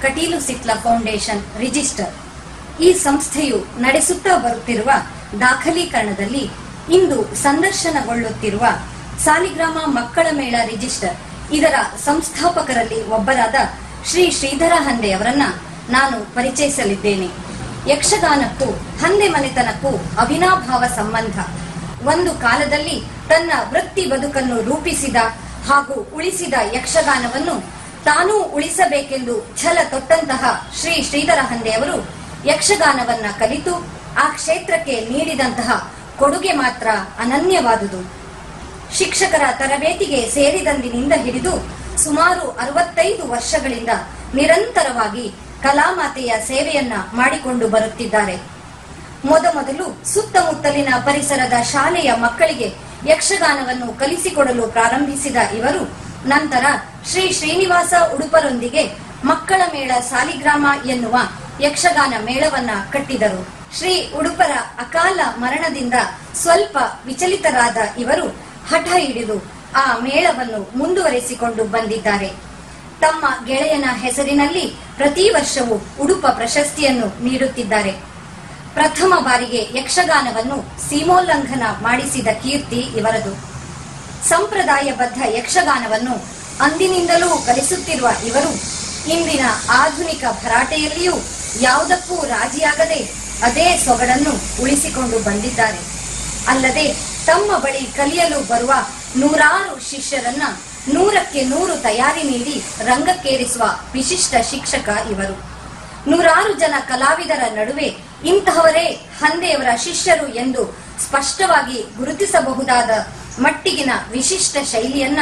Kateel ಸಿಟ್ಲ foundation register. ಈ ಸಂಸ್ಥೆಯು ನಡೆಸುತ್ತಾ ಬರುತ್ತಿರುವ ದಾಖಲೀಕರಣದಲ್ಲಿ ಇಂದು ಸಂದರ್ಶನಗೊಳ್ಳುತ್ತಿರುವ ಸಾಲಿಗ್ರಾಮ ಮಕ್ಕಳ ಮೇಳ ರಿಜಿಸ್ಟರ್ ಇದರ ಸಂಸ್ಥಾಪಕರಲ್ಲಿ ಒಬ್ಬರಾದ ಶ್ರೀ ಶ್ರೀಧರ ಹಂದೆ ಅವರನ್ನ ನಾನು ಪರಿಚಯಿಸಲಿದ್ದೇನೆ. ಯಕ್ಷಗಾನಕ್ಕೂ ಹಂದೆ ಮನೆತನಕ್ಕೂ ಅವಿನಾಭಾವ ಸಂಬಂಧ. ಒಂದು ಕಾಲದಲ್ಲಿ ತನ್ನ ವೃತ್ತಿ ಬದುಕನ್ನು ರೂಪಿಸಿದ ಹಾಗೂ ಉಳಿಸಿದ ಯಕ್ಷಗಾನವನ್ನು ತಾನೂ ಉಳಿಸಬೇಕೆಂದು ಛಲ ತೊಟ್ಟಂತಹ ಶ್ರೀ ಶ್ರೀಧರ ಹಂದೆ ಅವರು ಯಕ್ಷಗಾನವನ್ನ ಕಲಿತು ಆ ಕ್ಷೇತ್ರಕ್ಕೆ ನೀಡಿದಂತಹ ಕೊಡುಗೆ ಮಾತ್ರ ಅನನ್ಯವಾದುದು. ಶಿಕ್ಷಕರ ತರಬೇತಿಗೆ ಸೇರಿದಂದಿನಿಂದ ಹಿಡಿದು ಸುಮಾರು 65 ವರ್ಷಗಳಿಂದ ನಿರಂತರವಾಗಿ ಕಲಾಮಾತೆಯ ಸೇವೆಯನ್ನ ಮಾಡಿಕೊಂಡು ಬರುತ್ತಿದ್ದಾರೆ. ಮೊದಲು ಸುತ್ತಮುತ್ತಲಿನ ಪರಿಸರದ ಶಾಲೆಯ ಮಕ್ಕಳಿಗೆ ಯಕ್ಷಗಾನವನ್ನು ಕಲಿಸಿಕೊಡಲು ಪ್ರಾರಂಭಿಸಿದ ಇವರು ನಂತರ ಶ್ರೀ ಶ್ರೀನಿವಾಸ ಉಡುಪರೊಂದಿಗೆ ಮಕ್ಕಳ ಮೇಳ ಸಾಲಿಗ್ರಾಮ ಎನ್ನುವ ಯಕ್ಷಗಾನ ಮೇಳವನ್ನ ಕಟ್ಟಿದರು. ಶ್ರೀ ಉಡುಪರ ಅಕಾಲ ಮರಣದಿಂದ ಸ್ವಲ್ಪ ವಿಚಲಿತರಾದ ಇವರು ಹಠ ಹಿಡಿದು ಆ ಮೇಳವನ್ನು ಮುಂದುವರೆಸಿಕೊಂಡು ಬಂದಿದ್ದಾರೆ. ತಮ್ಮ ಗೆಳೆಯನ ಹೆಸರಿನಲ್ಲಿ ಪ್ರತಿ ವರ್ಷವೂ ಉಡುಪ ಪ್ರಶಸ್ತಿಯನ್ನು ನೀಡುತ್ತಿದ್ದಾರೆ. ಪ್ರಥಮ ಬಾರಿಗೆ ಯಕ್ಷಗಾನವನ್ನು ಸೀಮೋಲ್ಲಂಘನ ಮಾಡಿಸಿದ ಕೀರ್ತಿ ಇವರದು. ಸಂಪ್ರದಾಯಬದ್ಧ ಯಕ್ಷಗಾನವನ್ನು ಅಂದಿನಿಂದಲೂ ಕಲಿಸುತ್ತಿರುವ ಇವರು ಇಂದಿನ ಆಧುನಿಕ ಭರಾಟೆಯಲ್ಲಿಯೂ ಯಾವುದಕ್ಕೂ ರಾಜಿಯಾಗದೆ ಅದೇ ಸೊಗಡನ್ನು ಉಳಿಸಿಕೊಂಡು ಬಂದಿದ್ದಾರೆ. ಅಲ್ಲದೆ ತಮ್ಮ ಬಳಿ ಕಲಿಯಲು ಬರುವ 100 ಶಿಷ್ಯರನ್ನ 100ಕ್ಕೆ 100 ತಯಾರಿ ನೀಡಿ ರಂಗಕ್ಕೇರಿಸುವ ವಿಶಿಷ್ಟ ಶಿಕ್ಷಕ ಇವರು. 100 ಜನ ಕಲಾವಿದರ ನಡುವೆ ಇಂತಹವರೇ ಹಂದೆಯವರ ಶಿಷ್ಯರು ಎಂದು ಸ್ಪಷ್ಟವಾಗಿ ಗುರುತಿಸಬಹುದಾದ ಮಟ್ಟಿಗಿನ ವಿಶಿಷ್ಟ ಶೈಲಿಯನ್ನ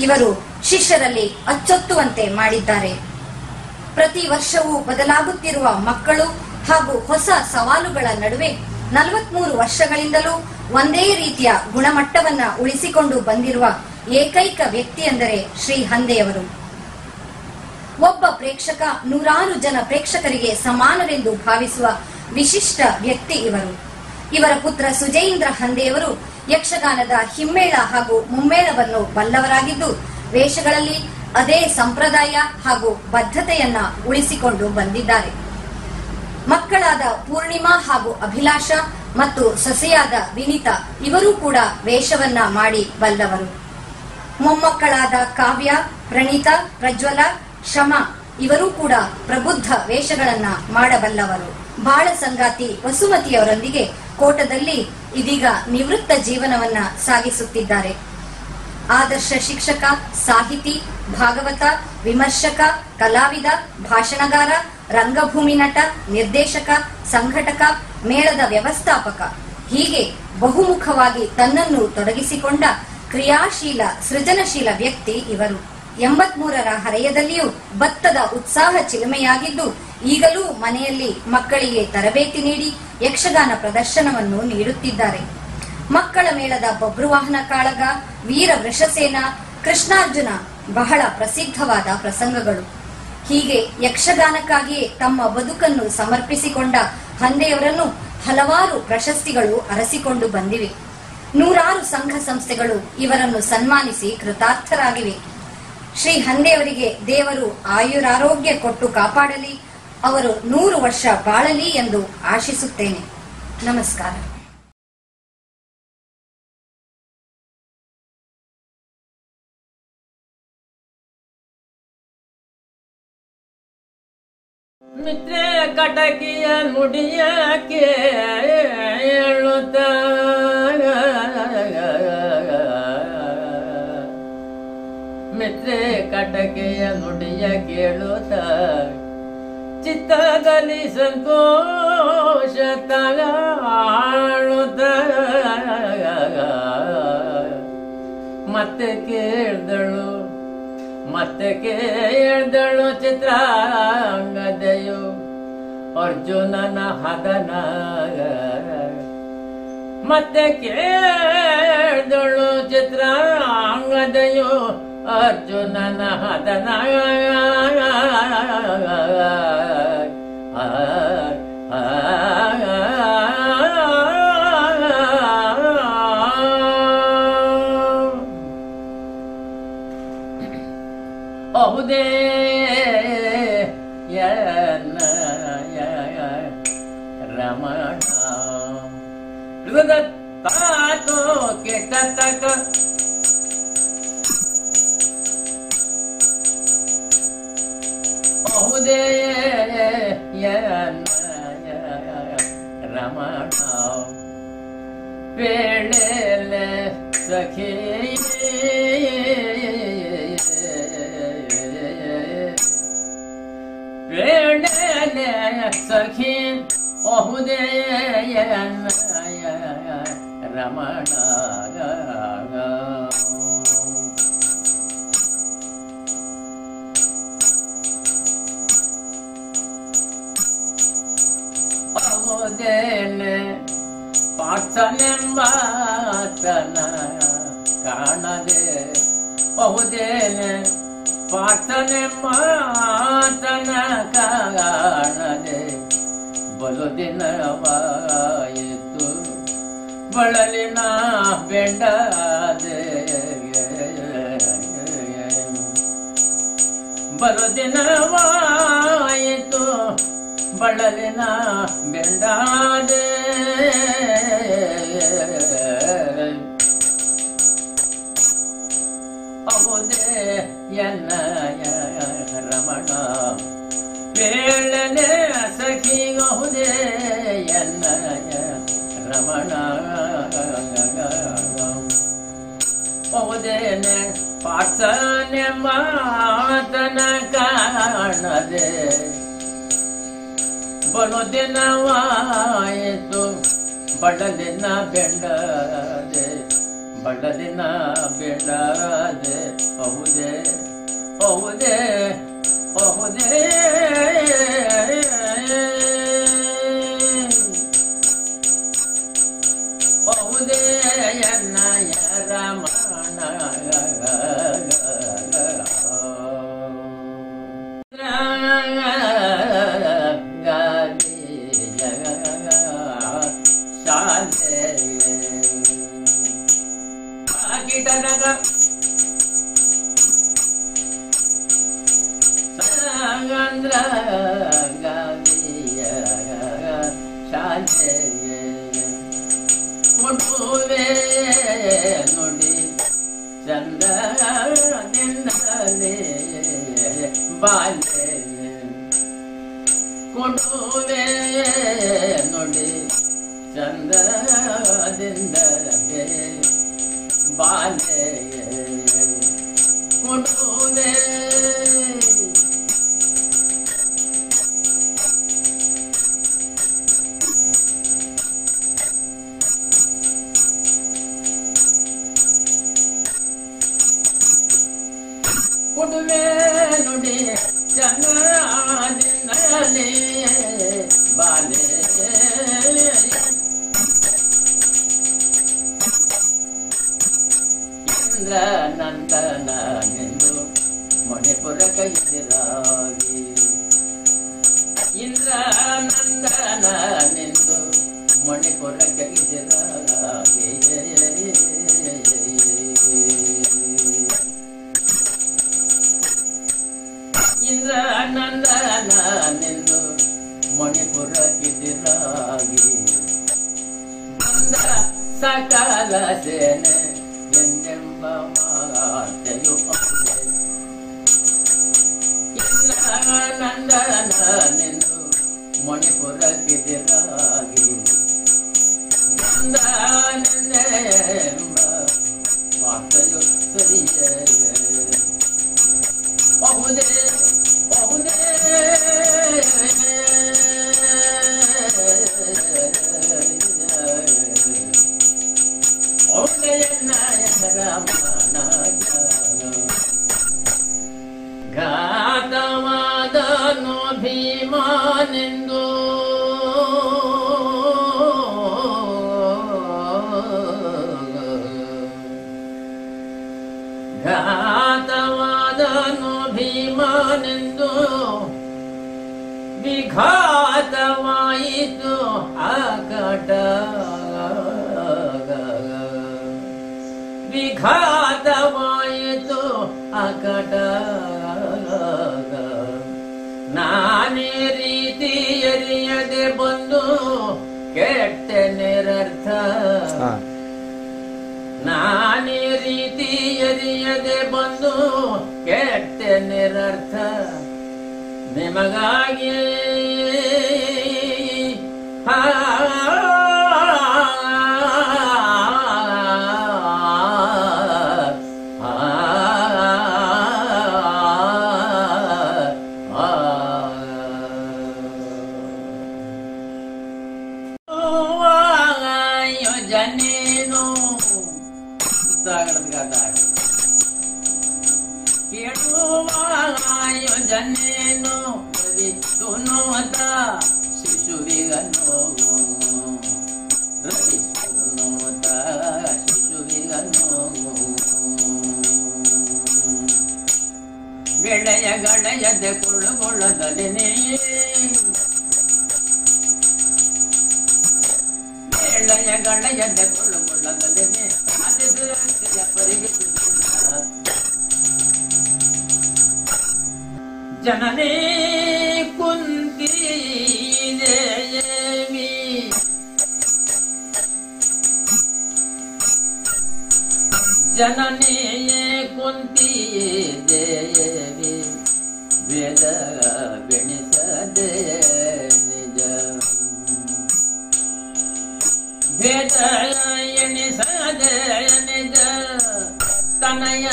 ಇವರು ಶಿಷ್ಯರಲ್ಲಿ ಅಚ್ಚೊತ್ತುವಂತೆ ಮಾಡಿದ್ದಾರೆ. ಪ್ರತಿ ವರ್ಷವೂ ಬದಲಾಗುತ್ತಿರುವ ಮಕ್ಕಳು ಹಾಗೂ ಹೊಸ ಸವಾಲುಗಳ ನಡುವೆ 43 ವರ್ಷಗಳಿಂದಲೂ ಒಂದೇ ರೀತಿಯ ಗುಣಮಟ್ಟವನ್ನ ಉಳಿಸಿಕೊಂಡು ಬಂದಿರುವ ಏಕೈಕ ವ್ಯಕ್ತಿ ಎಂದರೆ ಶ್ರೀ ಹಂದೆಯವರು. ಒಬ್ಬ ಪ್ರೇಕ್ಷಕ 100 ಜನ ಪ್ರೇಕ್ಷಕರಿಗೆ ಸಮಾನರೆಂದು ಭಾವಿಸುವ ವಿಶಿಷ್ಟ ವ್ಯಕ್ತಿ ಇವರು. ಇವರ ಪುತ್ರ ಸುಜೇಂದ್ರ ಹಂದೆಯವರು ಯಕ್ಷಗಾನದ ಹಿಮ್ಮೇಳ ಹಾಗೂ ಮುಮ್ಮೇಳವನ್ನು ಬಲ್ಲವರಾಗಿದ್ದು ವೇಷಗಳಲ್ಲಿ ಅದೇ ಸಂಪ್ರದಾಯ ಹಾಗೂ ಬದ್ಧತೆಯನ್ನ ಉಳಿಸಿಕೊಂಡು ಬಂದಿದ್ದಾರೆ. ಮಕ್ಕಳಾದ ಪೂರ್ಣಿಮಾ ಹಾಗೂ ಅಭಿಲಾಷ ಮತ್ತು ಸೊಸೆಯಾದ ವಿನಿತಾ ಇವರು ಕೂಡ ವೇಷವನ್ನ ಮಾಡಿ ಬಲ್ಲವರು. ಮೊಮ್ಮಕ್ಕಳಾದ ಕಾವ್ಯ, ಪ್ರಣೀತಾ, ಪ್ರಜ್ವಲ, ಶಮ ಇವರು ಕೂಡ ಪ್ರಬುದ್ಧ ವೇಷಗಳನ್ನ ಮಾಡಬಲ್ಲವರು. ಬಾಳ ಸಂಗಾತಿ ವಸುಮತಿಯವರೊಂದಿಗೆ ಕೋಟದಲ್ಲಿ ಇದೀಗ ನಿವೃತ್ತ ಜೀವನವನ್ನ ಸಾಗಿಸುತ್ತಿದ್ದಾರೆ. ಆದರ್ಶ ಶಿಕ್ಷಕ, ಸಾಹಿತಿ, ಭಾಗವತ, ವಿಮರ್ಶಕ, ಕಲಾವಿದ, ಭಾಷಣಗಾರ, ರಂಗಭೂಮಿ ನಟ, ನಿರ್ದೇಶಕ, ಸಂಘಟಕ, ಮೇಳದ ವ್ಯವಸ್ಥಾಪಕ ಹೀಗೆ ಬಹುಮುಖವಾಗಿ ತನ್ನನ್ನು ತೊಡಗಿಸಿಕೊಂಡ ಕ್ರಿಯಾಶೀಲ ಸೃಜನಶೀಲ ವ್ಯಕ್ತಿ ಇವರು. 83ರ ಹರೆಯದಲ್ಲಿಯೂ ಭತ್ತದ ಉತ್ಸಾಹ ಚಿಲುಮೆಯಾಗಿದ್ದು ಈಗಲೂ ಮನೆಯಲ್ಲಿ ಮಕ್ಕಳಿಗೆ ತರಬೇತಿ ನೀಡಿ ಯಕ್ಷಗಾನ ಪ್ರದರ್ಶನವನ್ನು ನೀಡುತ್ತಿದ್ದಾರೆ. ಮಕ್ಕಳ ಮೇಳದ ಬಬ್ರುವಾಹನ ಕಾಳಗ, ವೀರ ವೃಷಸೇನ, ಕೃಷ್ಣಾರ್ಜುನ ಬಹಳ ಪ್ರಸಿದ್ಧವಾದ ಪ್ರಸಂಗಗಳು. ಹೀಗೆ ಯಕ್ಷಗಾನಕ್ಕಾಗಿಯೇ ತಮ್ಮ ಬದುಕನ್ನು ಸಮರ್ಪಿಸಿಕೊಂಡ ಹಂದೆಯವರನ್ನು ಹಲವಾರು ಪ್ರಶಸ್ತಿಗಳು ಅರಸಿಕೊಂಡು ಬಂದಿವೆ. 100 ಸಂಘ ಸಂಸ್ಥೆಗಳು ಇವರನ್ನು ಸನ್ಮಾನಿಸಿ ಕೃತಾರ್ಥರಾಗಿವೆ. ಶ್ರೀ ಹಂದೆಯವರಿಗೆ ದೇವರು ಆಯುರಾರೋಗ್ಯ ಕೊಟ್ಟು ಕಾಪಾಡಲಿ, ಅವರು 100 ವರ್ಷ ಬಾಳಲಿ ಎಂದು ಆಶಿಸುತ್ತೇನೆ. ನಮಸ್ಕಾರ. ಮಿತ್ರ ಕಟಕಿಯ ನುಡಿಯ ಕೇಳುತ್ತ ಮಿತ್ರ ಕಟಕಿಯ ನುಡಿಯ ಕೇಳುತ್ತ ಚಿತ್ತದಲ್ಲಿ ಸಂತೋಷ ತಗಾಳುತ್ತ ಮತ್ತೆ ಕೇಳ್ದಳು ಚಿತ್ರಾಂಗದೆಯು ಅರ್ಜುನನ ಹದನ. ಮತ್ತೆ ಕೇಳ್ದಳು ಚಿತ್ರಾಂಗದೆಯು ಅರ್ಜುನನ ಹದನ. ರಮಣ ಹೃದಯ ತಾತೋ ಕೆಟ್ಟತಕ ರಮಣ ಪೇಳೆ ಸಖಿ ಪೇಳೆ ಸಖಿ ಅಹುದಯ ರಮಣ ಅಹುದೇನೆ ಪಾರ್ಥನೆಂಬಾತನ ಕಾಣದೆ ಅಹುದೇನೆ ಪಾರ್ಥನೆಂಬಾತನ ಕಾಣದೆ ಬಲು ದಿನವಾಯಿತು ಬಳಲಿನ ಬೆಂಡದೆ ಬಲು ದಿನವಾಯಿತು ಬಳಲಿನ ಬೆಂಡಾದೆ ಅವುದೇ ಎನ್ನಯ ರಮಣ ಪೇಳನೆ ಸಖಿ ಅಹುದೇ ಎನ್ನಯ ರಮಣ ಅವುದೇನೆ ಪಾರ್ಥನೆ ಮಾತನ ಕಾಣದೆ ಬಲು ದಿನವಾಯಿತು ಬಡಲಿನ ಬೆಂಡದೆ ಬಡಲಿನ ಬೆಂಡದೆ ಅಹುದೇ ಅಹುದೇ ಅಹುದೇ ಅಹುದೇ ಎನ್ನಯ ರಮಣ ಸಂಗಂದ್ರ ಗಾವಿಯ ಶಾಲೆ ಕೊಡುವೆ ನುಡಿ ಚಂದದಿಂದಲೇ ಬಾಲೆ ಕೊಡುವೆ ನುಡಿ ಚಂದದಿಂದಲೇ ಬಾಲೆ ಕೊಡುವೆ ಕೊಡುವೆ ನುಡಿ ಚಂದದಿಂದಲೇ ಬಾಲೆ ನಂದನನೆಂದು ಮಣಿಪುರ ಕೈದಿರಾಗಿ ಇಂದ್ರ ನಂದನನೆಂದು ಮಣಿಪುರ ಕೈದಿರಾಗಿ ಇಂದ್ರ ನಂದನನೆಂದು ಮಣಿಪುರ ಕಿದಿರಾಗಿ ಬಂದ ಸಕಲ ಸೇನೆ ಎಂದೆಂಬ ಮಾತೆಯು ನಂದನನೆಂದು ಮಣಿಪುರ ಕಿದಿರಾಗಿ ನಂದನೆಂಬ ಮಾತೆಯು ಸರಿಯ ಅಹುದೇ ಅಹುದೇ ಘಾತವಾದನು ಭೀಮನೆಂದು ಘಾತವಾದನು ಭೀಮನೆಂದು ವಿಘಾತವಾಯಿತು ಆಕಟ ವಿಘಾತವಾಯಿತು ಅಕಟ ನಾನೇ ರೀತಿ ಎರಿಯದೆ ಬಂದು ಕೆಟ್ಟೆ ನಿರರ್ಥ ನಾನೇ ರೀತಿ ಎರಿಯದೆ ಬಂದು ಕೆಟ್ಟೆ ನಿರರ್ಥ ನಿಮಗಾಗಿ ಯೋಜನೇನು ಕೇಳುವ ಯೋಜನೇನು ರವಿಸುನೋತ ಶಿಶುವಿಗನು ರವಿಸುನೋತ ಶಿಶುವಿಗನು ಬೆಳೆಯ ಗಳೆಯದೆ ಕೊಳ್ಳುಗೊಳ್ಳದಲೇನೇ ಬೆಳೆಯ ಗಳೆಯದೆ ಕೊಳ್ಳುಗೊಳ್ಳದಲೇನೆ ಅದೇ ಪರಿಗೆ ಜನನೇ ಕುಂತಿ ದೇವಿ ಜನನೇ ಕುಂತಿ ದೇವಿ ವೇದ ಗಣಿಸದೆ ನಿಜ ವೇದ ಎಣಿಸದೆ ನಿಜ ತನಯ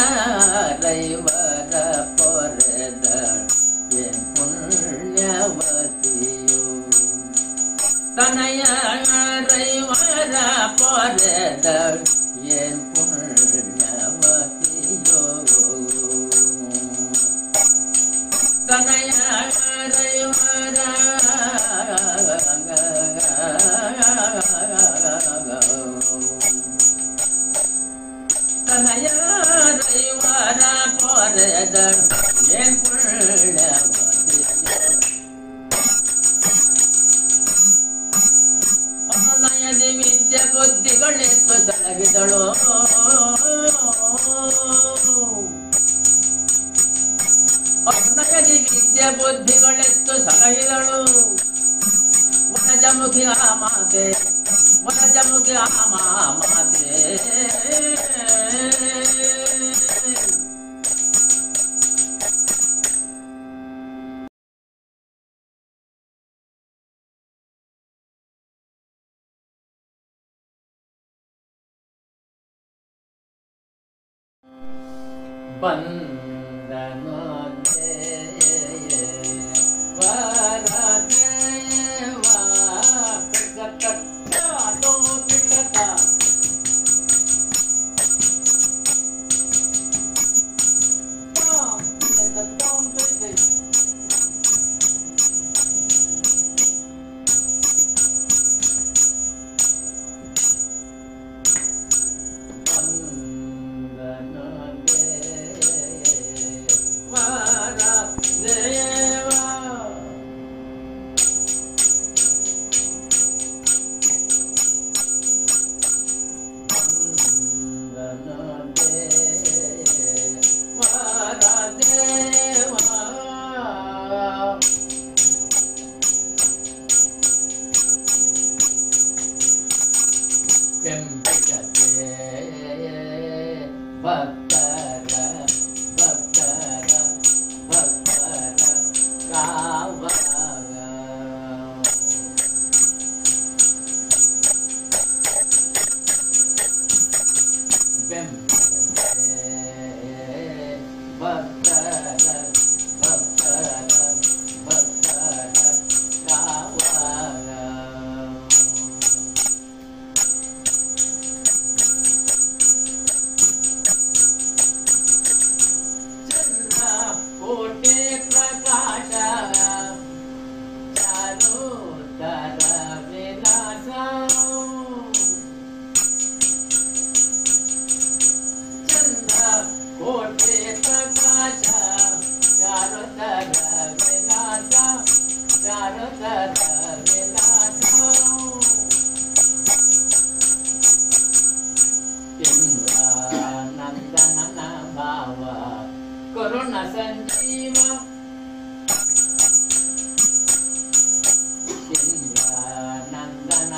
ರೈವರ ಪೊರೆದ ಪುಣ್ಯವತಿಯು ತನಯ ರೈವರ ಪೊರೆದ ಏನ್ ಪುಣ್ಯವತಿಯೋ ತನಯ ರೈವರ ತನಯ ರೈವರ ಪೊರೆದ ಏನ್ ನಯದಿ ವಿದ್ಯೆ ಬುದ್ಧಿಗಳೆತ್ತು ಸಲಗಿದಳು ನಯದಿ ವಿದ್ಯೆ ಬುದ್ಧಿಗಳೆತ್ತು ಸಲಹಿದಳು ವನಜಮುಖಿ ಆ ಮಾತೆ ವನಜಮುಖಿ ಆ ಮಾತೆ ಬಂದನೋ ವರದೇವಾ ಪ್ರಗತೋ ಪಿಟಕ ಕರುಣ ಸಂಜೀವ ನಂದನ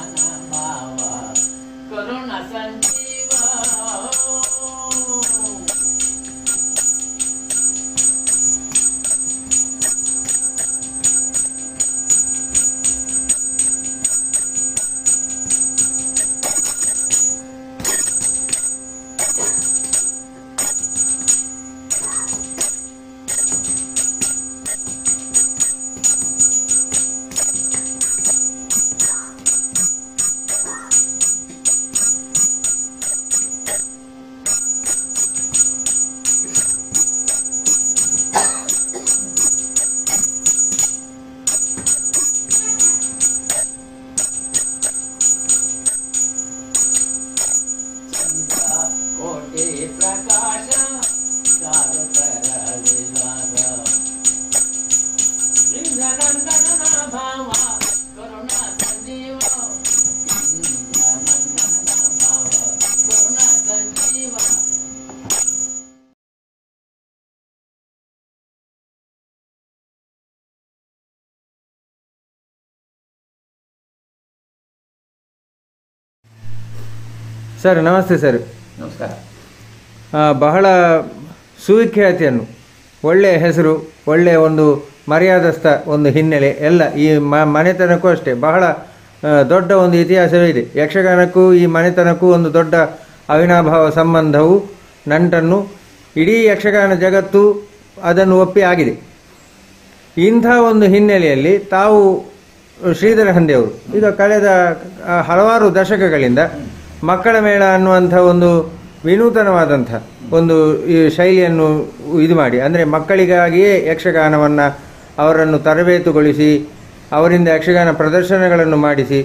ಸರ್ ನಮಸ್ತೆ ಸರ್. ನಮಸ್ಕಾರ. ಬಹಳ ಸುವಿಖ್ಯಾತಿಯನ್ನು, ಒಳ್ಳೆಯ ಹೆಸರು, ಒಳ್ಳೆಯ ಒಂದು ಮರ್ಯಾದಸ್ಥ ಒಂದು ಹಿನ್ನೆಲೆ ಎಲ್ಲ ಈ ಮನೆತನಕ್ಕೂ ಅಷ್ಟೇ ಬಹಳ ದೊಡ್ಡ ಒಂದು ಇತಿಹಾಸವೇ ಇದೆ. ಯಕ್ಷಗಾನಕ್ಕೂ ಈ ಮನೆತನಕ್ಕೂ ಒಂದು ದೊಡ್ಡ ಅವಿನಾಭಾವ ಸಂಬಂಧವು ನಂಟನ್ನು ಇಡೀ ಯಕ್ಷಗಾನ ಜಗತ್ತು ಅದನ್ನು ಒಪ್ಪಿ ಆಗಿದೆ. ಇಂಥ ಒಂದು ಹಿನ್ನೆಲೆಯಲ್ಲಿ ತಾವು ಶ್ರೀಧರ ಹಂದೆಯವರು ಈಗ ಕಳೆದ ಹಲವಾರು ದಶಕಗಳಿಂದ ಮಕ್ಕಳ ಮೇಳ ಅನ್ನುವಂಥ ಒಂದು ವಿನೂತನವಾದಂಥ ಒಂದು ಈ ಶೈಲಿಯನ್ನು ಇದು ಮಾಡಿ, ಅಂದರೆ ಮಕ್ಕಳಿಗಾಗಿಯೇ ಯಕ್ಷಗಾನವನ್ನು ಅವರನ್ನು ತರಬೇತುಗೊಳಿಸಿ ಅವರಿಂದ ಯಕ್ಷಗಾನ ಪ್ರದರ್ಶನಗಳನ್ನು ಮಾಡಿಸಿ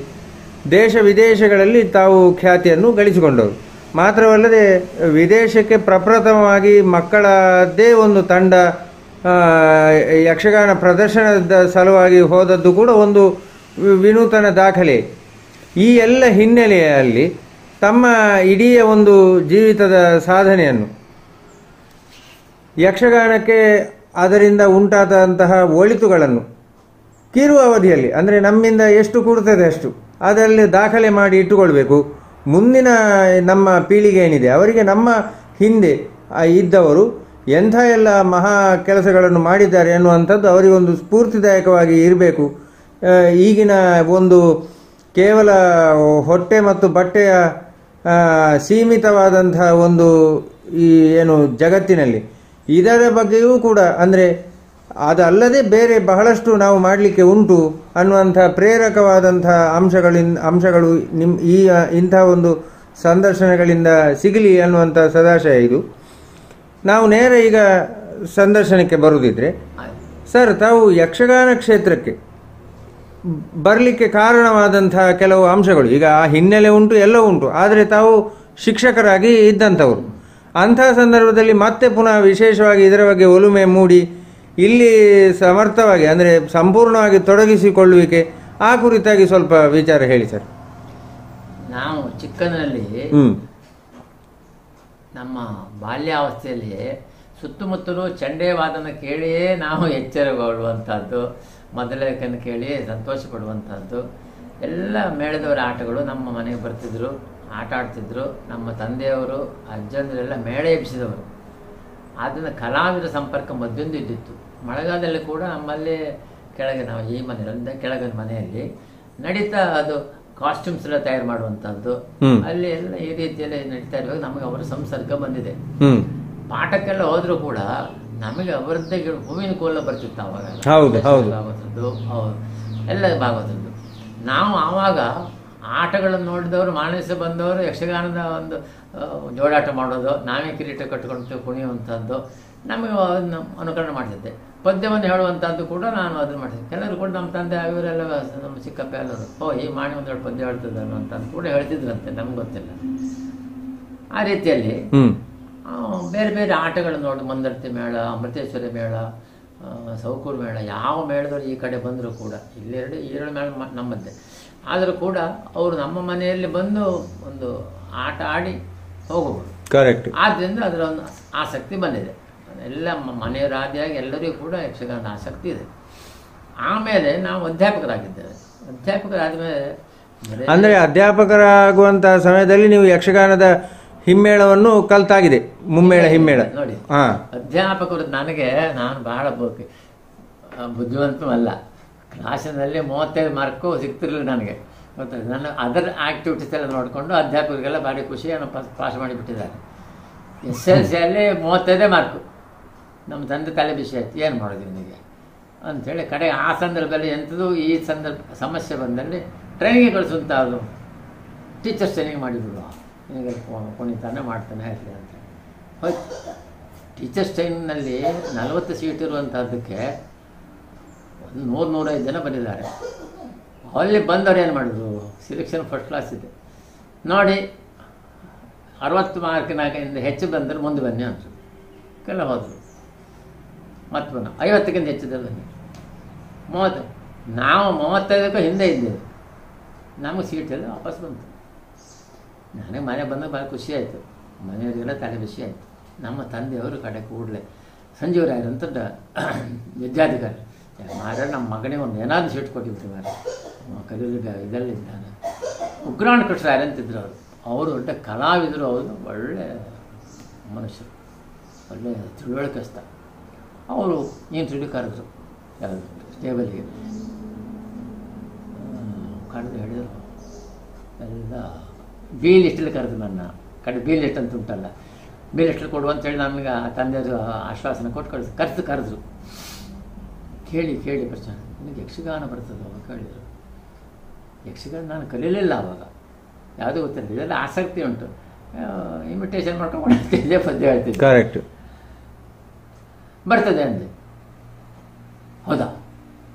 ದೇಶ ವಿದೇಶಗಳಲ್ಲಿ ತಾವು ಖ್ಯಾತಿಯನ್ನು ಗಳಿಸಿಕೊಂಡವರು. ಮಾತ್ರವಲ್ಲದೆ ವಿದೇಶಕ್ಕೆ ಪ್ರಪ್ರಥಮವಾಗಿ ಮಕ್ಕಳದ್ದೇ ಒಂದು ತಂಡ ಯಕ್ಷಗಾನ ಪ್ರದರ್ಶನದ ಸಲುವಾಗಿ ಹೋದದ್ದು ಕೂಡ ಒಂದು ವಿನೂತನ ದಾಖಲೆ. ಈ ಎಲ್ಲ ಹಿನ್ನೆಲೆಯಲ್ಲಿ ತಮ್ಮ ಇಡೀ ಒಂದು ಜೀವಿತದ ಸಾಧನೆಯನ್ನು ಯಕ್ಷಗಾನಕ್ಕೆ ಅದರಿಂದ ಉಂಟಾದಂತಹ ಒಳಿತುಗಳನ್ನು ಕಿರು ಅವಧಿಯಲ್ಲಿ, ಅಂದರೆ ನಮ್ಮಿಂದ ಎಷ್ಟು ಕೂಡುತ್ತದೆ ಅಷ್ಟು ಅದರಲ್ಲಿ ದಾಖಲೆ ಮಾಡಿ ಇಟ್ಟುಕೊಳ್ಬೇಕು. ಮುಂದಿನ ನಮ್ಮ ಪೀಳಿಗೆ ಏನಿದೆ ಅವರಿಗೆ ನಮ್ಮ ಹಿಂದೆ ಇದ್ದವರು ಎಂಥ ಎಲ್ಲ ಮಹಾ ಕೆಲಸಗಳನ್ನು ಮಾಡಿದ್ದಾರೆ ಅನ್ನುವಂಥದ್ದು ಅವರಿಗೊಂದು ಸ್ಫೂರ್ತಿದಾಯಕವಾಗಿ ಇರಬೇಕು. ಈಗಿನ ಒಂದು ಕೇವಲ ಹೊಟ್ಟೆ ಮತ್ತು ಬಟ್ಟೆಯ ಸೀಮಿತವಾದಂಥ ಒಂದು ಈ ಏನು ಜಗತ್ತಿನಲ್ಲಿ ಇದರ ಬಗ್ಗೆಯೂ ಕೂಡ, ಅಂದರೆ ಅದಲ್ಲದೆ ಬೇರೆ ಬಹಳಷ್ಟು ನಾವು ಮಾಡಲಿಕ್ಕೆ ಉಂಟು ಅನ್ನುವಂಥ ಪ್ರೇರಕವಾದಂಥ ಅಂಶಗಳು ಇಂಥ ಒಂದು ಸಂದರ್ಶನಗಳಿಂದ ಸಿಗಲಿ ಅನ್ನುವಂಥ ಸದಾಶಯ ಇದು. ನಾವು ನೇರ ಈಗ ಸಂದರ್ಶನಕ್ಕೆ ಬರುವುದಿದ್ರೆ, ಸರ್ ತಾವು ಯಕ್ಷಗಾನ ಕ್ಷೇತ್ರಕ್ಕೆ ಬರಲಿಕ್ಕೆ ಕಾರಣವಾದಂಥ ಕೆಲವು ಅಂಶಗಳು, ಈಗ ಆ ಹಿನ್ನೆಲೆ ಉಂಟು, ಎಲ್ಲ ಉಂಟು, ಆದರೆ ತಾವು ಶಿಕ್ಷಕರಾಗಿ ಇದ್ದಂಥವರು. ಅಂಥ ಸಂದರ್ಭದಲ್ಲಿ ಮತ್ತೆ ಪುನಃ ವಿಶೇಷವಾಗಿ ಇದರ ಬಗ್ಗೆ ಒಲುಮೆ ಮೂಡಿ ಇಲ್ಲಿ ಸಮರ್ಥವಾಗಿ, ಅಂದರೆ ಸಂಪೂರ್ಣವಾಗಿ ತೊಡಗಿಸಿಕೊಳ್ಳುವಿಕೆ, ಆ ಕುರಿತಾಗಿ ಸ್ವಲ್ಪ ವಿಚಾರ ಹೇಳಿ ಸರ್. ನಾವು ಚಿಕ್ಕನಲ್ಲಿ ನಮ್ಮ ಬಾಲ್ಯಾವಸ್ಥೆಯಲ್ಲಿ ಸುತ್ತಮುತ್ತಲೂ ಚಂಡೆ ವಾದನ ಕೇಳಿಯೇ ನಾವು ಎಚ್ಚರಗೊಳ್ಳುವಂಥದ್ದು, ಮೊದಲಕನ್ನು ಕೇಳಿ ಸಂತೋಷ ಪಡುವಂಥದ್ದು. ಎಲ್ಲ ಮೇಳದವರ ಆಟಗಳು ನಮ್ಮ ಮನೆಗೆ ಬರ್ತಿದ್ರು, ಆಟ ಆಡ್ತಿದ್ರು. ನಮ್ಮ ತಂದೆಯವರು ಅಜ್ಜಂದರೆಲ್ಲ ಮೇಳ ಎಬ್ಬಿಸಿದವರು. ಆದ್ದರಿಂದ ಕಲಾವಿದರ ಸಂಪರ್ಕ ಮದ್ದೊಂದು ಇದ್ದಿತ್ತು. ಮಳೆಗಾಲದಲ್ಲಿ ಕೂಡ ನಮ್ಮಲ್ಲಿ ಕೆಳಗೆ, ನಾವು ಈ ಮನೆಯಲ್ಲಿ ಕೆಳಗಿನ ಮನೆಯಲ್ಲಿ ನಡೀತಾ ಅದು ಕಾಸ್ಟ್ಯೂಮ್ಸ್ ಎಲ್ಲ ತಯಾರು ಮಾಡುವಂಥದ್ದು, ಅಲ್ಲಿ ಎಲ್ಲ ಈ ರೀತಿಯಲ್ಲಿ ನಡೀತಾ ಇರುವಾಗ ನಮಗೆ ಅವರ ಸಂಸರ್ಗ ಬಂದಿದೆ. ಪಾಠಕ್ಕೆಲ್ಲ ಹೋದ್ರೂ ಕೂಡ ನಮಗೆ ಅವರದ್ದೇ ಹೂವಿನ ಕೋಲ ಬರ್ತಿತ್ತು ಅವಾಗ, ಭಾಗವತದ್ದು ಎಲ್ಲ ಭಾಗವತದ್ದು. ನಾವು ಆವಾಗ ಆಟಗಳನ್ನು ನೋಡಿದವರು, ಮಾನಸ ಬಂದವರು ಯಕ್ಷಗಾನದ ಒಂದು ಜೋಡಾಟ ಮಾಡೋದು, ನಾವೇ ಕಿರೀಟ ಕಟ್ಟಿಕೊಂಡು ಕುಣಿಯುವಂಥದ್ದು ನಮಗೆ ಅನುಕರಣೆ ಮಾಡ್ತಿದ್ದೆ. ಪದ್ಯವನ್ನು ಹೇಳುವಂಥದ್ದು ಕೂಡ ನಾನು ಅದನ್ನು ಮಾಡ್ತಿದ್ದೆ. ಕೆಲವರು ಕೂಡ ನಮ್ಮ ತಂದೆ ಇವರೆಲ್ಲ ನಮ್ಮ ಚಿಕ್ಕಪ್ಪ ಎಲ್ಲರು ಈ ಮಾಡಿ ಒಂದೆರಡು ಪದ್ಯ ಹೇಳ್ತದೆ ಅನ್ನುವಂಥದ್ದು ಕೂಡ ಹೇಳ್ತಿದ್ರಂತೆ, ನಮ್ಗೆ ಗೊತ್ತಿಲ್ಲ. ಆ ರೀತಿಯಲ್ಲಿ ಬೇರೆ ಬೇರೆ ಆಟಗಳನ್ನು ನೋಡಿ, ಮಂದರ್ತಿ ಮೇಳ, ಅಮೃತೇಶ್ವರಿ ಮೇಳ, ಸೌಕೂರು ಮೇಳ, ಯಾವ ಮೇಳದವರು ಈ ಕಡೆ ಬಂದರೂ ಕೂಡ, ಇಲ್ಲಿ ಎರಡು ಮೇಳ ನಮ್ಮದ್ದೇ ಆದರೂ ಕೂಡ ಅವರು ನಮ್ಮ ಮನೆಯಲ್ಲಿ ಬಂದು ಒಂದು ಆಟ ಆಡಿ ಹೋಗಬಹುದು. ಕರೆಕ್ಟ್. ಆದ್ದರಿಂದ ಅದರ ಒಂದು ಆಸಕ್ತಿ ಬಂದಿದೆ. ಎಲ್ಲ ಮನೆಯವರಾದಿಯಾಗಿ ಎಲ್ಲರಿಗೂ ಕೂಡ ಯಕ್ಷಗಾನದ ಆಸಕ್ತಿ ಇದೆ. ಆಮೇಲೆ ನಾವು ಅಧ್ಯಾಪಕರಾಗಿದ್ದೇವೆ. ಅಧ್ಯಾಪಕರಾದ ಮೇಲೆ, ಅಂದರೆ ಅಧ್ಯಾಪಕರಾಗುವಂತಹ ಸಮಯದಲ್ಲಿ ನೀವು ಯಕ್ಷಗಾನದ ಹಿಮ್ಮೇಳವನ್ನು ಕಲ್ತಾಗಿದೆ, ಮುಮ್ಮೇಳ ಹಿಮ್ಮೇಳ ನೋಡಿ. ಅಧ್ಯಾಪಕರು ನನಗೆ, ನಾನು ಬಹಳ ಬುದ್ಧಿವಂತೂ ಅಲ್ಲ, ಕ್ಲಾಸಿನಲ್ಲಿ 35 ಮಾರ್ಕು ಸಿಗ್ತಿರ್ಲಿಲ್ಲ ನನಗೆ, ಗೊತ್ತಾಯ್ತು. ನನ್ನ ಅದರ್ ಆ್ಯಕ್ಟಿವಿಟೀಸ್ ಎಲ್ಲ ನೋಡಿಕೊಂಡು ಅಧ್ಯಾಪಕರಿಗೆಲ್ಲ ಭಾರಿ ಖುಷಿಯನ್ನು ಪಾಸ್ ಮಾಡಿಬಿಟ್ಟಿದ್ದಾರೆ. SLCಯಲ್ಲಿ 35 ಮಾರ್ಕು. ನಮ್ಮ ತಂದೆ ತಲೆ ಬಿಸಿ ಆಯ್ತು, ಏನು ಮಾಡೋದು ನಿನಗೆ ಅಂಥೇಳಿ ಕಡೆ ಆ ಸಂದರ್ಭದಲ್ಲಿ ಎಂಥದ್ದು ಈ ಸಮಸ್ಯೆ ಬಂದಲ್ಲಿ ಟ್ರೈನಿಂಗ್ ಕಳಿಸುವಂಥ ಅದು ಟೀಚರ್ಸ್ ಟ್ರೈನಿಂಗ್ ಮಾಡಿದ್ರು. ನಿನಗೆ ಕುಣಿತಾನೆ ಮಾಡ್ತಾನೆ ಇರಲಿ ಅಂತ ಹೋಯ್ತು. ಟೀಚರ್ಸ್ ಟ್ರೈನಿಂಗ್ನಲ್ಲಿ 40 ಸೀಟ್ ಇರುವಂಥದ್ದಕ್ಕೆ 100-105 ಜನ ಬಂದಿದ್ದಾರೆ. ಅಲ್ಲಿ ಬಂದವರು ಏನು ಮಾಡಿದ್ರು, ಸೆಲೆಕ್ಷನ್ ಫಸ್ಟ್ ಕ್ಲಾಸ್ ಇದೆ ನೋಡಿ, 60 ಮಾರ್ಕಿನಾಗಿಂದ ಹೆಚ್ಚು ಬಂದರೆ ಮುಂದೆ ಬನ್ನಿ ಅಂದರು. ಕೆಲ ಹೋದರು. ಮತ್ತು ಪುನಃ 50ಕ್ಕಿಂತ ಹೆಚ್ಚಿದೆ ಬನ್ನಿ. 30, ನಾವು 35ಕ್ಕೂ ಹಿಂದೆ ಇದ್ದೇವೆ. ನಮಗೆ ಸೀಟೆಲ್ಲ ವಾಪಸ್ ಬಂತು. ನನಗೆ ಮನೆ ಬಂದಾಗ ಭಾಳ ಖುಷಿ ಆಯಿತು, ಮನೆಯವರಿಗೆಲ್ಲ ತಲೆ ಬಿಸಿ ಆಯಿತು. ನಮ್ಮ ತಂದೆಯವರು ಕಡೆ ಕೂಡಲೇ ಸಂಜೀವರಾಯರಂತ ವಿದ್ಯಾಧಿಕಾರಿ, ಮಾರ ನಮ್ಮ ಮಗನಿಗೆ ಒಂದು ಏನಾದರೂ ಸೀಟ್ ಕೊಟ್ಟಿಬಿಟ್ಟು ಮಾರ ಕಲೀಲಿಗೆ ಇದರಲ್ಲಿದ್ದಾನೆ. ಉಗ್ರಾಣ ಕೃಷ್ಣರಾಯರು ಅಂತಿದ್ರು ಅವರು. ಅವರು ದೊಡ್ಡ ಕಲಾವಿದರು, ಅವರು ಒಳ್ಳೆ ಮನುಷ್ಯರು, ಒಳ್ಳೆ ತಿಳುವಳಿಕೆಸ್ತ. ಅವರು ಏನು ತಿಳಿ ಕರೆದ್ರು ಯಾವುದು ಟೇಬಲ್ಗೆ ಕರೆದು ಹೇಳಿದರು. ಎಲ್ಲ ಬಿ ಲಿಸ್ಟಲ್ಲಿ ಕರೆದು ನನ್ನ ಬಿ ಲಿಸ್ಟ್ ಅಂತ ಉಂಟಲ್ಲ, ಬಿ ಲಿಸ್ಟಲ್ಲಿ ಕೊಡು ಅಂತೇಳಿ ನನಗೆ ತಂದೆಯದು ಆಶ್ವಾಸನೆ ಕೊಟ್ಟು ಕರೆದ್ರು. ಕೇಳಿ ಪ್ರಶ್ನೆ, ನಿನಗೆ ಯಕ್ಷಗಾನ ಬರ್ತದೆ ಅವಾಗ ಕೇಳಿದರು. ಯಕ್ಷಗಾನ ನಾನು ಕಲೀಲಿಲ್ಲ ಆವಾಗ, ಯಾವುದೂ ಗೊತ್ತಿಲ್ಲ. ಇದೆಲ್ಲ ಆಸಕ್ತಿ ಉಂಟು, ಇಮಿಟೇಷನ್ ಮಾಡ್ಕೊಂಡು ಇದೇ ಪದ್ಯ ಹೇಳ್ತೀನಿ. ಕರೆಕ್ಟ್. ಬರ್ತದೆ ಅಂದೆ. ಹೌದಾ?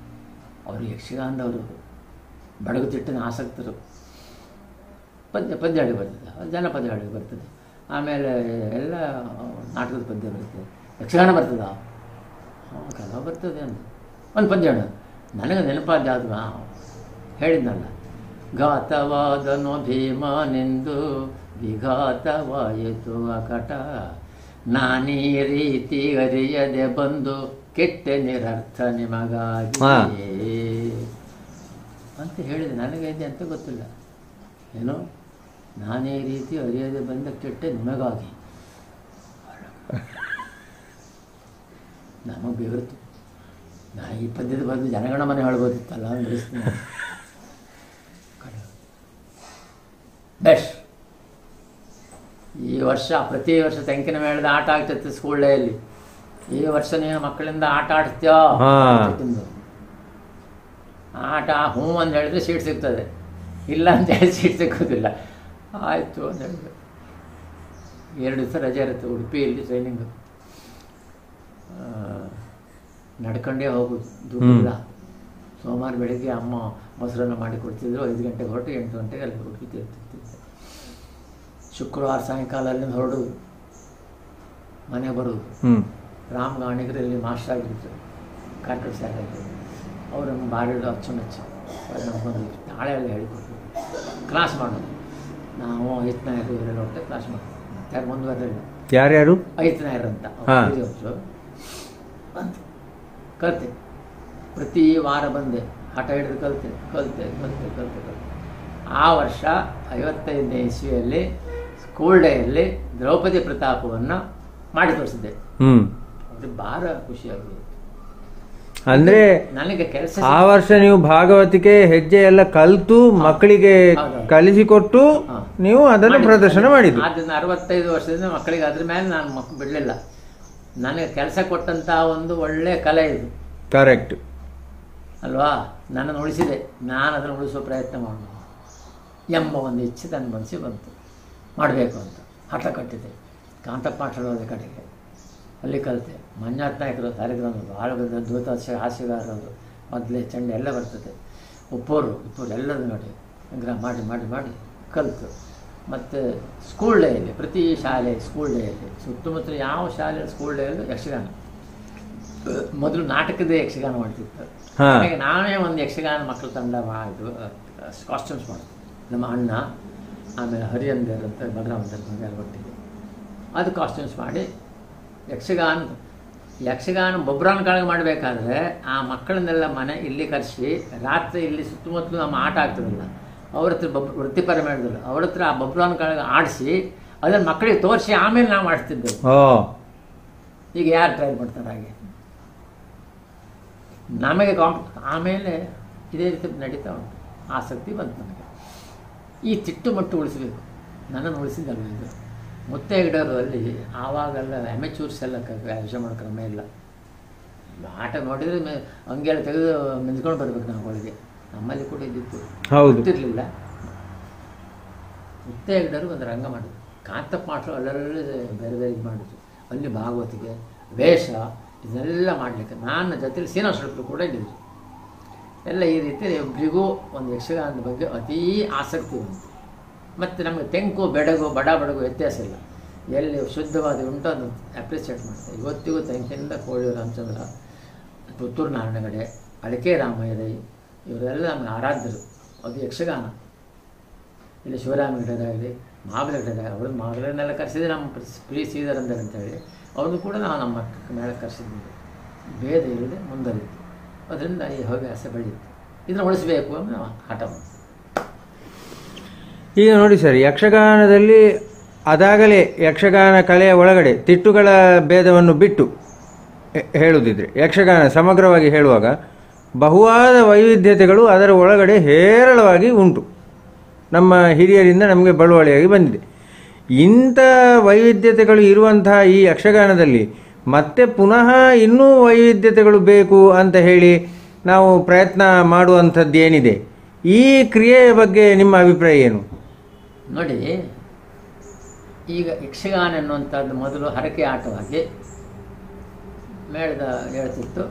ಅವರು ಯಕ್ಷಗಾನದವರು, ಬಡಗುತಿಟ್ಟಿನ ಆಸಕ್ತರು. ಪದ್ಯ ಹಾಡಿ ಬರ್ತದೆ, ಜನಪದ ಹಾಡಿ ಬರ್ತದೆ, ಆಮೇಲೆ ಎಲ್ಲ ನಾಟಕದ ಪದ್ಯ ಬರ್ತದೆ. ಯಕ್ಷಗಾನ ಬರ್ತದ? ಕಲಾ ಬರ್ತದೆ ಅಂದೆ. ಒಂದು ಪದ್ಯ ಹೇಳ. ನನಗೆ ನೆನಪಾದ ಯಾವುದು ಹೇಳಿದ್ನಲ್ಲ, ಘಾತವಾದನು ಭೀಮನೆಂದು ವಿಘಾತವಾಯಿತು ಅಕಟ, ನಾನೀ ರೀತಿ ಅರಿಯದೆ ಬಂದು ಕೆಟ್ಟ ನಿರರ್ಥ ನಿಮಗಾಗಿ ಅಂತ ಹೇಳಿದೆ. ನನಗೆ ಇದೆ ಅಂತ ಗೊತ್ತಿಲ್ಲ ಏನೋ, ನಾನೇ ರೀತಿ ಅರಿಯದೆ ಬಂದ ಕೆಟ್ಟ ನಿಮಗಾಗಿ. ನಮಗೆ ಬೇವರ್ತು. ನಾನು ಈ ಪದ್ಯದ ಬಂದು ಜನಗಣ ಮನೆ ಹೇಳ್ಬೋದಿತ್ತಲ್ಲ ಅಂದ್ರಿಸ್ತೀನಿ. ಬೆಸ್ಟ್. ಈ ವರ್ಷ ಪ್ರತಿ ವರ್ಷ ತೆಂಕಿನ ಮೇಳದ ಆಟ ಆಗ್ತೈತೆ ಸ್ಕೂಲ್ ಡೇಯಲ್ಲಿ. ಈ ವರ್ಷ ನೀನು ಮಕ್ಕಳಿಂದ ಆಟ ಆಡ್ತೀಯೋ? ಆಟ ಹ್ಞೂ ಅಂತ ಹೇಳಿದ್ರೆ ಸೀಟ್ ಸಿಗ್ತದೆ, ಇಲ್ಲ ಅಂತ ಹೇಳಿ ಸೀಟ್ ಸಿಗೋದಿಲ್ಲ. ಆಯಿತು ಅಂತ ಹೇಳಿದ್ರು. 2 ದಿವಸ ರಜೆ ಇರುತ್ತೆ ಉಡುಪಿಯಲ್ಲಿ ಟ್ರೈನಿಂಗು. ನಡ್ಕೊಂಡೇ ಹೋಗೋದು, ದೂರ. ಸೋಮವಾರ ಬೆಳಗ್ಗೆ ಅಮ್ಮ ಮೊಸರನ್ನು ಮಾಡಿ ಕೊಡ್ತಿದ್ರು. 5 ಗಂಟೆಗೆ ಹೊರಟು 8 ಗಂಟೆಗೆ ಅಲ್ಲಿ ಉಡುಪಿ ತಿರ್ತಿದ್ದೆ. ಶುಕ್ರವಾರ ಸಾಯಂಕಾಲ ಅಲ್ಲಿಂದ ಹೊರಡೋದು, ಮನೆಗೆ ಬರೋದು. ರಾಮ್ ಗಾಣಿಗರಲ್ಲಿ ಮಾಸ್ಟರ್ ಆಗಿದ್ರು, ಕಾರ್ಕಳ ಶಾಲೆಯಲ್ಲಿ. ಅವರನ್ನು ಭಾರಿ ಅಚ್ಚುಮೆಚ್ಚು ನಮ್ಗೊಂದು ತಾಳೆ ಎಲ್ಲ ಹೇಳಿಕೊಟ್ರು. ಕ್ಲಾಸ್ ಮಾಡೋದು ನಾವು 5th ನಾಯರು ಇವರೆಲ್ಲ ಒಟ್ಟೆ ಕ್ಲಾಸ್ ಮಾಡೋದು. ಯಾರು ಮುಂದುವರೆಲ್ಲ ಯಾರ್ಯಾರು 5th ನಾಯರು ಅಂತ ಅಂತ ಕಲಿತೆ. ಪ್ರತಿ ವಾರ ಬಂದೆ, ಹಠ ಹಿಡಿದು ಕಲಿತೆ. ಆ ವರ್ಷ 55ನೇ ಇಸ್ವಿಯಲ್ಲಿ ಸ್ಕೂಲ್ ಡೇಯಲ್ಲಿ ದ್ರೌಪದಿ ಪ್ರತಾಪವನ್ನು ಮಾಡಿ ತೋರಿಸಿದ್ದೆ. ಅದು ಭಾಳ ಖುಷಿಯಾಗಿದೆ. ಅಂದ್ರೆ ನನಗೆ ಕೆಲಸ ಆ ವರ್ಷ ನೀವು ಭಾಗವತಿಕೆ ಹೆಜ್ಜೆ ಎಲ್ಲ ಕಲಿತು ಮಕ್ಕಳಿಗೆ ಕಲಿಸಿಕೊಟ್ಟು ನೀವು ಅದನ್ನು ಪ್ರದರ್ಶನ ಮಾಡಿದ್ದು. ಅದನ್ನ 65 ವರ್ಷದಿಂದ ಮಕ್ಕಳಿಗೆ ಅದ್ರ ಮೇಲೆ ನಾನು ಬಿಡಲಿಲ್ಲ. ನನಗೆ ಕೆಲಸ ಕೊಟ್ಟಂತ ಒಂದು ಒಳ್ಳೆ ಕಲೆ ಇದು. ಕರೆಕ್ಟ್ ಅಲ್ವಾ? ನನ್ನನ್ನು ಉಳಿಸಿದೆ, ನಾನು ಅದನ್ನು ಉಳಿಸೋ ಪ್ರಯತ್ನ ಮಾಡೋದು ಎಂಬ ಒಂದು ಇಚ್ಛೆ ನನ್ನ ಮನಸ್ಸಿಗೆ ಬಂತು. ಮಾಡಬೇಕು ಅಂತ ಹಠ ಕಟ್ಟಿದೆ. ಕಾಂತಪಾಠದ ಕಡೆಗೆ ಅಲ್ಲಿ ಕಲಿತೆ. ಮಂಜಾತ್ ನಾಯಕರು ಸಾಲಿಗ್ರಾಮ ಭಾಳ ಅದ್ಭುತ ಹಾಸ್ಯಗಾರರು, ಮೊದಲೇ ಚಂಡೆ ಎಲ್ಲ ಬರ್ತದೆ. ಉಪ್ಪೋರು ಎಲ್ಲರೂ ನೋಡಿ ಮಾಡಿ ಕಲಿತು. ಮತ್ತು ಸ್ಕೂಲ್ ಡೇಯಲ್ಲಿ ಪ್ರತಿ ಶಾಲೆ ಸ್ಕೂಲ್ ಡೇಯಲ್ಲಿ ಸುತ್ತಮುತ್ತಲು ಯಾವ ಶಾಲೆ ಸ್ಕೂಲ್ ಡೇಯಲ್ಲೂ ಯಕ್ಷಗಾನ. ಮೊದಲು ನಾಟಕದೇ ಯಕ್ಷಗಾನ ಮಾಡ್ತಿತ್ತು. ಹಾಗೆ ನಾವೇ ಒಂದು ಯಕ್ಷಗಾನ ಮಕ್ಕಳ ತಂಡ ಇದು ಕಾಸ್ಟ್ಯೂಮ್ಸ್ ಮಾಡಿದ್ವಿ. ನಮ್ಮ ಅಣ್ಣ, ಆಮೇಲೆ ಹರಿಯಂದರ್ ಅಂತ ಬಲರಾಮಂದರ್ ಒಟ್ಟಿಗೆ ಅದು ಕಾಸ್ಟ್ಯೂಮ್ಸ್ ಮಾಡಿ ಯಕ್ಷಗಾನ ಬೊಬ್ರಾನ್ ಕಾಳಗ ಮಾಡಬೇಕಾದ್ರೆ ಆ ಮಕ್ಕಳನ್ನೆಲ್ಲ ಮನೆ ಇಲ್ಲಿ ಕರೆಸಿ ರಾತ್ರಿ ಇಲ್ಲಿ ಸುತ್ತಮುತ್ತಲು ನಮ್ಮ ಆಟ ಆಗ್ತದಲ್ಲ, ಅವ್ರ ಹತ್ರ ವೃತ್ತಿಪರ ಮಾಡಿದ್ರು, ಅವ್ರ ಹತ್ರ ಆ ಬೊಬ್ರಾನ್ ಕಾಳಗ ಆಡಿಸಿ ಅದನ್ನು ಮಕ್ಕಳಿಗೆ ತೋರಿಸಿ ಆಮೇಲೆ ನಾವು ಆಡ್ತಿದ್ದೆವು. ಈಗ ಯಾರು ಟ್ರೈ ಮಾಡ್ತಾರೆ ಹಾಗೆ? ನಮಗೆ ಆಮೇಲೆ ಇದೇ ರೀತಿ ನಡೀತಾ ಉಂಟು. ಆಸಕ್ತಿ ಬಂತು ನನಗೆ. ಈ ತಿಟ್ಟು ಮಟ್ಟು ಉಳಿಸಬೇಕು. ನನ್ನನ್ನು ಉಳಿಸಿದ್ದಲ್ಲ ಇದು. ಮುತ್ತೈಗಡರು ಅಲ್ಲಿ ಆವಾಗೆಲ್ಲ ಅಮೆಚೂರ್ಸ್ ಎಲ್ಲ ವಿಷಯ ಮಾಡೋ ಕ್ರಮ ಇಲ್ಲ. ಆಟ ನೋಡಿದರೆ ಹಂಗೆಲ್ಲ ತೆಗೆದು ಮೆಂದ್ಕೊಂಡು ಬರ್ಬೇಕು ನಾವು ಒಳಗೆ. ನಮ್ಮಲ್ಲಿ ಕೂಡ ಇದ್ದಿತ್ತು, ಗೊತ್ತಿರಲಿಲ್ಲ. ಮುತ್ತೈಗಡರು ಒಂದು ರಂಗ ಮಾಡಿದ್ರು. ಕಾಂತಪ್ಪ ಮಾಸ್ಟರು ಅಲ್ಲೆಲ್ಲ ಬೇರೆ ಬೇರೆ ಇದು ಮಾಡಿದ್ರು. ಅಲ್ಲಿ ಭಾಗವತಿಗೆ ವೇಷ ಇದನ್ನೆಲ್ಲ ಮಾಡಲಿಕ್ಕೆ ನನ್ನ ಜೊತೆಲಿ ಶ್ರೀನಿವಾಸರು ಕೂಡ ಇದ್ದಿದ್ರು. ಎಲ್ಲ ಈ ರೀತಿ ಒಬ್ಬರಿಗೂ ಒಂದು ಯಕ್ಷಗಾನದ ಬಗ್ಗೆ ಅತೀ ಆಸಕ್ತಿ ಬಂತು. ಮತ್ತು ನಮಗೆ ತೆಂಕು ಬೆಡಗು ಬಡಗು ವ್ಯತ್ಯಾಸ ಇಲ್ಲ. ಎಲ್ಲಿ ಶುದ್ಧವಾದ ಉಂಟು ಅದನ್ನು ಅಪ್ರಿಸಿಯೇಟ್ ಮಾಡ್ತಾರೆ. ಇವತ್ತಿಗೂ ತೆಂಕಿನಿಂದ ಕೋಳಿಯೂರು ರಾಮಚಂದ್ರ, ಪುತ್ತೂರು ನಾರಾಯಣಗಡೆ, ಅಳಕೆ ರಾಮಯ್ಯ ಇವರೆಲ್ಲ ನಮಗೆ ಆರಾಧ್ಯರು. ಅದು ಯಕ್ಷಗಾನ. ಇಲ್ಲಿ ಶಿವರಾಮಗಡರಾಗಲಿ, ಮಾಗಲಗಡರಾಗಲಿ, ಅವ್ರ ಮಾಗಲನ್ನೆಲ್ಲ ಕರೆಸಿದ್ರೆ ನಮ್ಮ ಪ್ರೀ ಶ್ರೀಧರ್ ಅಂತೇಳಿ ಅವ್ರನ್ನೂ ಕೂಡ ನಾವು ನಮ್ಮ ಮೇಲೆ ಕರೆಸಿದ್ವಿ. ಭೇದ ಇಲ್ಲದೆ ಮುಂದರಿತು. ಅದರಿಂದ ಈ ಹವ್ಯಾಸ ಬೆಳೀತು. ಇದನ್ನು ಉಳಿಸಬೇಕು ಅಂತ ನಾವು ಹಠ ಮಾಡ್ತೀವಿ. ಈಗ ನೋಡಿ ಸರ್, ಯಕ್ಷಗಾನದಲ್ಲಿ ಅದಾಗಲೇ ಯಕ್ಷಗಾನ ಕಲೆಯ ಒಳಗಡೆ ತಿಟ್ಟುಗಳ ಭೇದವನ್ನು ಬಿಟ್ಟು ಹೇಳುವುದಿದ್ರೆ, ಯಕ್ಷಗಾನ ಸಮಗ್ರವಾಗಿ ಹೇಳುವಾಗ ಬಹುವಾದ ವೈವಿಧ್ಯತೆಗಳು ಅದರ ಒಳಗಡೆ ಹೇರಳವಾಗಿ ಉಂಟು. ನಮ್ಮ ಹಿರಿಯರಿಂದ ನಮಗೆ ಬಳುವಳಿಯಾಗಿ ಬಂದಿದೆ. ಇಂಥ ವೈವಿಧ್ಯತೆಗಳು ಇರುವಂತಹ ಈ ಯಕ್ಷಗಾನದಲ್ಲಿ ಮತ್ತೆ ಪುನಃ ಇನ್ನೂ ವೈವಿಧ್ಯತೆಗಳು ಬೇಕು ಅಂತ ಹೇಳಿ ನಾವು ಪ್ರಯತ್ನ ಮಾಡುವಂಥದ್ದೇನಿದೆ, ಈ ಕ್ರಿಯೆಯ ಬಗ್ಗೆ ನಿಮ್ಮ ಅಭಿಪ್ರಾಯ ಏನು? ನೋಡಿ, ಈಗ ಯಕ್ಷಗಾನ ಎನ್ನುವಂಥದ್ದು ಮೊದಲು ಹರಕೆ ಆಟವಾಗಿ ಮೇಳದ ಹೇಳ್ತಿತ್ತು.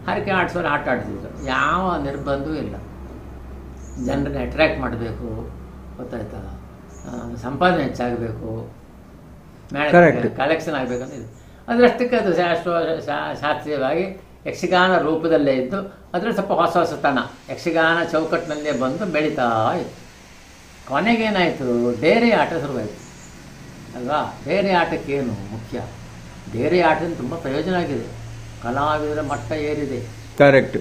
ಹರಕೆ ಆಡಿಸೋರು ಆಟ ಆಡ್ತಿದ್ರು, ಯಾವ ನಿರ್ಬಂಧವೂ ಇಲ್ಲ. ಜನರನ್ನ ಅಟ್ರ್ಯಾಕ್ಟ್ ಮಾಡಬೇಕು, ಗೊತ್ತಾಯ್ತಾ, ಸಂಪಾದನೆ ಹೆಚ್ಚಾಗಬೇಕು, ಮೇಳ ಕಲೆಕ್ಷನ್ ಆಗಬೇಕಂತ ಇದೆ. ಅದರಷ್ಟಕ್ಕೆ ಅದು ಶಾಸ್ತ್ರೀಯವಾಗಿ ಯಕ್ಷಗಾನ ರೂಪದಲ್ಲೇ ಇದ್ದು ಅದರಲ್ಲಿ ಸ್ವಲ್ಪ ಹೊಸ ಹೊಸತನ ಯಕ್ಷಗಾನ ಚೌಕಟ್ಟಿನಲ್ಲೇ ಬಂದು ಬೆಳೀತಾ ಇತ್ತು. ಕೊನೆಗೇನಾಯಿತು, ಡೇರೆ ಆಟ ಶುರುವಾಯಿತು ಅಲ್ವಾ. ಡೇರೆ ಆಟಕ್ಕೇನು ಮುಖ್ಯ, ಡೇರೆ ಆಟದಿಂದ ತುಂಬ ಪ್ರಯೋಜನ ಆಗಿದೆ, ಕಲಾವಿದರ ಮಟ್ಟ ಏರಿದೆ. ಕರೆಕ್ಟ್.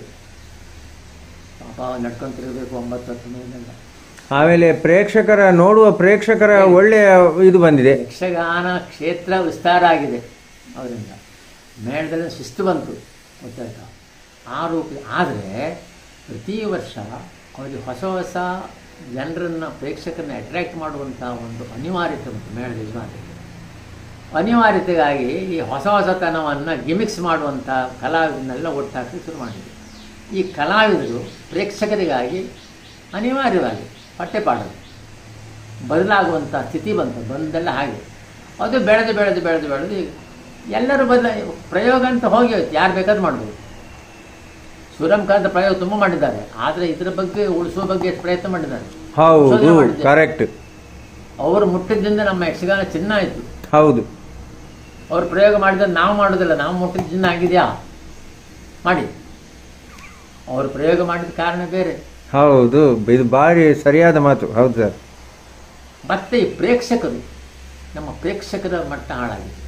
ಪಾಪ ನಡ್ಕೊಂಡು ತಿರುಗಬೇಕು 9-10 ಮೇಲೆಲ್ಲ. ಆಮೇಲೆ ನೋಡುವ ಪ್ರೇಕ್ಷಕರ ಒಳ್ಳೆಯ ಇದು ಬಂದಿದೆ. ಯಕ್ಷಗಾನ ಕ್ಷೇತ್ರ ವಿಸ್ತಾರ ಆಗಿದೆ ಅವರಿಂದ. ಮೇಳದಲ್ಲಿ ಶಿಸ್ತು ಬಂತು, ಗೊತ್ತಾಯ್ತಾ, ಆ ರೂಪ. ಆದರೆ ಪ್ರತಿ ವರ್ಷ ಅವರಿಗೆ ಹೊಸ ಹೊಸ ಜನರನ್ನು, ಪ್ರೇಕ್ಷಕರನ್ನ ಅಟ್ರ್ಯಾಕ್ಟ್ ಮಾಡುವಂಥ ಒಂದು ಅನಿವಾರ್ಯತೆ ಉಂಟು ಮೇಳದ ಯಜಮಾನರಿಗೆ. ಅನಿವಾರ್ಯತೆಗಾಗಿ ಈ ಹೊಸ ಹೊಸತನವನ್ನು ಗಿಮಿಕ್ಸ್ ಮಾಡುವಂಥ ಕಲಾವಿದನ್ನೆಲ್ಲ ಒಟ್ಟಾಕಿ ಶುರು ಮಾಡಿದೆ. ಈ ಕಲಾವಿದರು ಪ್ರೇಕ್ಷಕರಿಗಾಗಿ ಅನಿವಾರ್ಯವಾಗಿ ಹೊಟ್ಟೆಪಾಡೋದು ಬದಲಾಗುವಂಥ ಸ್ಥಿತಿ ಬಂದೆಲ್ಲ ಹಾಗೆ. ಅದು ಬೆಳೆದು ಈಗ ಎಲ್ಲರೂ ಪ್ರಯೋಗ ಅಂತ ಹೋಗಿ ಹೋಯ್ತು, ಯಾರು ಬೇಕಾದ್ರೂ ಮಾಡ್ಬೋದು. ಸೂರ್ಯಕಾಂತ ಪ್ರಯೋಗ ತುಂಬ ಮಾಡಿದ್ದಾರೆ, ಆದರೆ ಇದರ ಬಗ್ಗೆ ಉಳಿಸುವ ಬಗ್ಗೆ ಪ್ರಯತ್ನ ಮಾಡಿದ್ದಾರೆ. ಹೌದು, ಕರೆಕ್ಟ್. ಅವರು ಮುಟ್ಟಿದ್ದರಿಂದ ನಮ್ಮ ಯಕ್ಷಗಾನ ಚಿನ್ನ ಆಯಿತು. ಹೌದು, ಅವ್ರು ಪ್ರಯೋಗ ಮಾಡಿದ್ರೆ ನಾವು ಮಾಡೋದಿಲ್ಲ, ನಾವು ಮುಟ್ಟಿದ ಚಿನ್ನ ಆಗಿದೆಯಾ ಮಾಡಿ. ಅವರು ಪ್ರಯೋಗ ಮಾಡಿದ ಕಾರಣ ಬೇರೆ. ಹೌದು, ಇದು ಭಾರಿ ಸರಿಯಾದ ಮಾತು. ಹೌದು ಸರ್. ಮತ್ತೆ ಈ ಪ್ರೇಕ್ಷಕರು, ನಮ್ಮ ಪ್ರೇಕ್ಷಕರ ಮಟ್ಟ ಹಾಳಾಗಿದೆ.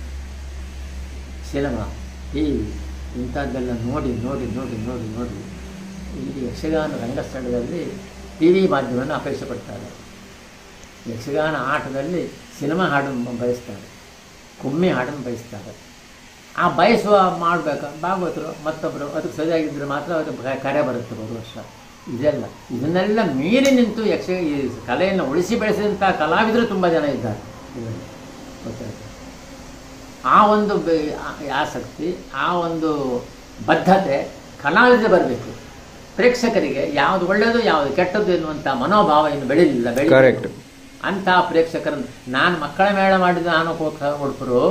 ಸಿನಿಮಾ, ಟಿವಿ ಇಂಥದ್ದೆಲ್ಲ ನೋಡಿ ಇಲ್ಲಿ ಯಕ್ಷಗಾನ ರಂಗಸ್ಥಳದಲ್ಲಿ ಟಿವಿ ಮಾಧ್ಯಮವನ್ನು ಅಪೇಕ್ಷೆ ಪಡ್ತಾರೆ. ಯಕ್ಷಗಾನ ಆಟದಲ್ಲಿ ಸಿನಿಮಾ ಹಾಡನ್ನು ಬಯಸ್ತಾರೆ, ಕುಮ್ಮಿ ಹಾಡನ್ನು ಬಯಸ್ತಾರೆ. ಆ ಬಯಸುವ ಮಾಡಬೇಕು ಭಾಗವತರು ಮತ್ತೊಬ್ಬರು ಅದಕ್ಕೆ ಸರಿಯಾಗಿದ್ದರೆ ಮಾತ್ರ ಅವ್ರಿಗೆ ಕರೆ ಬರುತ್ತೆ ಬರುವ ವರ್ಷ. ಇದನ್ನೆಲ್ಲ ಮೀರಿ ನಿಂತು ಈ ಕಲೆಯನ್ನು ಉಳಿಸಿ ಬೆಳೆಸಿದಂಥ ಕಲಾವಿದರು ತುಂಬ ಜನ ಇದ್ದಾರೆ ಇದರಲ್ಲಿ, ಗೊತ್ತಾಯ್ತು. ಆ ಒಂದು ಆಸಕ್ತಿ, ಆ ಒಂದು ಬದ್ಧತೆ ಕಲಾವಿದರೆ ಬರಬೇಕು. ಪ್ರೇಕ್ಷಕರಿಗೆ ಯಾವುದು ಒಳ್ಳೆಯದು ಯಾವುದು ಕೆಟ್ಟದ್ದು ಎನ್ನುವಂಥ ಮನೋಭಾವ ಇನ್ನು ಬೆಳೀಲಿಲ್ಲ. ಅಂಥ ಪ್ರೇಕ್ಷಕರನ್ನು ನಾನು ಮಕ್ಕಳ ಮೇಳ ಮಾಡಿದ ನಾನು ಹುಡುಗರು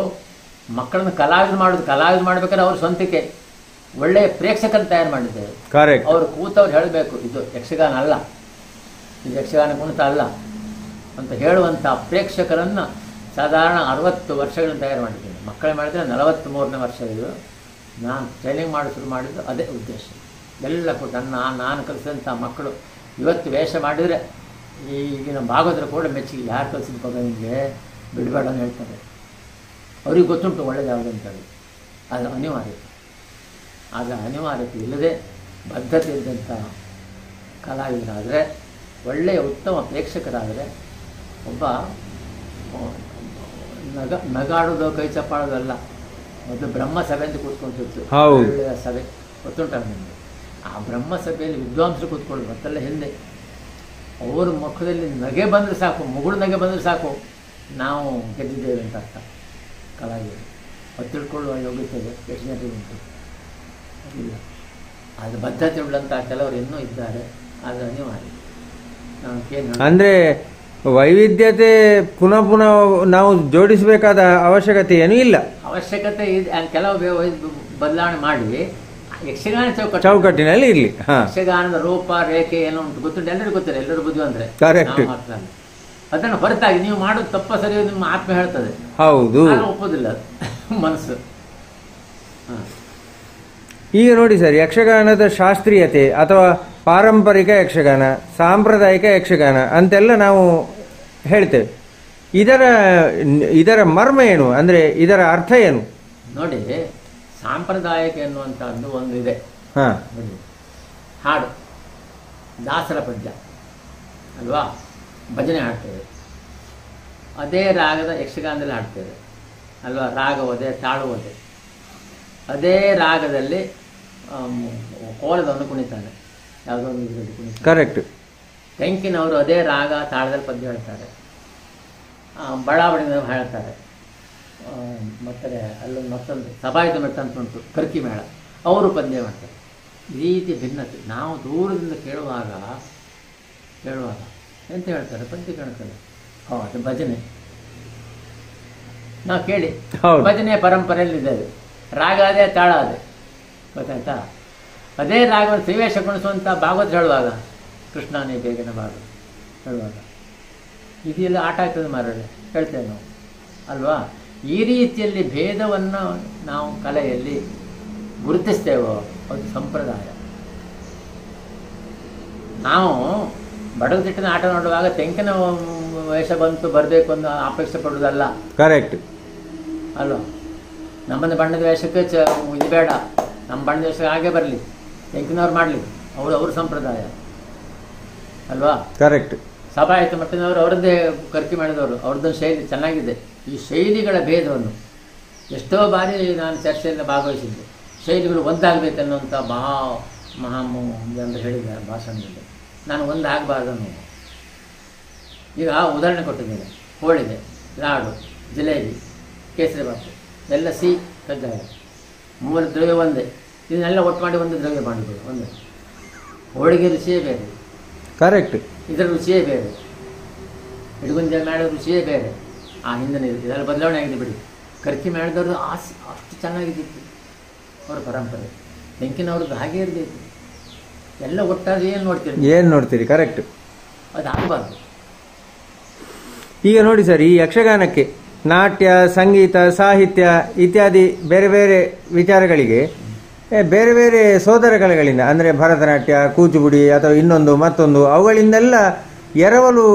ಮಕ್ಕಳನ್ನು ಕಲಾವಿದರು ಮಾಡಬೇಕಾದ್ರೆ ಅವ್ರ ಸ್ವಂತಕ್ಕೆ ಒಳ್ಳೆಯ ಪ್ರೇಕ್ಷಕರನ್ನು ತಯಾರು ಮಾಡಿದ್ದೇವೆ. ಅವರು ಕೂತವ್ರು ಹೇಳಬೇಕು, ಇದು ಯಕ್ಷಗಾನ ಅಲ್ಲ, ಇದು ಯಕ್ಷಗಾನ ಕುಣಿತ ಅಲ್ಲ ಅಂತ ಹೇಳುವಂಥ ಪ್ರೇಕ್ಷಕರನ್ನು ಸಾಧಾರಣ 60 ವರ್ಷಗಳನ್ನು ತಯಾರು ಮಾಡಿದ್ದೇನೆ. ಮಕ್ಕಳೇ ಮಾಡಿದರೆ 43ನೇ ವರ್ಷ ಇದು. ನಾನು ಟ್ರೈನಿಂಗ್ ಶುರು ಮಾಡಿದ್ದು ಅದೇ ಉದ್ದೇಶ. ಎಲ್ಲ ಕೊಟ್ಟು ನಾನು ಕಲಿಸಿದಂಥ ಮಕ್ಕಳು ಇವತ್ತು ವೇಷ ಮಾಡಿದರೆ ಈಗಿನ ಭಾಗವತರು ಕೂಡ ಮೆಚ್ಚಿ, ಯಾರು ಕಲಿಸಿದ ಪದ ನಿಮಗೆ ಬಿಡಬೇಡ ಅಂತ ಹೇಳ್ತಾರೆ. ಅವ್ರಿಗೆ ಗೊತ್ತುಂಟು ಒಳ್ಳೆಯದು ಯಾವುದು ಅಂತೇಳಿ. ಅದು ಅನಿವಾರ್ಯತೆ. ಆದರೆ ಅನಿವಾರ್ಯತೆ ಇಲ್ಲದೆ ಬದ್ಧತೆ ಇದ್ದಂಥ ಕಲಾವಿದರಾದರೆ, ಒಳ್ಳೆಯ ಉತ್ತಮ ಪ್ರೇಕ್ಷಕರಾದರೆ, ಒಬ್ಬ ನಗಾಡೋದು ಕೈ ಚಪ್ಪಾಡೋದಲ್ಲ. ಮೊದಲು ಬ್ರಹ್ಮ ಸಭೆ ಅಂತ ಕೂತ್ಕೊಂತಿತ್ತು, ಒಳ್ಳೆಯ ಸಭೆ ಗೊತ್ತುಂಟ ನಿಮಗೆ. ಆ ಬ್ರಹ್ಮ ಸಭೆಯಲ್ಲಿ ವಿದ್ವಾಂಸರು ಕೂತ್ಕೊಳ್ಳೋದು ಮತ್ತೆಲ್ಲ ಹಿಂದೆ. ಅವ್ರ ಮುಖದಲ್ಲಿ ನಗೆ ಬಂದರೆ ಸಾಕು, ಮುಗುಳು ನಗೆ ಬಂದರೆ ಸಾಕು, ನಾವು ಗೆದ್ದಿದ್ದೇವೆ ಅಂತ ಅರ್ಥ. ಕಲಾವಿದರು ಅದು ತಿಳ್ಕೊಳ್ಳುವ ಯೋಗ್ಯತೆ ಎಷ್ಟು ಜನರಿಗೆ ಉಂಟು ಇಲ್ಲ. ಅದು ಬದ್ಧತೆ ಉಳ್ಳಂಥ ಕೆಲವರು ಇನ್ನೂ ಇದ್ದಾರೆ. ಆದರೆ ಅನಿವಾರ್ಯ. ಅಂದರೆ ವೈವಿಧ್ಯತೆ ಪುನಃ ನಾವು ಜೋಡಿಸಬೇಕಾದ ಅವಶ್ಯಕತೆ ಏನೂ ಇಲ್ಲ. ಅವಶ್ಯಕತೆ ಕೆಲವು ಬದಲಾವಣೆ ಮಾಡಿ ಯಕ್ಷಗಾನ ಚೌಕಟ್ಟಿನಲ್ಲಿ ಇರಲಿ. ಯಕ್ಷಗಾನದ ರೂಪ ರೇಖೆ ಏನೋ ಉಂಟು ಗೊತ್ತುಂಟು, ಎಲ್ಲರಿಗೂ ಗೊತ್ತಿಲ್ಲ, ಎಲ್ಲರೂ ಬುದ್ಧಿವಂತರೆ. ಅದನ್ನು ಹೊರತಾಗಿ ನೀವು ಮಾಡೋದು ತಪ್ಪ ಸರಿ ನಿಮ್ಮ ಆತ್ಮ ಹೇಳ್ತದೆ. ಹೌದು, ಒಪ್ಪೋದಿಲ್ಲ ಮನಸ್ಸು. ಈಗ ನೋಡಿ ಸರ್, ಯಕ್ಷಗಾನದ ಶಾಸ್ತ್ರೀಯತೆ ಅಥವಾ ಪಾರಂಪರಿಕ ಯಕ್ಷಗಾನ, ಸಾಂಪ್ರದಾಯಿಕ ಯಕ್ಷಗಾನ ಅಂತೆಲ್ಲ ನಾವು ಹೇಳ್ತೇವೆ. ಇದರ ಮರ್ಮ ಏನು, ಅಂದರೆ ಇದರ ಅರ್ಥ ಏನು? ನೋಡಿ, ಸಾಂಪ್ರದಾಯಿಕ ಎನ್ನುವಂಥದ್ದು ಒಂದು ಇದೆ. ಹಾಡು ದಾಸರ ಪದ್ಯ ಅಲ್ವಾ, ಭಜನೆ ಹಾಡ್ತೇವೆ. ಅದೇ ರಾಗದ ಯಕ್ಷಗಾನದಲ್ಲಿ ಹಾಡ್ತೇವೆ ಅಲ್ವಾ, ರಾಗ ಒದೆ ತಾಳು ಒದೆ. ಅದೇ ರಾಗದಲ್ಲಿ ಕೋಲದವನು ಕುಣಿತಾನೆ, ಯಾವುದೋ ಒಂದು ಇದರಲ್ಲಿ ಕುಣಿತಾನೆ. ಕರೆಕ್ಟ್. ತೆಂಕಿನವರು ಅದೇ ರಾಗ ತಾಳದಲ್ಲಿ ಪದ್ಯ ಹೇಳ್ತಾರೆ, ಬಡಾವಣೆನವರು ಹೇಳ್ತಾರೆ. ಮತ್ತು ಅಲ್ಲೊಂದು ಮತ್ತೊಂದು ಸಭಾಯುಧ ಮೆಟ್ಟ ಅಂತ ಉಂಟು, ಕರ್ಕಿ ಮೇಳ, ಅವರು ಪದ್ಯ ಮಾಡ್ತಾರೆ. ಈ ರೀತಿ ಭಿನ್ನತೆ ನಾವು ದೂರದಿಂದ ಕೇಳುವಾಗ ಎಂತ ಹೇಳ್ತಾರೆ, ಪದ್ಯ ಕೇಳ್ತಾರೆ. ಅದು ಭಜನೆ ನಾವು ಕೇಳಿ, ಭಜನೆ ಪರಂಪರೆಯಲ್ಲಿದ್ದೇವೆ. ರಾಗ ಅದೇ ತಾಳ ಅದೇ, ಗೊತ್ತಾಯ್ತಾ? ಅದೇ ರಾಗವನ್ನು ಶ್ರೀವೇಶ ಕುಣಿಸುವಂಥ ಭಾಗವತ ಹೇಳುವಾಗ, ಕೃಷ್ಣನೇ ಬೇಗನೆ ಭಾಗ ಹೇಳುವಾಗ ಇದೆಲ್ಲ ಆಟ ಆಗ್ತದೆ ಮಾರಳೆ, ಹೇಳ್ತೇವೆ ನಾವು ಅಲ್ವಾ. ಈ ರೀತಿಯಲ್ಲಿ ಭೇದವನ್ನು ನಾವು ಕಲೆಯಲ್ಲಿ ಗುರುತಿಸ್ತೇವೋ ಅದು ಸಂಪ್ರದಾಯ. ನಾವು ಬಡಗುತಿಟ್ಟಿನ ಆಟ ನೋಡುವಾಗ ತೆಂಕಿನ ವೇಷ ಬಂತು ಬರಬೇಕು ಅಂತ ಅಪೇಕ್ಷೆ ಪಡುವುದಲ್ಲ. ಕರೆಕ್ಟ್ ಅಲ್ವಾ. ನಮ್ಮನ್ನು ಬಣ್ಣದ ವೇಷಕ್ಕೆ ಇದು ಬೇಡ, ನಮ್ಮ ಬಣ್ಣದ ವೇಷ ಹಾಗೆ ಬರಲಿ, ತೆಂಕಿನವ್ರು ಮಾಡಲಿ, ಅವ್ರ ಸಂಪ್ರದಾಯ ಅಲ್ವಾ. ಕರೆಕ್ಟ್. ಸಭಾಯಿತ ಮಟ್ಟಿನವರು ಅವರದ್ದೇ ಕರ್ಕಿ ಮಾಡಿದವರು, ಅವ್ರದ್ದೊಂದು ಶೈಲಿ ಚೆನ್ನಾಗಿದೆ. ಈ ಶೈಲಿಗಳ ಭೇದವನ್ನು ಎಷ್ಟೋ ಬಾರಿ ನಾನು ಚರ್ಚೆಯಲ್ಲಿ ಭಾಗವಹಿಸಿದ್ದೆ. ಶೈಲಿಗಳು ಒಂದಾಗಬೇಕನ್ನುವಂಥ ಮಹಾಮೂಂದ್ರೆ ಹೇಳಿದ್ದಾರೆ ಭಾಷಣದಲ್ಲಿ. ನಾನು ಒಂದಾಗಬಾರ್ದು ಅನ್ನೋದು. ಈಗ ಉದಾಹರಣೆ ಕೊಟ್ಟಿದ್ದೇನೆ, ಹೋಳಿಗೆ, ಲಾಡು, ಜಿಲೇಬಿ, ಕೇಸರಿಬಾತು ಎಲ್ಲ ಸಿಹಿ ಕಜ್ಜಾಯ, ಮೂರು ದ್ರವ್ಯ ಒಂದೇ. ಇದನ್ನೆಲ್ಲ ಒಟ್ಟು ಮಾಡಿ ಒಂದು ದ್ರವ್ಯ ಮಾಡಿದ್ರು ಒಂದೇ. ಹೋಳಿಗೆ ರುಚಿಯೇ ಬೇರೆ, ಕರೆಕ್ಟ್. ಇದರ ರುಚಿಯೇ ಬೇರೆ, ಹಿಡುಗುಂಜ ಮಾಡೋ ರುಚಿಯೇ ಬೇರೆ. ಆ ಹಿಂದಿನ ಇದೆಲ್ಲ ಬದಲಾವಣೆ ಆಗಿದೆ ಬಿಡಿ. ಕರ್ಕಿ ಮಾಡಿದವ್ರದ್ದು ಅಷ್ಟು ಚೆನ್ನಾಗಿದ್ದಿತ್ತು ಅವರ ಪರಂಪರೆ. ತೆಂಕಿನವ್ರದ್ದು ಹಾಗೆ ಇರಬೇಕು. ಎಲ್ಲ ಒಟ್ಟಾಗಿ ಏನು ನೋಡ್ತೀರಿ. ಕರೆಕ್ಟ್. ಅದು ಆಗಬಾರ್ದು. ಈಗ ನೋಡಿ ಸರ್, ಈ ಯಕ್ಷಗಾನಕ್ಕೆ ನಾಟ್ಯ, ಸಂಗೀತ, ಸಾಹಿತ್ಯ ಇತ್ಯಾದಿ ಬೇರೆ ಬೇರೆ ವಿಚಾರಗಳಿಗೆ ಬೇರೆ ಬೇರೆ ಸೋದರ ಕಲೆಗಳಿಂದ, ಅಂದರೆ ಭರತನಾಟ್ಯ, ಕೂಚುಪುಡಿ ಅಥವಾ ಇನ್ನೊಂದು ಮತ್ತೊಂದು, ಅವುಗಳಿಂದೆಲ್ಲ ಎರವಲು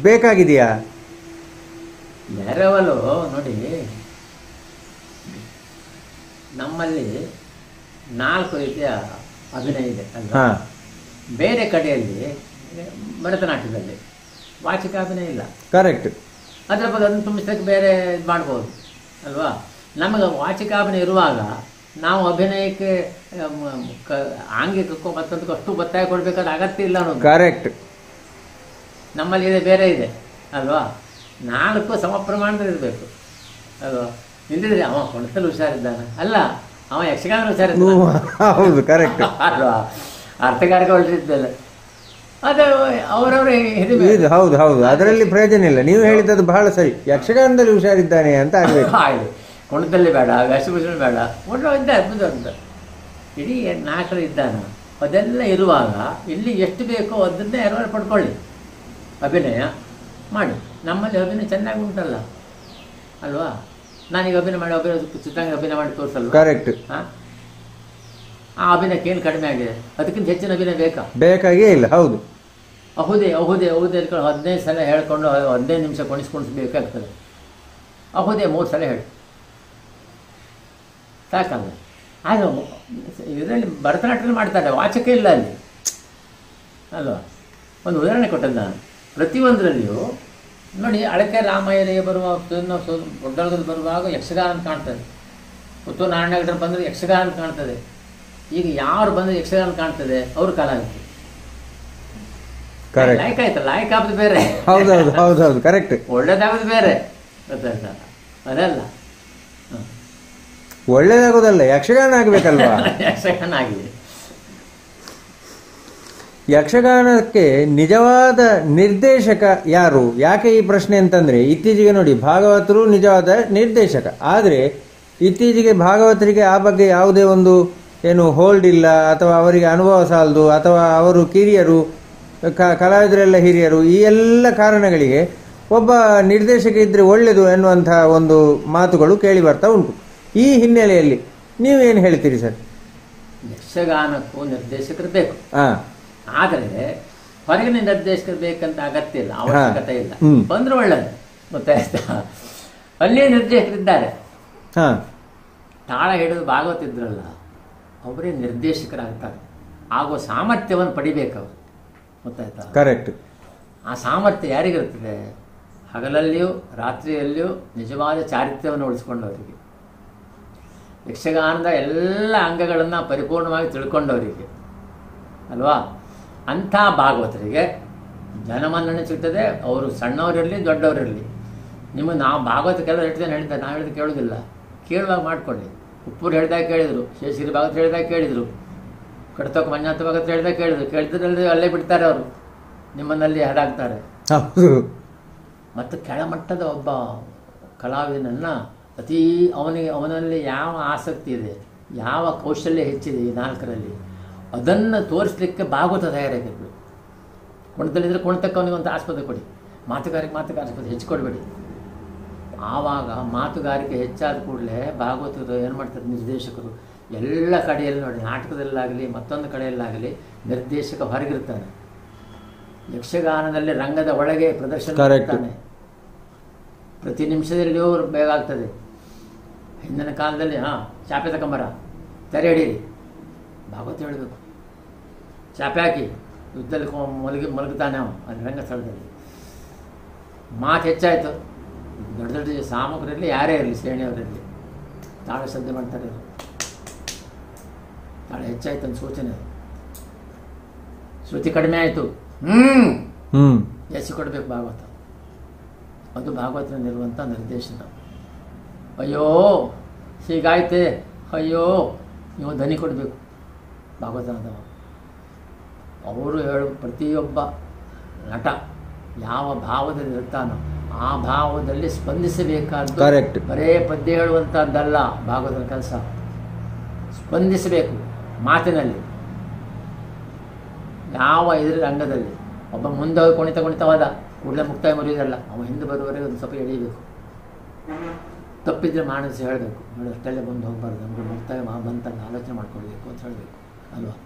ಬೇಕಾಗಿದೆಯಾ? ಎರವಲು ನೋಡಿ, ನಮ್ಮಲ್ಲಿ 4 ರೀತಿಯ ಅಭಿನಯ ಇದೆ ಅಲ್ವಾ. ಬೇರೆ ಕಡೆಯಲ್ಲಿ ಭರತನಾಟ್ಯದಲ್ಲಿ ವಾಚಿಕ ಅಭಿನಯ ಇಲ್ಲ. ಕರೆಕ್ಟ್. ಅದರ ಬಗ್ಗೆ ಅದನ್ನು ತುಂಬಿಸಲಿಕ್ಕೆ ಬೇರೆ ಇದು ಮಾಡ್ಬೋದು ಅಲ್ವಾ. ನಮಗೆ ವಾಚಿಕಾಭಿನಯ ಇರುವಾಗ ನಾವು ಅಭಿನಯಕ್ಕೆ ಆಂಗಿಕಕ್ಕೂ ಮತ್ತೊಂದಕ್ಕೂ ಅಷ್ಟು ಒತ್ತಾಯ ಕೊಡಬೇಕಾದ ಅಗತ್ಯ ಇಲ್ಲ ಅನ್ನೋದು. ಕರೆಕ್ಟ್. ನಮ್ಮಲ್ಲಿ ಇದೆ, ಬೇರೆ ಇದೆ ಅಲ್ವಾ. 4 ಸಮ ಪ್ರಮಾಣದಲ್ಲಿ ಇರಬೇಕು ಅಲ್ವಾ. ಇಲ್ಲದಿದ್ರೆ ಅವ ಕುಣಿತಲ್ಲಿ ಹುಷಾರಿದ್ದಾನೆ ಅಲ್ಲ, ಅವ ಯಕ್ಷಗಾನ ಹುಷಾರಿದ್ದಾನೆ. ಹೌದು, ಕರೆಕ್ಟ್ ಅಲ್ವಾ. ಅರ್ಥಕಾರಕ ಹೊರಟಿದ್ದಲ್ಲ, ಅದು ಅವರವರ ಹೌದು ಹೌದು, ಅದರಲ್ಲಿ ಪ್ರಯೋಜನ ಇಲ್ಲ. ನೀವು ಹೇಳಿದ್ದು ಬಹಳ ಸರಿ, ಯಕ್ಷಗಾನದಲ್ಲಿ ಹುಷಾರಿದ್ದಾನೆ ಅಂತ ಆಗಬೇಕು. ಕುಣಿತಲ್ಲಿ ಬೇಡ, ವೇಷಭೂಷಣ ಬೇಡ, ಒಟ್ಟು ಇದ್ದಾರೆ ಅಂತ ಇಡೀ 4 ಇದ್ದಾನ. ಅದೆಲ್ಲ ಇರುವಾಗ ಇಲ್ಲಿ ಎಷ್ಟು ಬೇಕೋ ಅದನ್ನೇ ಎರವಲು ಪಡ್ಕೊಳ್ಳಿ, ಅಭಿನಯ ಮಾಡಿ. ನಮ್ಮಲ್ಲಿ ಅಭಿನಯ ಚೆನ್ನಾಗಿ ಉಂಟಲ್ಲ ಅಲ್ವಾ. ನಾನೀಗ ಅಭಿನಯ ಮಾಡಿ ಚಿತ್ರಾಂಗ ಅಭಿನಯ ಮಾಡಿ ತೋರಿಸಲ್ಲ. ಕರೆಕ್ಟ್. ಆ ಅಭಿನಯಕ್ಕೆ ಏನು ಕಡಿಮೆ ಆಗಿದೆ? ಅದಕ್ಕಿಂತ ಹೆಚ್ಚಿನ ಅಭಿನಯ ಬೇಕಾಗೇ ಇಲ್ಲ. ಹೌದು. ಅಹುದೇ ಅಹುದೇ ಅಹುದೇ ಹೇಳ್ಕೊಂಡು 15 ಸಲ ಹೇಳ್ಕೊಂಡು 15 ನಿಮಿಷ ಬೇಕಾಗ್ತದೆ. ಅಹುದೇ 3 ಸಲ ಹೇಳಿ ಸಾಕಲ್ಲ. ಅದು ಇದರಲ್ಲಿ ಭರತನಾಟ್ಯದಲ್ಲಿ ಮಾಡ್ತಾರೆ, ವಾಚಕ ಇಲ್ಲ ಅಲ್ಲಿ ಅಲ್ವಾ. ಒಂದು ಉದಾಹರಣೆ ಕೊಟ್ಟದ್ದು ನಾನು. ಪ್ರತಿಯೊಂದರಲ್ಲಿಯೂ ನೋಡಿ, ಅಳಕೆ ರಾಮಾಯಣಿಗೆ ಬರುವ ದೊಡ್ಡದಲ್ಲಿ ಬರುವಾಗ ಯಕ್ಷಗಾನ ಕಾಣ್ತದೆ. ಪುತ್ತೂರು ನಾರಾಯಣಗಢ ಬಂದರೆ ಯಕ್ಷಗಾನ ಕಾಣ್ತದೆ. ಈಗ ಯಾರು ಬಂದರೆ ಯಕ್ಷಗಾನ ಕಾಣ್ತದೆ ಅವರು ಕಲಾವಿದರು. ಲಾಯ್ಕ ಆಯ್ತಲ್ಲ, ಲಾಯ್ಕ ಆಗೋದು ಬೇರೆ. ಹೌದೌದು ಹೌದೌದು, ಕರೆಕ್ಟ್. ಒಳ್ಳೇದಾಗೋದು ಬೇರೆ, ಗೊತ್ತಾಯ್ತಾ? ಅದಲ್ಲ, ಒಳ್ಳೇದಾಗೋದಲ್ಲ, ಯಕ್ಷಗಾನ ಆಗಬೇಕಲ್ವಾ. ಯಕ್ಷಗಾನ ಆಗಿದೆ. ಯಕ್ಷಗಾನಕ್ಕೆ ನಿಜವಾದ ನಿರ್ದೇಶಕ ಯಾರು? ಯಾಕೆ ಈ ಪ್ರಶ್ನೆ ಅಂತಂದ್ರೆ, ಇತ್ತೀಚೆಗೆ ನೋಡಿ ಭಾಗವತರು ನಿಜವಾದ ನಿರ್ದೇಶಕ, ಆದರೆ ಇತ್ತೀಚೆಗೆ ಭಾಗವತರಿಗೆ ಆ ಬಗ್ಗೆ ಯಾವುದೇ ಒಂದು ಏನು ಹೋಲ್ಡ್ ಇಲ್ಲ, ಅಥವಾ ಅವರಿಗೆ ಅನುಭವ ಸಾಲದು, ಅಥವಾ ಅವರು ಕಿರಿಯರು, ಕಲಾವಿದರೆಲ್ಲ ಹಿರಿಯರು. ಈ ಎಲ್ಲ ಕಾರಣಗಳಿಗೆ ಒಬ್ಬ ನಿರ್ದೇಶಕ ಇದ್ರೆ ಒಳ್ಳೆಯದು ಎನ್ನುವಂತಹ ಒಂದು ಮಾತುಗಳು ಕೇಳಿ ಬರ್ತಾ ಉಂಟು. ಈ ಹಿನ್ನೆಲೆಯಲ್ಲಿ ನೀವೇನು ಹೇಳ್ತೀರಿ ಸರ್? ಯಕ್ಷಗಾನಕ್ಕೂ ನಿರ್ದೇಶಕರು ಬೇಕು, ಆದರೆ ಹೊರಗಿನ ನಿರ್ದೇಶಕರು ಬೇಕಂತ ಅಗತ್ಯ ಇಲ್ಲ, ಅವಶ್ಯಕತೆ ಇಲ್ಲ. ಬಂದ್ರೆ ಒಳ್ಳೆಯದು, ಗೊತ್ತಾಯ್ತಾ? ಅಲ್ಲಿಯೇ ನಿರ್ದೇಶಕರಿದ್ದಾರೆ. ತಾಳ ಹಿಡಿದು ಭಾಗವತಿದ್ರಲ್ಲ, ಅವರೇ ನಿರ್ದೇಶಕರಾಗ್ತಾರೆ. ಆಗುವ ಸಾಮರ್ಥ್ಯವನ್ನು ಪಡಿಬೇಕು ಅವರು, ಗೊತ್ತಾಯ್ತಾ? ಕರೆಕ್ಟ್. ಆ ಸಾಮರ್ಥ್ಯ ಯಾರಿಗಿರ್ತದೆ? ಹಗಲಲ್ಲಿಯೂ ರಾತ್ರಿಯಲ್ಲಿಯೂ ನಿಜವಾದ ಚಾರಿತ್ರ್ಯವನ್ನು ಉಳಿಸ್ಕೊಂಡವರಿಗೆ, ಯಕ್ಷಗಾನದ ಎಲ್ಲ ಅಂಗಗಳನ್ನು ಪರಿಪೂರ್ಣವಾಗಿ ತಿಳ್ಕೊಂಡವರಿಗೆ ಅಲ್ವಾ, ಅಂಥ ಭಾಗವತರಿಗೆ ಜನಮನ್ನಣೆ ಸಿಗ್ತದೆ. ಅವರು ಸಣ್ಣವರಿರಲಿ ದೊಡ್ಡವರಿರಲಿ. ನಿಮಗೆ ನಾವು ಭಾಗವತ ಕೆಲವರು ಹೇಳ್ತೇನೆ ಹೇಳಿದ್ದೆ, ನಾವು ಹೇಳಿದ ಕೇಳೋದಿಲ್ಲ. ಕೇಳುವಾಗ ಮಾಡಿಕೊಳ್ಳಿ. ಉಪ್ಪೂರು ಹೇಳಿದಾಗ ಕೇಳಿದರು, ಶೇಷಗಿರಿ ಭಾಗವತ ಹೇಳಿದಾಗ ಕೇಳಿದರು, ಕಡತೋಕ ಮಂಜಾತ ಭಾಗವತ ಹೇಳಿದಾಗ ಕೇಳಿದರು. ಕೇಳಿದ್ರಲ್ಲಿ ಅಲ್ಲೇ ಬಿಡ್ತಾರೆ ಅವರು, ನಿಮ್ಮನ್ನಲ್ಲಿ ಹಾಡಾಗ್ತಾರೆ. ಮತ್ತು ಕೆಳಮಟ್ಟದ ಒಬ್ಬ ಕಲಾವಿದನನ್ನು ಅವನಲ್ಲಿ ಯಾವ ಆಸಕ್ತಿ ಇದೆ, ಯಾವ ಕೌಶಲ್ಯ ಹೆಚ್ಚಿದೆ ಈ 4ರಲ್ಲಿ, ಅದನ್ನು ತೋರಿಸ್ಲಿಕ್ಕೆ ಭಾಗವತ ತಯಾರಾಗಿರ್ಬೇಕು. ಕುಣಿತಲ್ಲಿದ್ದರೆ ಕುಣಿತಕ್ಕೆ ಅವನಿಗೆ ಒಂದು ಆಸ್ಪತ್ರೆ ಕೊಡಿ, ಮಾತುಗಾರಿಕೆ ಆಸ್ಪತ್ರೆ ಹೆಚ್ಚು ಕೊಡಬೇಡಿ. ಆವಾಗ ಮಾತುಗಾರಿಕೆ ಹೆಚ್ಚಾದ ಕೂಡಲೇ ಭಾಗವತರು ಏನು ಮಾಡ್ತಾರೆ, ನಿರ್ದೇಶಕರು ಎಲ್ಲ ಕಡೆಯಲ್ಲಿ ನೋಡಿ, ನಾಟಕದಲ್ಲಾಗಲಿ ಮತ್ತೊಂದು ಕಡೆಯಲ್ಲಾಗಲಿ ನಿರ್ದೇಶಕ ಹೊರಗಿರ್ತಾನೆ. ಯಕ್ಷಗಾನದಲ್ಲಿ ರಂಗದ ಒಳಗೆ ಪ್ರದರ್ಶನ ಮಾಡ್ತಾನೆ. ಪ್ರತಿ ನಿಮಿಷದಲ್ಲಿಯೂ ಬೇಗ ಆಗ್ತದೆ. ಹಿಂದಿನ ಕಾಲದಲ್ಲಿ ಚಾಪೆ ತಗೊಂಬರ, ತೆರೆ ಹಿಡೀರಿ, ಭಾಗವತ ಹೇಳಬೇಕು. ಚಾಪೆ ಹಾಕಿ ಯುದ್ಧದಲ್ಲಿ ಮಲಗುತ್ತಾನೆ ಅವ ಅಲ್ಲಿ ರಂಗಸ್ಥಳದಲ್ಲಿ. ಮಾತು ಹೆಚ್ಚಾಯಿತು. ದೊಡ್ಡ ದೊಡ್ಡ ಸಾಮಗ್ರಿಯಲ್ಲಿ ಯಾರೇ ಇರಲಿ, ಶ್ರೇಣಿಯವರಲ್ಲಿ ತಾಳ ಶ್ರದ್ಧೆ ಮಾಡ್ತಾರೆ. ತಾಳ ಹೆಚ್ಚಾಯ್ತು ಅಂತ ಸೂಚನೆ. ಶ್ರುತಿ ಕಡಿಮೆ ಆಯಿತು, ಎಸಿ ಕೊಡಬೇಕು ಭಾಗವತ. ಅದು ಭಾಗವತನಲ್ಲಿರುವಂಥ ನಿರ್ದೇಶನ. ಅಯ್ಯೋ ಹೀಗಾಯ್ತೆ, ಅಯ್ಯೋ ನೀವು ಧ್ವನಿ ಕೊಡಬೇಕು ಭಾಗವತನದವ. ಅವರು ಪ್ರತಿಯೊಬ್ಬ ನಟ ಯಾವ ಭಾವದಲ್ಲಿ ಇರ್ತಾನೋ ಆ ಭಾವದಲ್ಲಿ ಸ್ಪಂದಿಸಬೇಕಾದ್ದು. ಬರೇ ಪದ್ಯ ಹೇಳುವಂಥದ್ದಲ್ಲ ಭಾಗವತನ ಕೆಲಸ. ಸ್ಪಂದಿಸಬೇಕು ಮಾತಿನಲ್ಲಿ. ಯಾವ ಇದರ ರಂಗದಲ್ಲಿ ಒಬ್ಬ ಮುಂದೆ ಕುಣಿತವಾದ ಕೂಡಲೇ ಮುಕ್ತಾಯ ಮುರಿಯೋದಲ್ಲ, ಅವ ಹಿಂದೆ ಬರುವವರೆಗೆ ಒಂದು ಸ್ವಲ್ಪ ಎಳೀಬೇಕು. ತಪ್ಪಿದ್ರೆ ಮಾಡಿಸಿ ಹೇಳಬೇಕು, ನೋಡಿ ಅಷ್ಟೆಲ್ಲ ಬಂದು ಹೋಗಬಾರ್ದು, ನಮಗೆ ಮುಕ್ತಾಯ ಬಂತಲ್ಲ ಆಲೋಚನೆ ಮಾಡ್ಕೊಳ್ಬೇಕು ಅಂತ ಹೇಳಬೇಕು ಅಲ್ವಾ.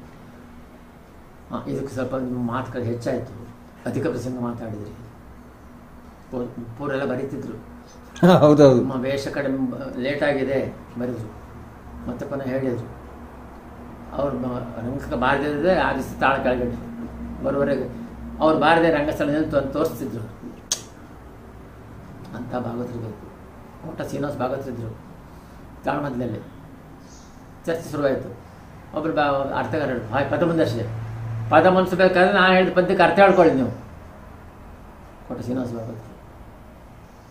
ಇದಕ್ಕೆ ಸ್ವಲ್ಪ ನಿಮ್ಮ ಮಾತುಗಳು ಹೆಚ್ಚಾಯಿತು, ಅಧಿಕ ಪ್ರಸಂಗ ಮಾತಾಡಿದ್ರಿ. ಪೂರೆಲ್ಲ ಬರೀತಿದ್ರು. ಹೌದೌದು. ನಮ್ಮ ವೇಷ ಕಡಿಮೆ ಲೇಟಾಗಿದೆ ಬರೆದ್ರು, ಮತ್ತೆ ಪುನಃ ಹೇಳಿದರು. ಅವ್ರು ರಂಗಕ್ಕೆ ಬಾರದಿದ್ದರೆ ಆ ದಿವಸ ತಾಳ ಕೆಳಗಡೆ ಬರುವವರೆಗೆ ಅವ್ರು ಬಾರದೆ ರಂಗಸ್ಥಳ ನಿಂತು ಅಂತ ತೋರಿಸ್ತಿದ್ರು. ಅಂಥ ಭಾಗವತರಿರ್ಬೇಕು. ಊಟ ಶ್ರೀನಿವಾಸ ಭಾಗವತರಿದ್ದರು ತಾಳ್ಮದ್ದಲ್ಲಿ. ಚರ್ಚೆ ಶುರುವಾಯಿತು. ಒಬ್ಬರು ಅರ್ಥಗಾರರು ಪದ ಮುಂದರ್ಶೆ ಪದ ಮುನ್ಸ್ಬೇಕಾದ್ರೆ ನಾನು ಹೇಳಿದ ಪದ್ಯಕ್ಕೆ ಅರ್ಥ ಹೇಳ್ಕೊಳ್ಳಿ ನೀವು. ಕೋಟ ಶ್ರೀನಿವಾಸ ಭಾಗವತರು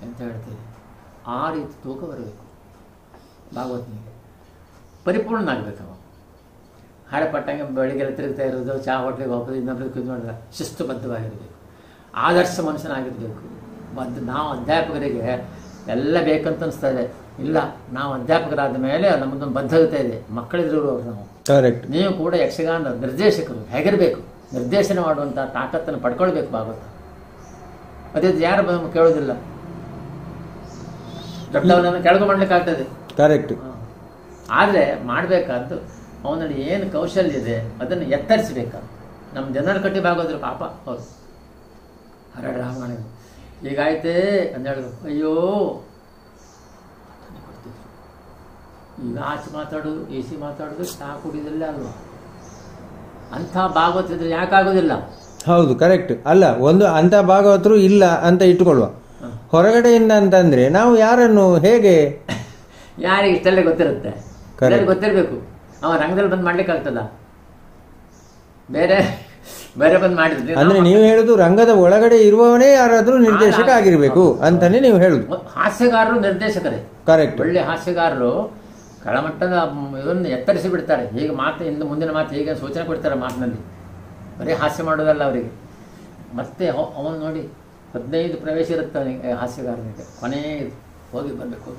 ಎಂತ ಹೇಳ್ತೀವಿ. ಆ ರೀತಿ ತೂಕ ಬರಬೇಕು ಭಾಗವತನಿಗೆ. ಪರಿಪೂರ್ಣನಾಗಬೇಕು ಅವ. ಹಾಡಪಟ್ಟಂಗೆ ಬೆಳಿಗ್ಗೆ ತಿರುಗ್ತಾ ಇರೋದು, ಚಹಾ ಹೋಟ್ಲಿಗೆ ಹೋಗೋದು, ಇನ್ನೊಬ್ರಿಗೆ ಇದು ಮಾಡಿದ್ರೆ ಶಿಸ್ತುಬದ್ಧವಾಗಿರಬೇಕು. ಆದರ್ಶ ಮನುಷ್ಯನಾಗಿರಬೇಕು. ನಾವು ಅಧ್ಯಾಪಕರಿಗೆ ಎಲ್ಲ ಬೇಕಂತ ಅನಿಸ್ತದೆ. ಇಲ್ಲ, ನಾವು ಅಧ್ಯಾಪಕರಾದ ಮೇಲೆ ನಮ್ಮದೊಂದು ಬದ್ಧತೆ ಇದೆ. ಮಕ್ಕಳಿದ್ರು ನಾವು. ನೀವು ಕೂಡ ಯಕ್ಷಗಾನ ನಿರ್ದೇಶಕರು ಹೇಗಿರಬೇಕು, ನಿರ್ದೇಶನ ಮಾಡುವಂಥ ತಾಕತ್ತನ್ನು ಪಡ್ಕೊಳ್ಬೇಕು ಭಾಗವತ. ಅದೇ ಯಾರು ಕೇಳೋದಿಲ್ಲ. ದೊಡ್ಡವನನ್ನು ಕೆಳಗು ಮಾಡ್ಲಿಕ್ಕಾಗ್ತದೆ, ಕರೆಕ್ಟ್. ಆದರೆ ಮಾಡಬೇಕಾದ್ದು ಅವನಲ್ಲಿ ಏನು ಕೌಶಲ್ಯ ಇದೆ ಅದನ್ನು ಎತ್ತರಿಸಬೇಕಾದ. ನಮ್ಮ ಜನರ ಕಟ್ಟಿ ಭಾಗೋದ್ರು ಪಾಪ ಹೌದು ಹರಡ ರಾಮಾಯಣ ಹೀಗಾಯ್ತೇ ಅಂತ ಹೇಳಿದ್ರು. ಅಯ್ಯೋ ಕೊಡ್ತಿದ್ರು. ಈಗ ಆಚೆ ಮಾತಾಡೋದು, ಎ ಸಿ ಮಾತಾಡೋದು, ಚಹಾ ಕುಡಿಯೋದಿಲ್ಲ ಅಲ್ವಾ. ಅಂಥ ಭಾಗವತಿದ್ರೆ ಯಾಕಾಗೋದಿಲ್ಲ? ಹೌದು, ಕರೆಕ್ಟ್. ಅಲ್ಲ, ಒಂದು ಅಂಥ ಭಾಗವತರು ಇಲ್ಲ ಅಂತ ಇಟ್ಟುಕೊಳ್ಳುವ. ಹೊರಗಡೆಯಿಂದ ಅಂತಂದ್ರೆ ನಾವು ಯಾರನ್ನು ಹೇಗೆ, ಯಾರಿಗೆ ಇಷ್ಟೆಲ್ಲ ಗೊತ್ತಿರುತ್ತೆ, ಗೊತ್ತಿರಬೇಕು. ಅವ ರಂಗದಲ್ಲಿ ಬಂದು ಮಾಡ್ಲಿಕ್ಕೆ ಆಗ್ತದ? ಬೇರೆ ಬೇರೆ ಬಂದು ಮಾಡಿದ್ರೆ ಅಂದ್ರೆ ನೀವು ಹೇಳುದು ರಂಗದ ಒಳಗಡೆ ಇರುವವನೇ ಯಾರಾದ್ರೂ ನಿರ್ದೇಶಕ ಆಗಿರ್ಬೇಕು ಅಂತಾನೆ ನೀವು ಹೇಳುದು. ಹಾಸ್ಯಗಾರರು ನಿರ್ದೇಶಕರೇ, ಕರೆಕ್ಟ್. ಒಳ್ಳೆ ಹಾಸ್ಯಗಾರರು ಕೆಳಮಟ್ಟದ ಇದನ್ನು ಎತ್ತರಿಸಿ ಬಿಡ್ತಾರೆ. ಹೀಗೆ ಮಾತು ಇಂದು ಮುಂದಿನ ಮಾತು ಹೀಗೆ ಸೂಚನೆ ಕೊಡ್ತಾರೆ ಮಾತಿನಲ್ಲಿ. ಬರೀ ಹಾಸ್ಯ ಮಾಡೋದಲ್ಲ ಅವರಿಗೆ. ಮತ್ತೆ ಅವನು ನೋಡಿ 15 ಪ್ರವೇಶ ಇರುತ್ತೆ ಅವನಿಗೆ, ಹಾಸ್ಯಗಾರನಿಗೆ. ಕೊನೆ ಹೋಗಿ ಬರಬೇಕು.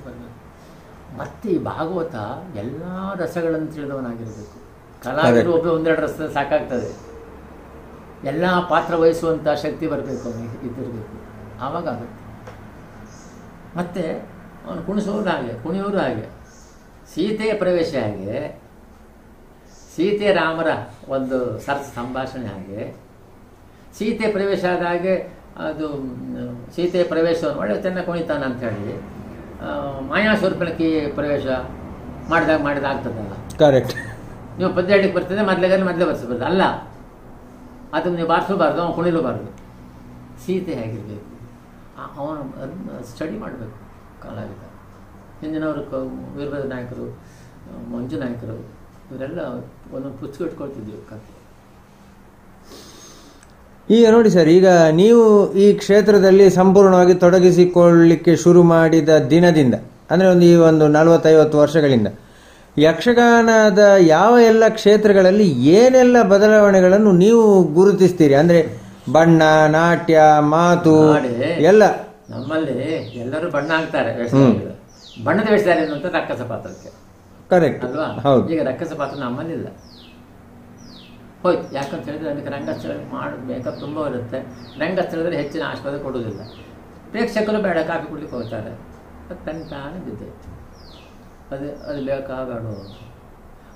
ಮತ್ತೆ ಈ ಭಾಗವತ ಎಲ್ಲ ರಸಗಳನ್ನು ತಿಳಿದವನಾಗಿರಬೇಕು. ಕಲಾವಿದರು ಒಬ್ಬ ಒಂದೆರಡು ರಸ ಸಾಕಾಗ್ತದೆ. ಎಲ್ಲ ಪಾತ್ರ ವಹಿಸುವಂಥ ಶಕ್ತಿ ಬರಬೇಕು ಅವನಿಗೆ, ಇದ್ದಿರಬೇಕು. ಆವಾಗ ಆಗುತ್ತೆ. ಮತ್ತು ಅವನು ಕುಣಿಸೋರು ಹಾಗೆ, ಕುಣಿಯೋರು ಹಾಗೆ. ಸೀತೆಯ ಪ್ರವೇಶ ಹಾಗೆ, ಸೀತೆ ರಾಮರ ಒಂದು ಸರಸ ಸಂಭಾಷಣೆ ಹಾಗೆ. ಸೀತೆ ಪ್ರವೇಶ ಆದ ಹಾಗೆ ಅದು ಸೀತೆಯ ಪ್ರವೇಶವನ್ನು ಒಳ್ಳೆ ಚೆನ್ನಾಗಿ ಕುಣಿತಾನೆ ಅಂಥೇಳಿ ಮಾಯಾಸ್ವರೂಪಣಕ್ಕೆ ಪ್ರವೇಶ ಮಾಡಿದಾಗ ಆಗ್ತದಲ್ಲ. ಕರೆಕ್ಟ್. ನೀವು ಪದ್ಯ ಹೇಳಲಿಕ್ಕೆ ಬರ್ತದೆ, ಮೊದಲೇ ಬರ್ಸಬಾರ್ದು ಅಲ್ಲ. ಅದನ್ನು ನೀವು ಬಾರಿಸಬಾರ್ದು, ಅವನು ಕುಣಿಲೂಬಾರ್ದು. ಸೀತೆ ಹೇಗಿರಬೇಕು ಅವನು ಅದನ್ನು ಸ್ಟಡಿ ಮಾಡಬೇಕು ಕಲಾವಿದ. ಹಿಂದಿನವರು ವೀರಭದ್ರ ನಾಯಕರು, ಮಂಜು ನಾಯಕರು ಇವರೆಲ್ಲ ಒಂದೊಂದು ಪುಸ್ತಕ ಇಟ್ಕೊಳ್ತಿದ್ವಿ ಕಥೆ. ಈಗ ನೋಡಿ ಸರ್, ಈಗ ನೀವು ಈ ಕ್ಷೇತ್ರದಲ್ಲಿ ಸಂಪೂರ್ಣವಾಗಿ ತೊಡಗಿಸಿಕೊಳ್ಳಲಿಕ್ಕೆ ಶುರು ಮಾಡಿದ ದಿನದಿಂದ, ಅಂದರೆ ಒಂದು 40-50 ವರ್ಷಗಳಿಂದ ಯಕ್ಷಗಾನದ ಯಾವ ಎಲ್ಲ ಕ್ಷೇತ್ರಗಳಲ್ಲಿ ಏನೆಲ್ಲ ಬದಲಾವಣೆಗಳನ್ನು ನೀವು ಗುರುತಿಸ್ತೀರಿ? ಅಂದರೆ ಬಣ್ಣ, ನಾಟ್ಯ, ಮಾತು ಎಲ್ಲ. ನಮ್ಮಲ್ಲಿ ಎಲ್ಲರೂ ಬಣ್ಣ ಹಾಕ್ತಾರೆ, ಬಣ್ಣದ ವೇಷಧಾರ ಅಂತ ರಕ್ಕಸ ಪಾತ್ರಕ್ಕೆ. ಕರೆಕ್ಟ್ ಅಲ್ವಾ? ಹೌದು. ಈಗ ರಕ್ಕಸ ಪಾತ್ರ ನಮ್ಮಲ್ಲಿಲ್ಲ, ಹೋಯ್ತು. ಯಾಕಂತ ಹೇಳಿದ್ರೆ ಅದಕ್ಕೆ ರಂಗಸ್ಥಳ ಮಾಡೋದು ಮೇಕಪ್ ತುಂಬ ಇರುತ್ತೆ. ರಂಗಸ್ಥಳದಲ್ಲಿ ಹೆಚ್ಚಿನ ಆಸ್ಪದ ಕೊಡೋದಿಲ್ಲ. ಪ್ರೇಕ್ಷಕರು ಬೇಡ, ಕಾಫಿ ಕುಡ್ಲಿಕ್ಕೆ ಹೋಗ್ತಾರೆ. ಅದು ತಾನೇ ಬಿದ್ದೈತೆ. ಅದು ಬೇಕಾ ಬೇಡ,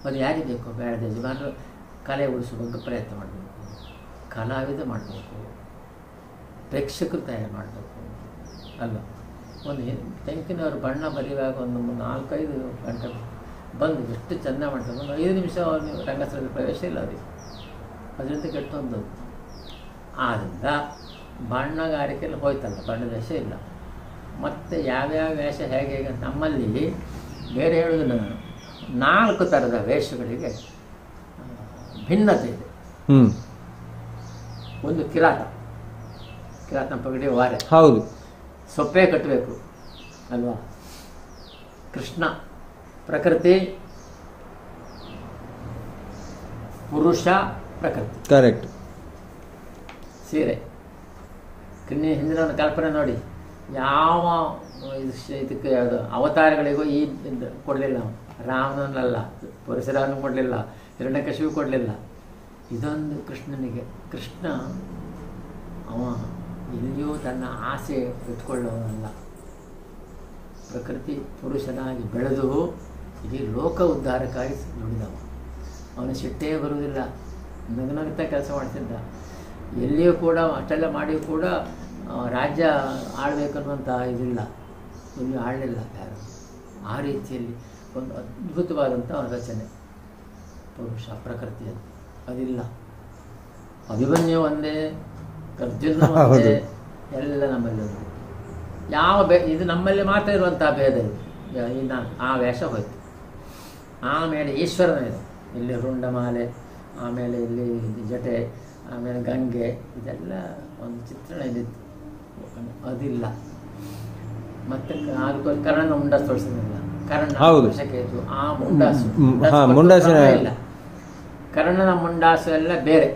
ಅದು ಯಾರಿಗೆ ಬೇಕು ಬೇಡ. ಯಜಮಾನರು ಕಲೆ ಉಳಿಸೋಕೆ ಪ್ರಯತ್ನ ಮಾಡಬೇಕು, ಕಲಾವಿದ ಮಾಡಬೇಕು, ಪ್ರೇಕ್ಷಕರು ತಯಾರು ಮಾಡಬೇಕು ಅಲ್ಲ. ಒಂದು ತೆಂಕಿನವರು ಬಣ್ಣ ಬರೆಯುವಾಗ ಒಂದು 4-5 ಗಂಟೆ ಬಂದು ಎಷ್ಟು ಚೆಂದ ಮಾಡ್ತಾರೆ. ಒಂದು 5 ನಿಮಿಷ ನೀವು ರಂಗಸ್ಥಳದ ಪ್ರವೇಶ ಇಲ್ಲ ಅವರಿಗೆ, ಅದರಿಂದ ಕೆಟ್ಟೊಂದು. ಆದ್ದರಿಂದ ಬಣ್ಣಗಾರಿಕೆಯಲ್ಲಿ ಹೋಯ್ತಲ್ಲ, ಬಣ್ಣದ ವೇಷ ಇಲ್ಲ. ಮತ್ತು ಯಾವ್ಯಾವ ವೇಷ ಹೇಗೆ ನಮ್ಮಲ್ಲಿ ಬೇರೆ ಹೇಳೋದಿಲ್ಲ ನಾನು. 4 ಥರದ ವೇಷಗಳಿಗೆ ಭಿನ್ನತೆ ಇದೆ. ಒಂದು ಕಿರಾತನ ಪಗಡಿ ವಾರೆ, ಹೌದು, ಸೊಪ್ಪೆ ಕಟ್ಟಬೇಕು ಅಲ್ವಾ. ಕೃಷ್ಣ ಪ್ರಕೃತಿ, ಪುರುಷ ಪ್ರಕೃತಿ, ಕರೆಕ್ಟ್. ಸೀರೆ ಹಿಂದಿನ ಕಲ್ಪನೆ ನೋಡಿ, ಯಾವ ಇದಕ್ಕೆ ಅದು ಅವತಾರಗಳಿಗೂ ಈ ಕೊಡಲಿಲ್ಲ. ರಾಮನಲ್ಲ, ಪರಶುರಾಮನಿಗೆ ಕೊಡಲಿಲ್ಲ, ಹಿರಣ್ಯಕಶಿಪು ಕೊಡಲಿಲ್ಲ. ಇದೊಂದು ಕೃಷ್ಣನಿಗೆ. ಕೃಷ್ಣ ಅವ ಇಲ್ಲಿಯೂ ತನ್ನ ಆಸೆ ಇಟ್ಕೊಳ್ಳೋನಲ್ಲ. ಪ್ರಕೃತಿ ಪುರುಷನಾಗಿ ಬೆಳೆದು ಇಡೀ ಲೋಕ ಉದ್ಧಾರಕ್ಕಾಗಿ ದುಡಿದವ. ಅವನು ಸಿಟ್ಟೇ ಬರುವುದಿಲ್ಲ, ನಗುನಗುತ್ತಾ ಕೆಲಸ ಮಾಡ್ತಿದ್ದ. ಎಲ್ಲಿಯೂ ಕೂಡ ಅಷ್ಟೆಲ್ಲ ಮಾಡಿಯೂ ಕೂಡ ರಾಜ್ಯ ಆಳಬೇಕನ್ನುವಂಥ ಇದಿಲ್ಲ, ಎಲ್ಲಿಯೂ ಆಳಲಿಲ್ಲ ಯಾರು. ಆ ರೀತಿಯಲ್ಲಿ ಒಂದು ಅದ್ಭುತವಾದಂಥ ರಚನೆ ಪುರುಷ ಪ್ರಕೃತಿ ಅದಿಲ್ಲ. ಅಭಿಮನ್ಯು ಒಂದೇ, ಅರ್ಜುನ ಒಂದೇ, ಎಲ್ಲ ನಮ್ಮಲ್ಲಿ ಒಂದೇ. ಇದು ನಮ್ಮಲ್ಲಿ ಮಾತ್ರ ಇರುವಂತಹ ಭೇದ ಇದು. ಇನ್ನು ಆ ವೇಷ ಹೋಯ್ತು. ಆಮೇಲೆ ಈಶ್ವರನ ಇದೆ, ಇಲ್ಲಿ ರುಂಡಮಾಲೆ, ಆಮೇಲೆ ಇಲ್ಲಿ ಜಟೆ, ಆಮೇಲೆ ಗಂಗೆ, ಇದೆಲ್ಲ ಒಂದು ಚಿತ್ರಣ ಇದ್ದಿತ್ತು, ಅದಿಲ್ಲ. ಮತ್ತೆ ಕರ್ಣನ ಮುಂಡಾಸು ತೋರಿಸಿಲ್ಲ, ಕರ್ಣ ಆ ಮುಂಡಾಸು ಇಲ್ಲ. ಕರ್ಣನ ಮುಂಡಾಸು ಎಲ್ಲ ಬೇರೆ,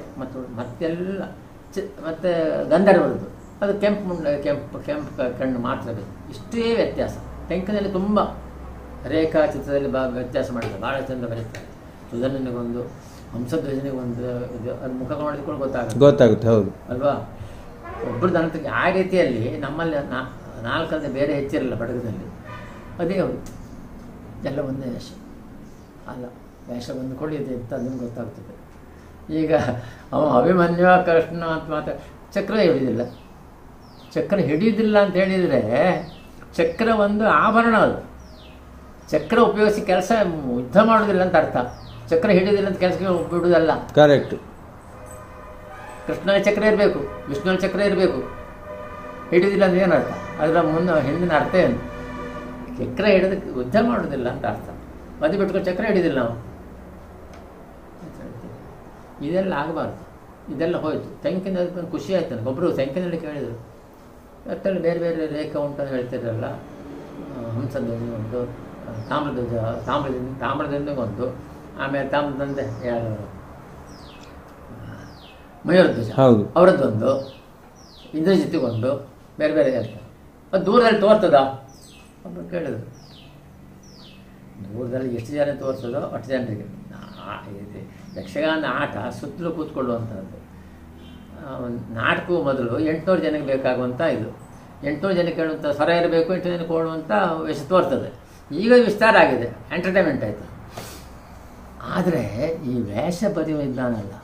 ಮತ್ತೆಲ್ಲ ಮತ್ತೆ ಗಂಧರ್ವರದ್ದು ಅದು ಕೆಂಪು ಕೆಂಪು ಕಣ್ಣು ಮಾತ್ರ ಬೇಕು. ಇಷ್ಟೇ ವ್ಯತ್ಯಾಸ. ತೆಂಕಿನಲ್ಲಿ ತುಂಬ ರೇಖಾಚಿತ್ರದಲ್ಲಿ ವ್ಯತ್ಯಾಸ ಮಾಡಿದ್ದಾರೆ, ಭಾಳ ಚಂದ ಬರೀತಾರೆ. ಸುಧನಿಗೊಂದು, ಹಂಸಧ್ವಜನಿಗೊಂದು, ಇದು ಅದು ಮುಖ ಮಾಡಿಕೊಂಡು ಗೊತ್ತಾಗುತ್ತೆ ಹೌದು ಅಲ್ವಾ. ಒಬ್ಬರು ದನತೆಗೆ ಆ ರೀತಿಯಲ್ಲಿ ನಮ್ಮಲ್ಲಿ 4 ಬೇರೆ ಹೆಚ್ಚಿರಲ್ಲ ಬಡಗದಲ್ಲಿ. ಅದೇ ಹೋಯ್ತು, ಎಲ್ಲ ಒಂದೇ ವೇಷ ಅಲ್ಲ. ವೇಷ ಬಂದು ಕೊಡಿದೆ ಅಂತ ಅದನ್ನು ಗೊತ್ತಾಗ್ತದೆ. ಈಗ ಅವ ಅಭಿಮನ್ಯು ಕೃಷ್ಣ ಅಂತ ಮಾತ್ರ ಚಕ್ರ ಹಿಡಿದಿಲ್ಲ. ಚಕ್ರ ಹಿಡಿಯುವುದಿಲ್ಲ ಅಂತ ಹೇಳಿದರೆ ಚಕ್ರ ಒಂದು ಆಭರಣ, ಅದು ಚಕ್ರ ಉಪಯೋಗಿಸಿ ಕೆಲಸ ಯುದ್ಧ ಮಾಡೋದಿಲ್ಲ ಅಂತ ಅರ್ಥ. ಚಕ್ರ ಹಿಡಿಯೋದಿಲ್ಲ ಅಂತ ಕೆಲಸಕ್ಕೆ ಬಿಡುವುದಲ್ಲ. ಕರೆಕ್ಟ್. ಕೃಷ್ಣನ ಚಕ್ರ ಇರಬೇಕು, ವಿಷ್ಣುವಿನ ಚಕ್ರ ಇರಬೇಕು. ಹಿಡಿಯೋದಿಲ್ಲ ಅಂದ್ರೆ ಏನರ್ಥ? ಅದರ ಹಿಂದಿನ ಅರ್ಥ ಏನು? ಚಕ್ರ ಹಿಡಿದಕ್ಕೆ ಯುದ್ಧ ಮಾಡೋದಿಲ್ಲ ಅಂತ ಅರ್ಥ. ಮದುವೆ ಬಿಟ್ಕೊಂಡು ಚಕ್ರ ಹಿಡಿದಿಲ್ಲ ನಾವು. ಇದೆಲ್ಲ ಆಗಬಾರ್ದು. ಇದೆಲ್ಲ ಹೋಯಿತು. ತೆಂಕಿನ ಖುಷಿ ಆಯ್ತು ನನಗೆ. ಒಬ್ಬರು ತೆಂಕಿನಲ್ಲಿ ಕೇಳಿದರು, ಅಷ್ಟಲ್ಲಿ ಬೇರೆ ಬೇರೆ ರೇಖೆ ಉಂಟು ಅಂತ ಹೇಳ್ತಿರಲ್ಲ. ಹಂಸಧ್ವಜ ಒಂದು, ತಾಮ್ರದಿಂದ ಒಂದು, ಆಮೇಲೆ ತಾಮ್ರದಂದೆ ಯಾರು ಮಯೂರಧ್ವಜ ಅವರದ್ದೊಂದು, ಇಂದ್ರಜಿತ್ತಿಗೊಂದು, ಬೇರೆ ಬೇರೆ ಹೇಳ್ತಾರೆ. ಅದು ದೂರದಲ್ಲಿ ತೋರ್ತದ? ಒಬ್ಬರು ಕೇಳಿದ್ರು. ದೂರದಲ್ಲಿ ಎಷ್ಟು ಜನ ತೋರಿಸೋದೋ ಅಷ್ಟು ಜನರಿಗೆ. ಯಕ್ಷಗಾನ ಆಟ ಸುತ್ತಲೂ ಕೂತ್ಕೊಳ್ಳುವಂಥದ್ದು. ನಾಟಕವು ಮೊದಲು 800 ಜನಕ್ಕೆ ಬೇಕಾಗುವಂಥ ಇದು. 800 ಜನಕ್ಕೆ ಹೇಳುವಂಥ ಸ್ವರ ಇರಬೇಕು, 8 ಜನಕ್ಕೆ ಕೊಡುವಂಥ ವೇಷ ತೋರ್ತದೆ. ಈಗ ವಿಸ್ತಾರ ಆಗಿದೆ, ಎಂಟರ್ಟೈನ್ಮೆಂಟ್ ಆಯಿತು. ಆದರೆ ಈ ವೇಷ ಬರೆಯುವ ಇದ್ದಾನಲ್ಲ,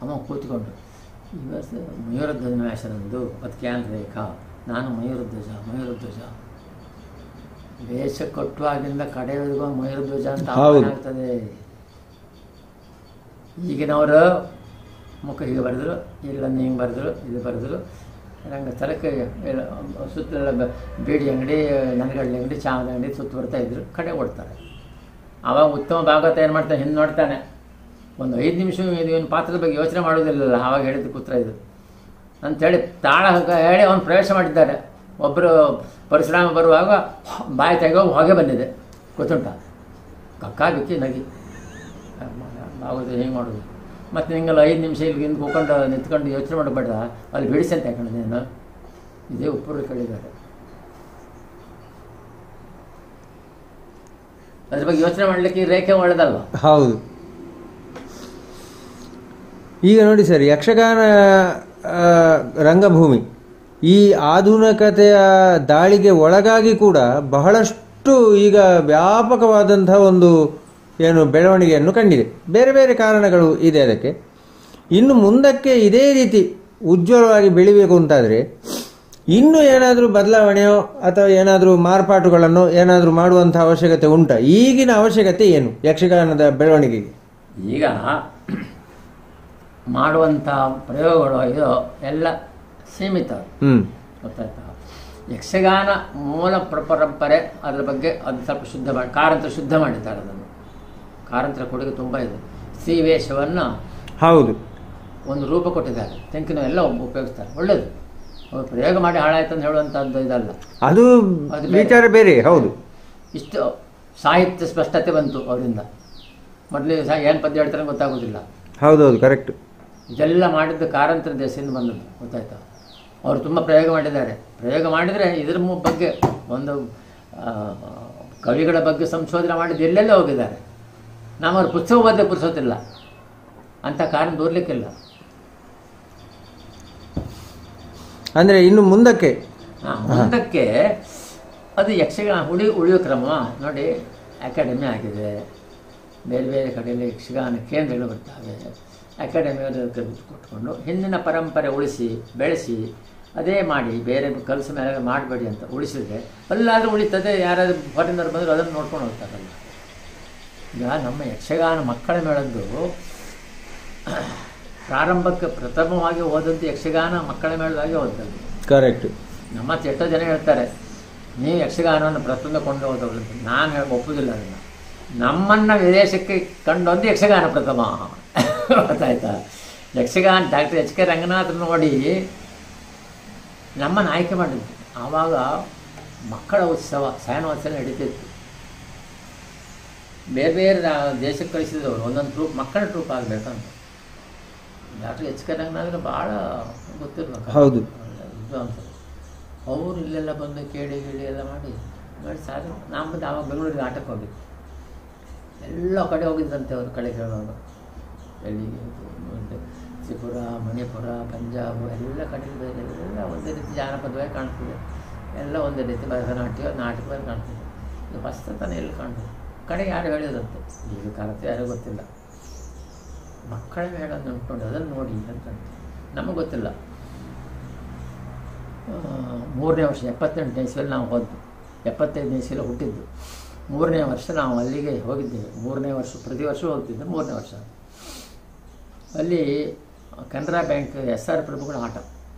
ಅವ ಕೂತ್ಕೊಂಡು ಈ ವರ್ಷ ಮಯೂರಧ್ವಜನ ವೇಷ ನಂದು, ಅದಕ್ಕೆ ಏನು ರೇಖಾ, ನಾನು ಮಯೂರಧ್ವಜ ವೇಷ ಕಟ್ಟುವಾಗಿಂದ ಕಡೆಯವರೆಗೂ ಮಯೂರಧ್ವಜ ಅಂತ ಆಗ್ತದೆ. ಈಗಿನವರು ಮುಖ ಹೀಗೆ ಬರೆದ್ರು, ಇಲ್ಲ ಹಿಂಗೆ ಬರೆದ್ರು, ಇದು ಬರೆದ್ರು, ರಂಗಸ್ಥಳಕ್ಕೆ ಸುತ್ತಲೆಲ್ಲ ಬೀಡಿ ಅಂಗಡಿ, ನನಗಳ್ಳಿ ಅಂಗಡಿ, ಚಹಾದ ಅಂಗಡಿ ಸುತ್ತ ಬರ್ತಾಯಿದ್ರು, ಕಡೆ ಓಡ್ತಾರೆ. ಆವಾಗ ಉತ್ತಮ ಭಾಗವತ ಏನು ಮಾಡ್ತಾನೆ, ಹಿಂದೆ ನೋಡ್ತಾನೆ, ಒಂದು 5 ನಿಮಿಷ ಇವನು ಪಾತ್ರದ ಬಗ್ಗೆ ಯೋಚನೆ ಮಾಡೋದಿಲ್ಲಲ್ಲ, ಆವಾಗ ಹೇಳಿದ್ದು ಕೂತ್ರ ಇದು ಅಂಥೇಳಿ ತಾಳ ಹೇಳಿ ಅವನು ಪ್ರವೇಶ ಮಾಡಿದ್ದಾರೆ. ಒಬ್ಬರು ಪರಶುರಾಮ ಬರುವಾಗ ಬಾಯಿ ತೆಗೋ ಹೊಗೆ ಬಂದಿದೆ, ಗೊತ್ತುಂಟ, ಕಕ್ಕಾಬಿಕ್ಕಿ ನಗಿ ಆಗೋದು ಹೆಂಗೆ ಮಾಡೋದು. ಮತ್ತು ನಿಂಗೆಲ್ಲ 5 ನಿಮಿಷ ಇಲ್ಲಿ ಹಿಂದೆ ಕೂತ್ಕೊಂಡು ನಿಂತ್ಕೊಂಡು ಯೋಚನೆ ಮಾಡಬೇಡ, ಅಲ್ಲಿ ಬಿಡಿಸಿ ಅಂತ ಯಾಕಂದ್ರೆ ನೀನು ಇದೇ ಉಪ್ಪರು ಕೇಳಿದ್ದಾರೆ. ಅದ್ರ ಬಗ್ಗೆ ಯೋಚನೆ ಮಾಡಲಿಕ್ಕೆ ಈ ರೇಖೆ ಒಳ್ಳೆದಲ್ವ? ಹೌದು. ಈಗ ನೋಡಿ ಸರ್, ಯಕ್ಷಗಾನ ರಂಗಭೂಮಿ ಈ ಆಧುನಿಕತೆಯ ದಾಳಿಗೆ ಒಳಗಾಗಿ ಕೂಡ ಬಹಳಷ್ಟು ಈಗ ವ್ಯಾಪಕವಾದಂತಹ ಒಂದು ಏನು ಬೆಳವಣಿಗೆಯನ್ನು ಕಂಡಿದೆ. ಬೇರೆ ಬೇರೆ ಕಾರಣಗಳು ಇದೆ ಅದಕ್ಕೆ. ಇನ್ನು ಮುಂದಕ್ಕೆ ಇದೇ ರೀತಿ ಉಜ್ವಲವಾಗಿ ಬೆಳಿಬೇಕು ಅಂತಾದರೆ ಇನ್ನೂ ಏನಾದರೂ ಬದಲಾವಣೆಯೋ ಅಥವಾ ಏನಾದರೂ ಮಾರ್ಪಾಟುಗಳನ್ನು ಏನಾದರೂ ಮಾಡುವಂಥ ಅವಶ್ಯಕತೆ ಉಂಟಾ? ಈಗಿನ ಅವಶ್ಯಕತೆ ಏನು ಯಕ್ಷಗಾನದ ಬೆಳವಣಿಗೆಗೆ? ಈಗ ಮಾಡುವಂಥ ಪ್ರಯೋಗಗಳು ಇದು ಎಲ್ಲ ಸೀಮಿತ, ಗೊತ್ತಾಯ್ತಾ? ಯಕ್ಷಗಾನ ಮೂಲ ಪರಂಪರೆ, ಅದರ ಬಗ್ಗೆ ಅದು ಸ್ವಲ್ಪ ಶುದ್ಧ ಮಾಡಿ, ಕಾರಂತರ ಶುದ್ಧ ಮಾಡಿದ್ದಾರೆ. ಅದನ್ನು ಕಾರಂತರ ಕೊಡುಗೆ ತುಂಬ ಇದೆ. ಶ್ರೀವೇಷವನ್ನು ಹೌದು ಒಂದು ರೂಪ ಕೊಟ್ಟಿದ್ದಾರೆ, ತೆಂಕಿನ ಎಲ್ಲ ಉಪಯೋಗಿಸ್ತಾರೆ, ಒಳ್ಳೆಯದು. ಅವರು ಪ್ರಯೋಗ ಮಾಡಿ ಹಾಳಾಯ್ತು ಅಂತ ಹೇಳುವಂಥದ್ದು ಇದಲ್ಲ, ಅದು ವಿಚಾರ ಬೇರೆ. ಹೌದು, ಇಷ್ಟು ಸಾಹಿತ್ಯ ಸ್ಪಷ್ಟತೆ ಬಂತು ಅವರಿಂದ. ಮೊದಲೇ ಏನು ಪದ್ಯ ಹೇಳ್ತಾರೆ ಗೊತ್ತಾಗೋದಿಲ್ಲ. ಹೌದೌದು, ಕರೆಕ್ಟ್. ಇದೆಲ್ಲ ಮಾಡಿದ್ದು ಕಾರಂತರ ದೇಶದಿಂದ ಬಂದದ್ದು, ಗೊತ್ತಾಯ್ತಾ? ಅವರು ತುಂಬ ಪ್ರಯೋಗ ಮಾಡಿದ್ದಾರೆ. ಪ್ರಯೋಗ ಮಾಡಿದರೆ ಇದ್ರ ಬಗ್ಗೆ ಒಂದು ಕವಿಗಳ ಬಗ್ಗೆ ಸಂಶೋಧನೆ ಮಾಡಿದ್ದು ಎಲ್ಲೆಲ್ಲ ಹೋಗಿದ್ದಾರೆ. ನಾವು ಅವ್ರ ಪುಸ್ತಕ ಓದದೆ ಪುರ್ಸೋತಿಲ್ಲ, ಅಂಥ ಕಾರಣ ದೂರಲಿಕ್ಕಿಲ್ಲ. ಅಂದರೆ ಇನ್ನು ಮುಂದಕ್ಕೆ ಅದು ಯಕ್ಷಗಾನ ಉಳಿಯೋ ಕ್ರಮ ನೋಡಿ. ಅಕಾಡೆಮಿ ಆಗಿದೆ, ಬೇರೆ ಬೇರೆ ಕಡೆಯಲ್ಲಿ ಯಕ್ಷಗಾನ ಕೇಂದ್ರಗಳು ಬರ್ತವೆ. ಅಕಾಡೆಮಿಯವರು ಕೊಟ್ಕೊಂಡು ಹಿಂದಿನ ಪರಂಪರೆ ಉಳಿಸಿ ಬೆಳೆಸಿ ಅದೇ ಮಾಡಿ, ಬೇರೆ ಕಲಸ ಮೇಲೆ ಮಾಡಬೇಡಿ ಅಂತ ಉಳಿಸಿದ್ರೆ ಅಲ್ಲಾದರೂ ಉಳಿತದೆ. ಯಾರಾದರೂ ಹೊರಗಿನವ್ರು ಬಂದರೂ ಅದನ್ನು ನೋಡ್ಕೊಂಡು ಹೋಗ್ತಾರಲ್ಲ. ಈಗ ನಮ್ಮ ಯಕ್ಷಗಾನ ಮಕ್ಕಳ ಮೇಳದ್ದು ಪ್ರಾರಂಭಕ್ಕೆ ಪ್ರಥಮವಾಗಿ ಓದಂತ ಯಕ್ಷಗಾನ ಮಕ್ಕಳ ಮೇಳದಾಗಿ ಓದದ್ದು. ಕರೆಕ್ಟ್. ನಮ್ಮ ಎಷ್ಟೋ ಜನ ಹೇಳ್ತಾರೆ, ನೀವು ಯಕ್ಷಗಾನವನ್ನು ಪ್ರಥಮ ಕೊಂಡು ಹೋದವರು ಅಂತ. ನಾನು ಒಪ್ಪುದಿಲ್ಲ ಅದನ್ನು. ನಮ್ಮನ್ನು ವಿದೇಶಕ್ಕೆ ಕಂಡೊಂದು ಯಕ್ಷಗಾನ ಪ್ರಥಮ, ಗೊತ್ತಾಯ್ತಾ? Yakshagana doctor H K Ranganath ನೋಡಿ ನಮ್ಮನ್ನು ಆಯ್ಕೆ ಮಾಡಿದ್ರು. ಆವಾಗ ಮಕ್ಕಳ ಉತ್ಸವ, ಶಯನೋತ್ಸವ ನಡೀತಿತ್ತು. ಬೇರೆ ಬೇರೆ ದೇಶಕ್ಕೆ ಕಳಿಸಿದವರು ಒಂದೊಂದು ಟ್ರೂಪ್, ಮಕ್ಕಳ ಟ್ರೂಪ್ ಆಗಬೇಕಂತ. ಡಾಕ್ಟರ್ ಎಚ್ ಕೆ ರಂಗನಾಥ್ ಭಾಳ ಗೊತ್ತಿರ್ಬೇಕು. ಹೌದು, ಅಂತ ಅವರು ಇಲ್ಲೆಲ್ಲ ಬಂದು ಕೇಳಿ ಎಲ್ಲ ಮಾಡಿ ಸಾಕು. ನಮ್ಮದು ಆವಾಗ ಬೆಂಗಳೂರಿಗೆ ಆಟಕ್ಕೆ ಹೋಗಿದ್ದು, ಎಲ್ಲ ಕಡೆ ಹೋಗಿದ್ದಂತೆ ಅವ್ರ ಕಡೆ ಹೇಳೋರು. ಎಲ್ಲಿಗೆ ತ್ರಿಪುರ, ಮಣಿಪುರ, ಪಂಜಾಬ್ ಎಲ್ಲ ಕಡೆ ಎಲ್ಲ ಒಂದೇ ರೀತಿ ಜಾನಪದವಾಗಿ ಕಾಣ್ತಿದೆ, ಎಲ್ಲ ಒಂದೇ ರೀತಿ ಭರತನಾಟ್ಯ ನಾಟಕವಾಗಿ ಕಾಣ್ತಿದೆ. ಇದು ಹೊಸತನ ಎಲ್ಲಿ ಕಾಣ್ತದೆ? ಕಡೆ ಯಾರು ಹೇಳಿದಂತೆ, ಈಗ ಕಾಣುತ್ತೆ ಯಾರಿಗೂ ಗೊತ್ತಿಲ್ಲ. ಮಕ್ಕಳ ಮೇಳ ಅಂದ್ಕೊಂಡು ಅದನ್ನು ನೋಡಿ ಅಂತ ನಮಗೆ ಗೊತ್ತಿಲ್ಲ. 3ನೇ ವರ್ಷ 78ನೇ ಇಸ್ವಿಯಲ್ಲಿ ನಾವು ಹೋದ್ದು, 75ನೇ ಇಸ್ವಿಯಲ್ಲಿ ಹುಟ್ಟಿದ್ದು. 3ನೇ ವರ್ಷ ನಾವು ಅಲ್ಲಿಗೆ ಹೋಗಿದ್ದೇವೆ. 3ನೇ ವರ್ಷ ಪ್ರತಿ ವರ್ಷ ಹೋಗ್ತಿದ್ದೆ. 3ನೇ ವರ್ಷ ಅಲ್ಲಿ ಕೆನರಾ ಬ್ಯಾಂಕ್ SR ಪ್ರಭುಗಳ ಆಟ,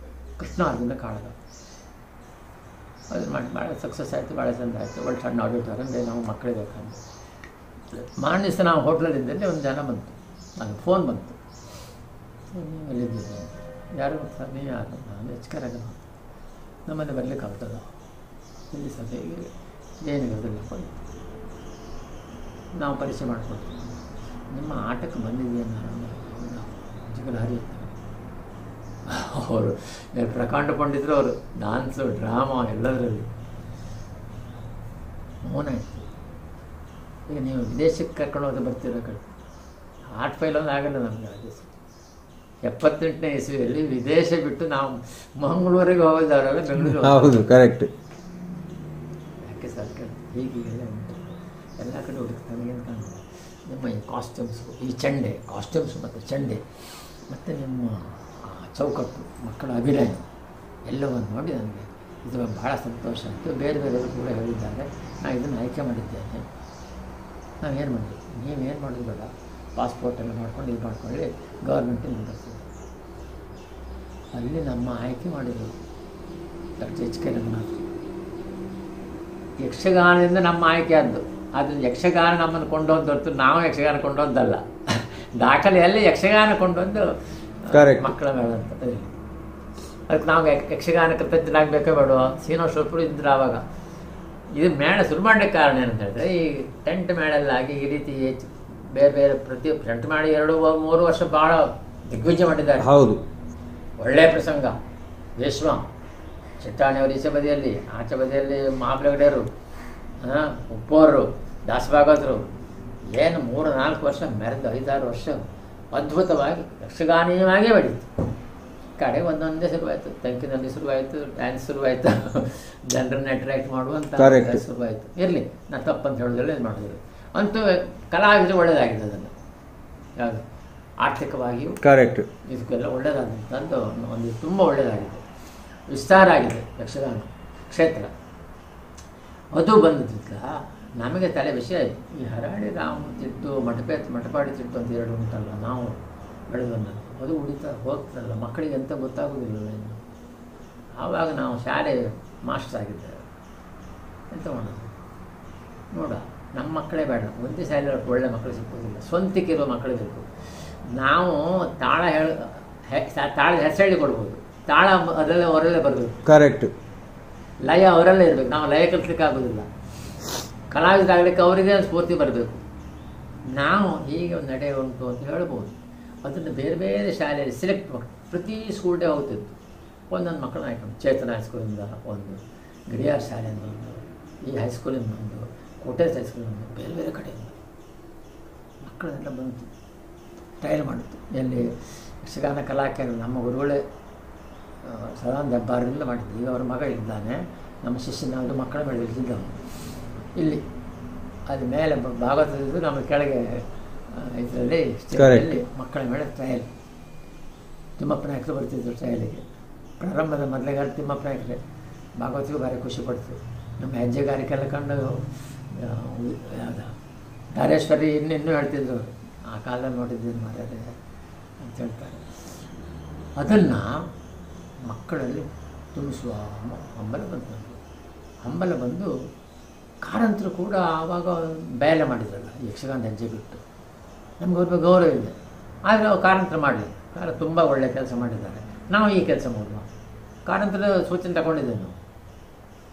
ಕೃಷ್ಣಾರ್ಜುನ ಕಾಳಗ, ಅದು ಮಾಡಿ ಭಾಳ ಸಕ್ಸಸ್ ಆಯಿತು, ಭಾಳ ಚೆಂದ ಆಯಿತು. ಒಳ್ಳೆ ಸಣ್ಣ ಆಡಿಟೋರಿಯಂ ನಾವು ಮಕ್ಕಳಿಗೆ ಬೇಕಂತ. ಮಾರನೇ ದಿವಸ ನಾವು ಹೋಟ್ಲಲ್ಲಿದ್ದಲ್ಲಿ ಒಂದು ಜನ ಬಂತು, ನನಗೆ ಫೋನ್ ಬಂತು, ಎಲ್ಲಿದ್ದಿದ್ದೆ, ಯಾರು ಗೊತ್ತಾ? ನೀವು ಯಾರು? ನಾನು ಎಚ್ ಕೆ ರಂಗನಾಥ್. ನಮ್ಮಲ್ಲಿ ಬರಲಿಕ್ಕೆ ಆಗ್ತದ? ಇಲ್ಲಿ ಸಭೆಗೆ ಏನಿರೋದಿಲ್ಲ. ನಾವು ಪರಿಚಯ ಮಾಡಿಕೊಡ್ತೀವಿ. ನಿಮ್ಮ ಆಟಕ್ಕೆ ಬಂದಿದೆಯಾ? ಜಿಗಲು ಹರಿಯುತ್ತೆ. ಅವರು ಪ್ರಕಾಂಡಕೊಂಡಿದ್ರು. ಅವರು ಡ್ಯಾನ್ಸು, ಡ್ರಾಮಾ ಎಲ್ಲದರಲ್ಲಿ ಮೌನ ಇತ್ತು. ಈಗ ನೀವು ವಿದೇಶಕ್ಕೆ ಕರ್ಕೊಂಡು ಹೋದ ಬರ್ತೀರ ಕಡೆ ಆರ್ಟ್ ಫೈಲ್ ಒಂದು ಆಗಲ್ಲ ನಮಗೆ. ಆ ದೇಶ 78ನೇ ಇಸ್ವಿಯಲ್ಲಿ ವಿದೇಶ ಬಿಟ್ಟು ನಾವು ಮಂಗಳೂರಿಗೆ ಹೋಗಿದ್ದವರೆಲ್ಲ ಬೆಂಗಳೂರು. ಹೌದು, ಕರೆಕ್ಟ್. ಯಾಕೆ ಸರ್ ಹೀಗೆಲ್ಲ ಉಂಟು ಎಲ್ಲ ಕಡೆ ಹುಡುಕಿ ನಮಗೇನು ಕಾಣ್ತದೆ? ನಿಮ್ಮ ಈ ಕಾಸ್ಟ್ಯೂಮ್ಸು, ಈ ಚಂಡೆ ಕಾಸ್ಟ್ಯೂಮ್ಸು ಮತ್ತು ಚಂಡೆ ಮತ್ತು ನಿಮ್ಮ ಚೌಕಟ್ಟು, ಮಕ್ಕಳ ಅಭಿನಯ ಎಲ್ಲವನ್ನು ನೋಡಿ ನನಗೆ ಇದು ಭಾಳ ಸಂತೋಷ ಆಯಿತು. ಬೇರೆ ಬೇರೆಯವರು ಕೂಡ ಹೇಳಿದ್ದಾರೆ, ನಾನು ಇದನ್ನು ಆಯ್ಕೆ ಮಾಡಿದ್ದೇನೆ. ನಾವೇನು ಮಾಡಿದ್ವಿ? ನೀವೇನು ಮಾಡೋದು ಬೇಡ, ಪಾಸ್ಪೋರ್ಟ್ ಎಲ್ಲ ಮಾಡ್ಕೊಂಡು ಮಾಡ್ಕೊಳ್ಳಿ, ಗೌರ್ಮೆಂಟಿಂದ ಬರ್ತೀವಿ. ಅಲ್ಲಿ ನಮ್ಮ ಆಯ್ಕೆ ಮಾಡಿದ್ರು ಡಾಕ್ಟರ್ ಎಚ್ ಕೆ ರಂಗನಾಥ್. ಯಕ್ಷಗಾನದಿಂದ ನಮ್ಮ ಆಯ್ಕೆ ಆದ್ದು. ಅದನ್ನು ಯಕ್ಷಗಾನ ನಮ್ಮನ್ನು ಕೊಂಡೊಂದು ಹೊರತು ನಾವು ಯಕ್ಷಗಾನ ಕೊಂಡೊಂದಲ್ಲ. ದಾಖಲೆಯಲ್ಲಿ ಯಕ್ಷಗಾನ ಕೊಂಡೊಂದು ಮಕ್ಕಳ ಮೇಳ ಅಂತ. ಅದಕ್ಕೆ ನಾವು ಯಕ್ಷಗಾನ ಕೃತಜ್ಞರಾಗಬೇಕೇ ಬೇಡ. ಶ್ರೀನಿವಾಸಪುರ ಇದ್ರು ಆವಾಗ. ಇದು ಮೇಳ ಶುರು ಮಾಡಲಿಕ್ಕೆ ಕಾರಣ ಏನಂತ ಹೇಳಿದ್ರೆ, ಈ ಟೆಂಟ್ ಮೇಳೆಲ್ಲಾಗಿ ಈ ರೀತಿ ಬೇರೆ ಬೇರೆ ಪ್ರತಿ ಟೆಂಟ್ ಮಾಡಿ 2-3 ವರ್ಷ ಭಾಳ ದಿಗ್ವಿಜಯ ಮಾಡಿದ್ದಾರೆ. ಹೌದು, ಒಳ್ಳೆಯ ಪ್ರಸಂಗ. ವಿಶ್ವ ಚಿಟ್ಟಾಣಿಯವರು ಈಚೆ ಬದಿಯಲ್ಲಿ, ಆಚೆ ಬದಿಯಲ್ಲಿ ಮಾಪ್ಲಗಡೆಯರು, ಉಪ್ಪೋರು, ದಾಸಭಾಗವತರು, ಏನು 3-4 ವರ್ಷ ಮೆರೆದು 5-6 ವರ್ಷ ಅದ್ಭುತವಾಗಿ ಯಕ್ಷಗಾನೀಯವಾಗೇ ಬೆಳೀತು. ಕಡೆ ಒಂದೊಂದೇ ಶುರುವಾಯಿತು. ತೆಂಕಿನಲ್ಲಿ ಶುರುವಾಯಿತು, ಡ್ಯಾನ್ಸ್ ಶುರುವಾಯಿತು, ಜನರನ್ನು ಅಟ್ರಾಕ್ಟ್ ಮಾಡುವಂಥ ಶುರುವಾಯಿತು. ಇರಲಿ, ನಾನು ತಪ್ಪಂತ ಹೇಳೋದಿಲ್ಲ, ಇದು ಮಾಡೋದಿಲ್ಲ. ಅಂತೂ ಕಲಾವಿದರು ಒಳ್ಳೆಯದಾಗಿದೆ. ಅದನ್ನು ಯಾವುದು ಆರ್ಥಿಕವಾಗಿಯೂ ಕರೆಕ್ಟ್, ಇದಕ್ಕೆಲ್ಲ ಒಳ್ಳೆಯದಾದಂಥದ್ದು ಒಂದು ತುಂಬ ಒಳ್ಳೆಯದಾಗಿದೆ. ವಿಸ್ತಾರ ಆಗಿದೆ ಯಕ್ಷಗಾನ ಕ್ಷೇತ್ರ. ಅದು ಬಂದಿದ್ದ ನಮಗೆ ತಲೆ ವಿಷಯ. ಈ ಹರಾಡಿ ರಾಮತಿಟ್ಟು, ಮಠಪಾಡಿ ತಿಟ್ಟು ಅಂತ 2 ಉಂಟಲ್ಲ, ನಾವು ಬೆಳೆದನ್ನು ಅದು ಉಳಿತಾ ಹೋಗ್ತದಲ್ಲ, ಮಕ್ಕಳಿಗೆ ಎಂತ ಗೊತ್ತಾಗೋದಿಲ್ಲ ಇನ್ನು. ಆವಾಗ ನಾವು ಶಾಲೆ ಮಾಸ್ಟರ್ ಆಗಿದ್ದೇವೆ. ಎಂತ ಮಾಡೋದು ನೋಡ, ನಮ್ಮ ಮಕ್ಕಳೇ ಬೇಡ, ಒಂದೇ ಶಾಲೆ ಒಳ್ಳೆ ಮಕ್ಕಳು ಸಿಕ್ಕೋದಿಲ್ಲ, ಸ್ವಂತಿಕಿರೋ ಮಕ್ಕಳು ಬೇಕು. ನಾವು ತಾಳದ ಹೆಸರು ಹೇಳಿ ಕೊಡ್ಬೋದು, ತಾಳ ಅದರಲ್ಲೇ ಅವರಲ್ಲೇ ಬರಬೇಕು. ಕರೆಕ್ಟ್. ಲಯ ಅವರಲ್ಲೇ ಇರಬೇಕು. ನಾವು ಲಯ ಕಲಿಸ್ಲಿಕ್ಕೆ ಆಗೋದಿಲ್ಲ. ಕಲಾವಿದರಾಗಲಿಕ್ಕೆ ಅವರಿಗೆ ಸ್ಫೂರ್ತಿ ಬರಬೇಕು. ನಾವು ಹೀಗೆ ಒಂದು ನಡೆ ಉಂಟು ಅಂತ ಹೇಳ್ಬೋದು. ಅದನ್ನು ಬೇರೆ ಬೇರೆ ಶಾಲೆಯಲ್ಲಿ ಸೆಲೆಕ್ಟ್ ಮಾಡಿ ಪ್ರತಿ ಸ್ಕೂಲ್ ಡೇ ಹೋಗ್ತಿತ್ತು. ಒಂದೊಂದು ಮಕ್ಕಳನ್ನ ಹಾಕೊಂಡು ಚೇತನ ಹೈಸ್ಕೂಲಿಂದ ಒಂದು, ಗಡಿಯಾರ ಶಾಲೆಯಿಂದ ಒಂದು, ಈ ಹೈಸ್ಕೂಲಿಂದ ಒಂದು, ಕೋಟೇಜ್ ಹೈಸ್ಕೂಲಿಂದ ಒಂದು, ಬೇರೆ ಬೇರೆ ಕಡೆಯಿಂದ ಮಕ್ಕಳೆಲ್ಲ ಬಂತು, ಟ್ರಯಲ್ ಮಾಡಿತ್ತು. ಎಲ್ಲಿ ಯಕ್ಷಗಾನ ಕಲಾಕೇಂದ್ರ ನಮ್ಮ ಗುರುಗಳೇ ಸದಾನಂದ ಹೆಬ್ಬಾರರಿಂದ ಮಾಡಿದ್ದು. ಈಗ ಅವ್ರ ಮಗ ಇದ್ದಾನೆ, ನಮ್ಮ ಶಿಷ್ಯನ ಅವರು ಮಕ್ಕಳ ಮೇಲೆ ಇಳಿಸಿದ್ದವು. ಇಲ್ಲಿ ಅದು ಮೇಲೆ ಭಾಗವತದ್ದು ನಮ್ಮ ಕೆಳಗೆ ಇದರಲ್ಲಿ ಸ್ಟೇಜಲ್ಲಿ ಮಕ್ಕಳ ಮೇಲೆ ಟ್ರಯಲ್. ತಿಮ್ಮಪ್ಪ ನಾಯಕರು ಬರ್ತಿದ್ರು ಟ್ರಯಲಿಗೆ. ಪ್ರಾರಂಭದ ಮೊದಲೇಗಾರ ತಿಮ್ಮಪ್ಪ ನಾಯಕರೇ. ಭಾಗವತಿಗೂ ಭಾರಿ ಖುಷಿ ಪಡ್ತು. ನಮ್ಮ ಹೆಜ್ಜೆಗಾರಿಕೆಲ್ಲ ಕಂಡು ಯಾವುದು ಧಾರೇಶ್ವರಿ ಇನ್ನೂ ಹೇಳ್ತಿದ್ರು, ಆ ಕಾಲದಲ್ಲಿ ನೋಡಿದ್ದೀನಿ ಮಾರ್ಯಾರೆ ಅಂತ ಹೇಳ್ತಾರೆ. ಅದನ್ನು ಮಕ್ಕಳಲ್ಲಿ ತುಂಬಿಸುವ ಹಂಬಲ ಬಂತು. ಹಂಬಲ ಬಂದು ಕಾರಂತರು ಕೂಡ ಆವಾಗ ಬೇಲೆ ಮಾಡಿದ್ರಲ್ಲ ಯಕ್ಷಗಾನ ಹೆಜ್ಜೆ ಬಿಟ್ಟು. ನಮ್ಗೆ ಅವ್ರ ಗೌರವ ಇದೆ. ಆದರೆ ಅವ್ರು ಕಾರಂತರು ಮಾಡಲಿ, ತುಂಬ ಒಳ್ಳೆಯ ಕೆಲಸ ಮಾಡಿದ್ದಾರೆ. ನಾವು ಈ ಕೆಲಸ ಮಾಡುವ ಕಾರಂತರ ಸೂಚನೆ ತಗೊಂಡಿದ್ದೇವೆ ನಾವು.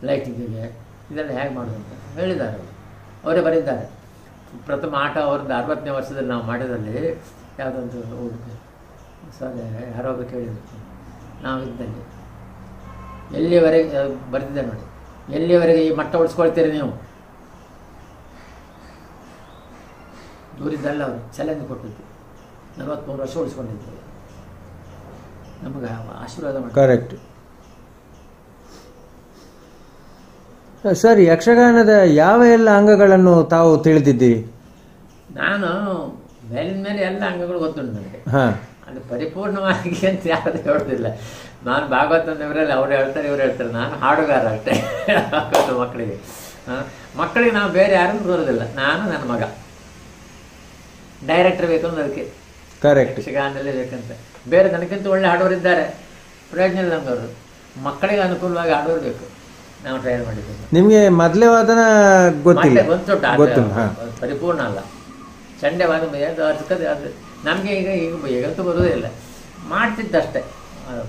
ಲೈಟಿಂಗಿಗೆ ಇದೆಲ್ಲ ಹೇಗೆ ಮಾಡೋದು ಅಂತ ಹೇಳಿದ್ದಾರೆ. ಅವರೇ ಬರೆದಿದ್ದಾರೆ. ಪ್ರಥಮ ಆಟ ಅವ್ರದ್ದು 60ನೇ ವರ್ಷದಲ್ಲಿ ನಾವು ಮಾಡಿದಲ್ಲಿ ಯಾವುದೊಂದು ಸರ್ ಯಾರೊಬ್ಬರು ಕೇಳಿದ್ರು, ನಾವು ಇದ್ದಲ್ಲಿ ಎಲ್ಲಿಯವರೆಗೆ ಬರೆದಿದ್ದೆ ನೋಡಿ, ಎಲ್ಲಿಯವರೆಗೆ ಈ ಮಟ್ಟ ಉಳಿಸ್ಕೊಳ್ತೀರಿ ನೀವು? ದೂರಿದ್ದಲ್ಲ ಅವರು ಚಾಲೆಂಜ್ ಕೊಟ್ಟಿದ್ದು. 43 ವರ್ಷ ಉಳಿಸ್ಕೊಂಡಿದ್ದೇವೆ. ನಮಗೆ ಆಶೀರ್ವಾದ ಮಾಡಿ. Correct sir. ಯಕ್ಷಗಾನದ ಯಾವ ಎಲ್ಲ ಅಂಗಗಳನ್ನು ತಾವು ತಿಳಿದಿದ್ದೀರಿ? ನಾನು ಮೇಲಿನ ಮೇಲೆ ಎಲ್ಲ ಅಂಗಗಳು ಗೊತ್ತುಂಟು ನನಗೆ. ಅದು ಪರಿಪೂರ್ಣವಾಗಿ ಅಂತ ಯಾರು ಹೇಳೋದಿಲ್ಲ. ನಾನು ಭಾಗವತಂದವರಲ್ಲಿ ಅವ್ರು ಹೇಳ್ತಾರೆ, ಇವ್ರು ಹೇಳ್ತಾರೆ. ನಾನು ಹಾಡುಗಾರ ಅಷ್ಟೇ ಮಕ್ಕಳಿಗೆ. ಮಕ್ಕಳಿಗೆ ನಾವು ಬೇರೆ ಯಾರನ್ನು ಬರೋದಿಲ್ಲ. ನಾನು ನನ್ನ ಮಗ ಡೈರೆಕ್ಟರ್ ಬೇಕು ಅಂದ್ರೆ ಅದಕ್ಕೆ ಕರೆಕ್ಟ್ ಯಕ್ಷಗಾನದಲ್ಲೇ ಬೇಕಂತ. ಬೇರೆ ನನಗಿಂತ ಒಳ್ಳೆ ಹಾಡೋರಿದ್ದಾರೆ, ಪ್ರಯೋಜನ ಇಲ್ಲ ನಮ್ಮವರು. ಮಕ್ಕಳಿಗೆ ಅನುಕೂಲವಾಗಿ ಹಾಡೋರು ಬೇಕು. ನಾವು ಟ್ರಯಲ್ ಮಾಡಿದ್ದೇವೆ. ನಿಮಗೆ ಮೊದಲೇ ವಾದನ ಗೊತ್ತಿಲ್ಲ? ಗೊತ್ತುಂಟು, ಪರಿಪೂರ್ಣ ಅಲ್ಲ. ಚಂಡೆ ವಾದ ಅರ್ಸ್ಕದೆ. ಅದು ನಮಗೆ ಈಗಂತೂ ಬರೋದೇ ಇಲ್ಲ. ಮಾಡ್ತಿದ್ದಷ್ಟೇ,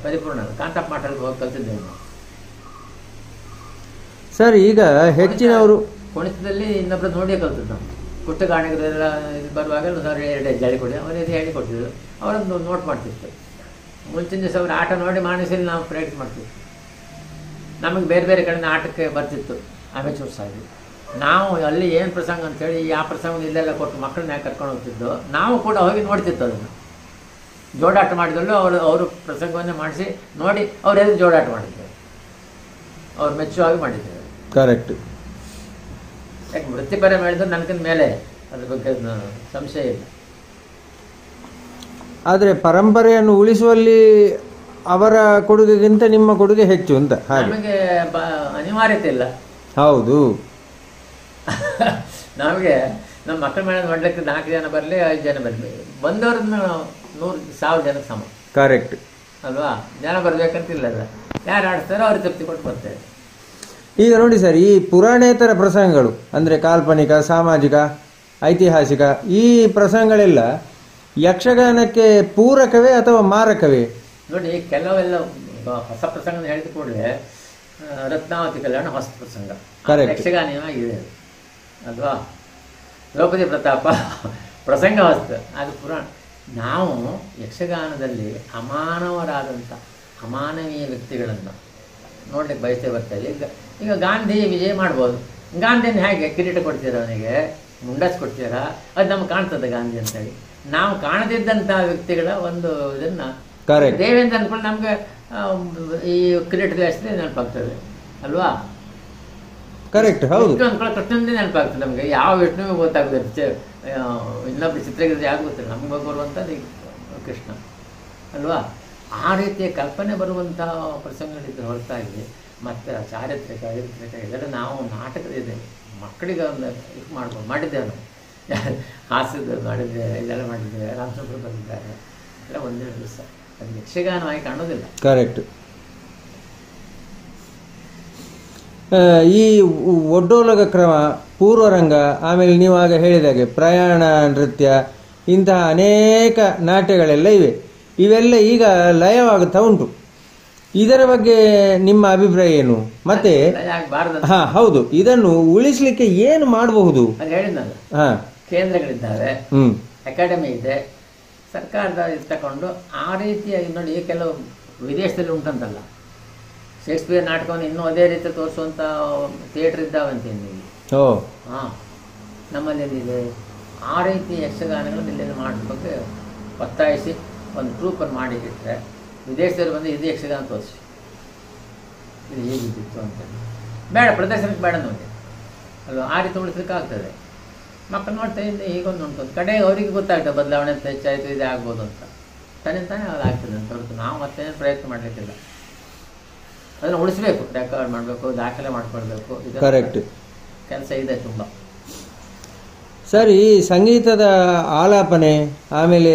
ಪರಿಪೂರ್ಣ ಅಲ್ಲ. ಕಾಂತಪ್ಪ ಮಾಟಲ್ಲಿ ಹೋಗಿ ಕಲ್ತಿದ್ದೇವೆ ನಾವು. ಸರ್ ಈಗ ಹೆಚ್ಚಿನವರು ಕುಣಿತದಲ್ಲಿ ಇನ್ನೊಬ್ಬರು ನೋಡಿಯೇ ಕಲ್ತಿದ್ದು ನಾವು. ಕುಟ್ಟಗಾಣಿಗರೆಲ್ಲ ಇದು ಬರುವಾಗೆಲ್ಲ ಸರ್ 2 ಹೆಜ್ಜೆ ಕೊಡಿ ಅವರೇ ಹೇಳಿ ಕೊಡ್ತಿದ್ರು. ಅವರೊಂದು ನೋಟ್ ಮಾಡ್ತಿತ್ತು. ಮುಂಚಿನ ದಿವಸ ಅವ್ರ ಆಟ ನೋಡಿ ಮಾನಸಲ್ಲಿ ನಾವು ಪ್ರಾಕ್ಟೀಸ್ ಮಾಡ್ತಿದ್ವಿ. ನಮಗೆ ಬೇರೆ ಬೇರೆ ಕಡೆಯಿಂದ ಆಟಕ್ಕೆ ಬರ್ತಿತ್ತು ಅಮೆಚೂರ್ಸ್ ಆಗಿ. ನಾವು ಅಲ್ಲಿ ಏನು ಪ್ರಸಂಗ ಅಂತೇಳಿ ಆ ಪ್ರಸಂಗವನ್ನು ಇಲ್ಲೆಲ್ಲ ಕೊಟ್ಟು ಮಕ್ಕಳನ್ನ ಕರ್ಕೊಂಡು ಹೋಗ್ತಿದ್ದು. ನಾವು ಕೂಡ ಹೋಗಿ ನೋಡ್ತಿತ್ತು. ಅದನ್ನು ಜೋಡಾಟ ಮಾಡಿದಲ್ಲೂ ಅವರು ಪ್ರಸಂಗವನ್ನೇ ಮಾಡಿಸಿ ನೋಡಿ ಅವರೆಲ್ಲ ಜೋಡಾಟ ಮಾಡಿದ್ದೇವೆ. ಅವ್ರು ಮೆಚ್ಚುವಾಗಿ ಮಾಡಿದ್ದೇವೆ. ಕರೆಕ್ಟ್. ಯಾಕೆ ವೃತ್ತಿಪರ ಮಾಡಿದ್ರು ನನಗಿಂತ ಮೇಲೆ, ಅದ್ರ ಬಗ್ಗೆ ಸಂಶಯ ಇಲ್ಲ. ಆದರೆ ಪರಂಪರೆಯನ್ನು ಉಳಿಸುವಲ್ಲಿ ಅವರ ಕೊಡುಗೆಗಿಂತ ನಿಮ್ಮ ಕೊಡುಗೆ ಹೆಚ್ಚು ಅಂತ. ನಮಗೆ ಅನಿವಾರ್ಯತೆ ಇಲ್ಲ. ಹೌದು. ನಮಗೆ ನಮ್ಮ ಮಕ್ಕಳ ಮೇಲೆ ಮಾಡಲಿಕ್ಕೆ 4 ಜನ ಬರಲಿ, 5 ಜನ ಬರಲಿ, ಬಂದವ್ರನ್ನ 100,000 ಜನಕ್ಕೆ ಸಮ. ಕರೆಕ್ಟ್. ಅಲ್ವಾ? ಜನ ಬರಬೇಕಂತಿಲ್ಲಲ್ಲ, ಯಾರು ಆಡಿಸ್ತಾರೋ ಅವ್ರಿಗೆ ತೃಪ್ತಿ ಕೊಟ್ಟು ಬರ್ತೇವೆ. ಈಗ ನೋಡಿ ಸರ್, ಈ ಪುರಾಣೇತರ ಪ್ರಸಂಗಗಳು ಅಂದರೆ ಕಾಲ್ಪನಿಕ, ಸಾಮಾಜಿಕ, ಐತಿಹಾಸಿಕ, ಈ ಪ್ರಸಂಗಗಳೆಲ್ಲ ಯಕ್ಷಗಾನಕ್ಕೆ ಪೂರಕವೇ ಅಥವಾ ಮಾರಕವೇ? ನೋಡಿ, ಕೆಲವೆಲ್ಲ ಹೊಸ ಪ್ರಸಂಗ ಹೇಳಿದ ಕೂಡಲೇ ರತ್ನಾವತಿ ಕಲ್ಯಾಣ ಹೊಸ ಪ್ರಸಂಗ, ಯಕ್ಷಗಾನವಾಗಿದೆ ಅಲ್ವಾ? ದ್ರೌಪದಿ ಪ್ರತಾಪ ಪ್ರಸಂಗ ಹೊಸ್ತು, ಅದು ಪುರಾಣ. ನಾವು ಯಕ್ಷಗಾನದಲ್ಲಿ ಅಮಾನವರಾದಂಥ ಅಮಾನವೀಯ ವ್ಯಕ್ತಿಗಳನ್ನು ನೋಡ್ಲಿಕ್ಕೆ ಬಯಸ್ತೇ ಬರ್ತಾರೆ. ಈಗ ಗಾಂಧಿ ವಿಜಯ ಮಾಡ್ಬೋದು. ಗಾಂಧಿನ ಹೇಗೆ ಕಿರೀಟ ಕೊಡ್ತೀರ, ಅವನಿಗೆ ಮುಂಡಸ್ ಕೊಡ್ತೀರಾ? ಅದು ನಮ್ಗೆ ಕಾಣ್ತದೆ ಗಾಂಧಿ ಅಂತೇಳಿ. ನಾವು ಕಾಣದಿದ್ದಂಥ ವ್ಯಕ್ತಿಗಳ ಒಂದು ಇದನ್ನು ದೇವೇಂದ್ರ ಅಂದ್ಕೊಂಡು ನಮ್ಗೆ ಈ ಕಿರೀಟದ ಹೆಸರೇ ನೆನಪಾಗ್ತದೆ ಅಲ್ವಾ? ಕರೆಕ್ಟ್, ಹೌದು. ಅಂದ್ಕೊಳ್ಳೋ ಕೃಷ್ಣಂದೇ ನೆನಪಾಗ್ತದೆ ನಮಗೆ. ಯಾವ ವಿಷ್ಣುವಿಗೆ ಗೊತ್ತಾಗ್ತದೆ, ಇನ್ನೊಬ್ಬರು ಚಿತ್ರಗಿರಿ ಯಾಕೆ ಗೊತ್ತಿಲ್ಲ, ನಮ್ಗೆ ಬರುವಂಥದ್ದು ಕೃಷ್ಣ ಅಲ್ವಾ? ಆ ರೀತಿಯ ಕಲ್ಪನೆ ಬರುವಂಥ ಪ್ರಸಂಗಗಳಿದ್ರೆ ಹೊರತಾಗಿ ಮತ್ತು ಚಾರಿತ್ರಿಕ ಇದೆಲ್ಲ ನಾವು ನಾಟಕದಿದೆ ಮಕ್ಕಳಿಗೆ ಒಂದು ಇದು ಮಾಡಿದ್ದೇವೆ ನಾವು. ಹಾಸ್ಯದ ಮಾಡಿದ್ದೇವೆ, ಇದೆಲ್ಲ ಮಾಡಿದ್ದೇವೆ. ರಾಮಚಂದ್ರ ಬಂದಿದ್ದಾರೆ ಎಲ್ಲ ಒಂದೆರಡು ದಿವಸ, ಅದು ಯಕ್ಷಗಾನವಾಗಿ ಕಾಣೋದಿಲ್ಲ. ಕರೆಕ್ಟ್. ಈ ಒಡ್ಡೋಲಗ ಕ್ರಮ, ಪೂರ್ವರಂಗ, ಆಮೇಲೆ ನೀವು ಆಗ ಹೇಳಿದಾಗೆ ಪ್ರಯಾಣ ನೃತ್ಯ, ಇಂತಹ ಅನೇಕ ನಾಟ್ಯಗಳೆಲ್ಲ ಇವೆ. ಇವೆಲ್ಲ ಈಗ ಲಯವಾಗುತ್ತಾ ಉಂಟು. ಇದರ ಬಗ್ಗೆ ನಿಮ್ಮ ಅಭಿಪ್ರಾಯ ಏನು? ಮತ್ತೆ ಹೌದು, ಇದನ್ನು ಉಳಿಸ್ಲಿಕ್ಕೆ ಏನು ಮಾಡಬಹುದು? ಕೇಂದ್ರಗಳಿದ್ದಾವೆ, ಅಕಾಡೆಮಿ ಇದೆ, ಸರ್ಕಾರದ ತಗೊಂಡು ಆ ರೀತಿಯಾಗಿ ನೋಡಿ. ಕೆಲವು ವಿದೇಶದಲ್ಲಿ ಉಂಟಂತಲ್ಲ, ಶೇಕ್ಸ್ಪಿಯರ್ ನಾಟಕವನ್ನು ಇನ್ನೂ ಅದೇ ರೀತಿ ತೋರಿಸುವಂಥ ಥಿಯೇಟರ್ ಇದ್ದಾವಂತೇನು? ಹಾಂ, ನಮ್ಮಲ್ಲಿ ಇದೆ. ಆ ರೀತಿ ಯಕ್ಷಗಾನಗಳನ್ನು ಇಲ್ಲೆಲ್ಲ ಮಾಡೋದಕ್ಕೆ ಒತ್ತಾಯಿಸಿ ಒಂದು ಟ್ರೂಪನ್ನು ಮಾಡಿ ಇಟ್ಟರೆ ವಿದೇಶದಲ್ಲಿ ಬಂದು ಇದು ಯಕ್ಷಗಾನ ತೋರಿಸಿ, ಇದು ಹೇಗಿದ್ದಿತ್ತು ಅಂತ. ಬೇಡ, ಪ್ರದರ್ಶನಕ್ಕೆ ಬೇಡ ನೋಡಿ ಅಲ್ವಾ? ಆ ರೀತಿ ಉಳಿಸ್ಲಿಕ್ಕೆ ಆಗ್ತದೆ. ಮಕ್ಕಳು ನೋಡ್ತಾ ಇದ್ದೆ, ಹೀಗೊಂದು ಉಂಟು ಕಡೆ ಅವರಿಗೆ ಗೊತ್ತಾಗ್ತದೆ ಬದಲಾವಣೆ ಅಂತ ಹೆಚ್ಚಾಯಿತು, ಇದೇ ಆಗ್ಬೋದು ಅಂತ. ತಾನೇ ಅದು ಆಗ್ತದೆ ಅಂತ ಹೊರತು ನಾವು ಮತ್ತೇನು ಪ್ರಯತ್ನ ಮಾಡಲಿಕ್ಕಿಲ್ಲ. ಅದನ್ನು ಉಳಿಸ್ಬೇಕು, ರೆಕಾರ್ಡ್ ಮಾಡಬೇಕು, ದಾಖಲೆ ಮಾಡ್ಕೊಳ್ಬೇಕು. ಇದು ಕರೆಕ್ಟ್ ಕೆಲಸ ಇದೆ ತುಂಬ. ಸರಿ, ಸಂಗೀತದ ಆಲಾಪನೆ, ಆಮೇಲೆ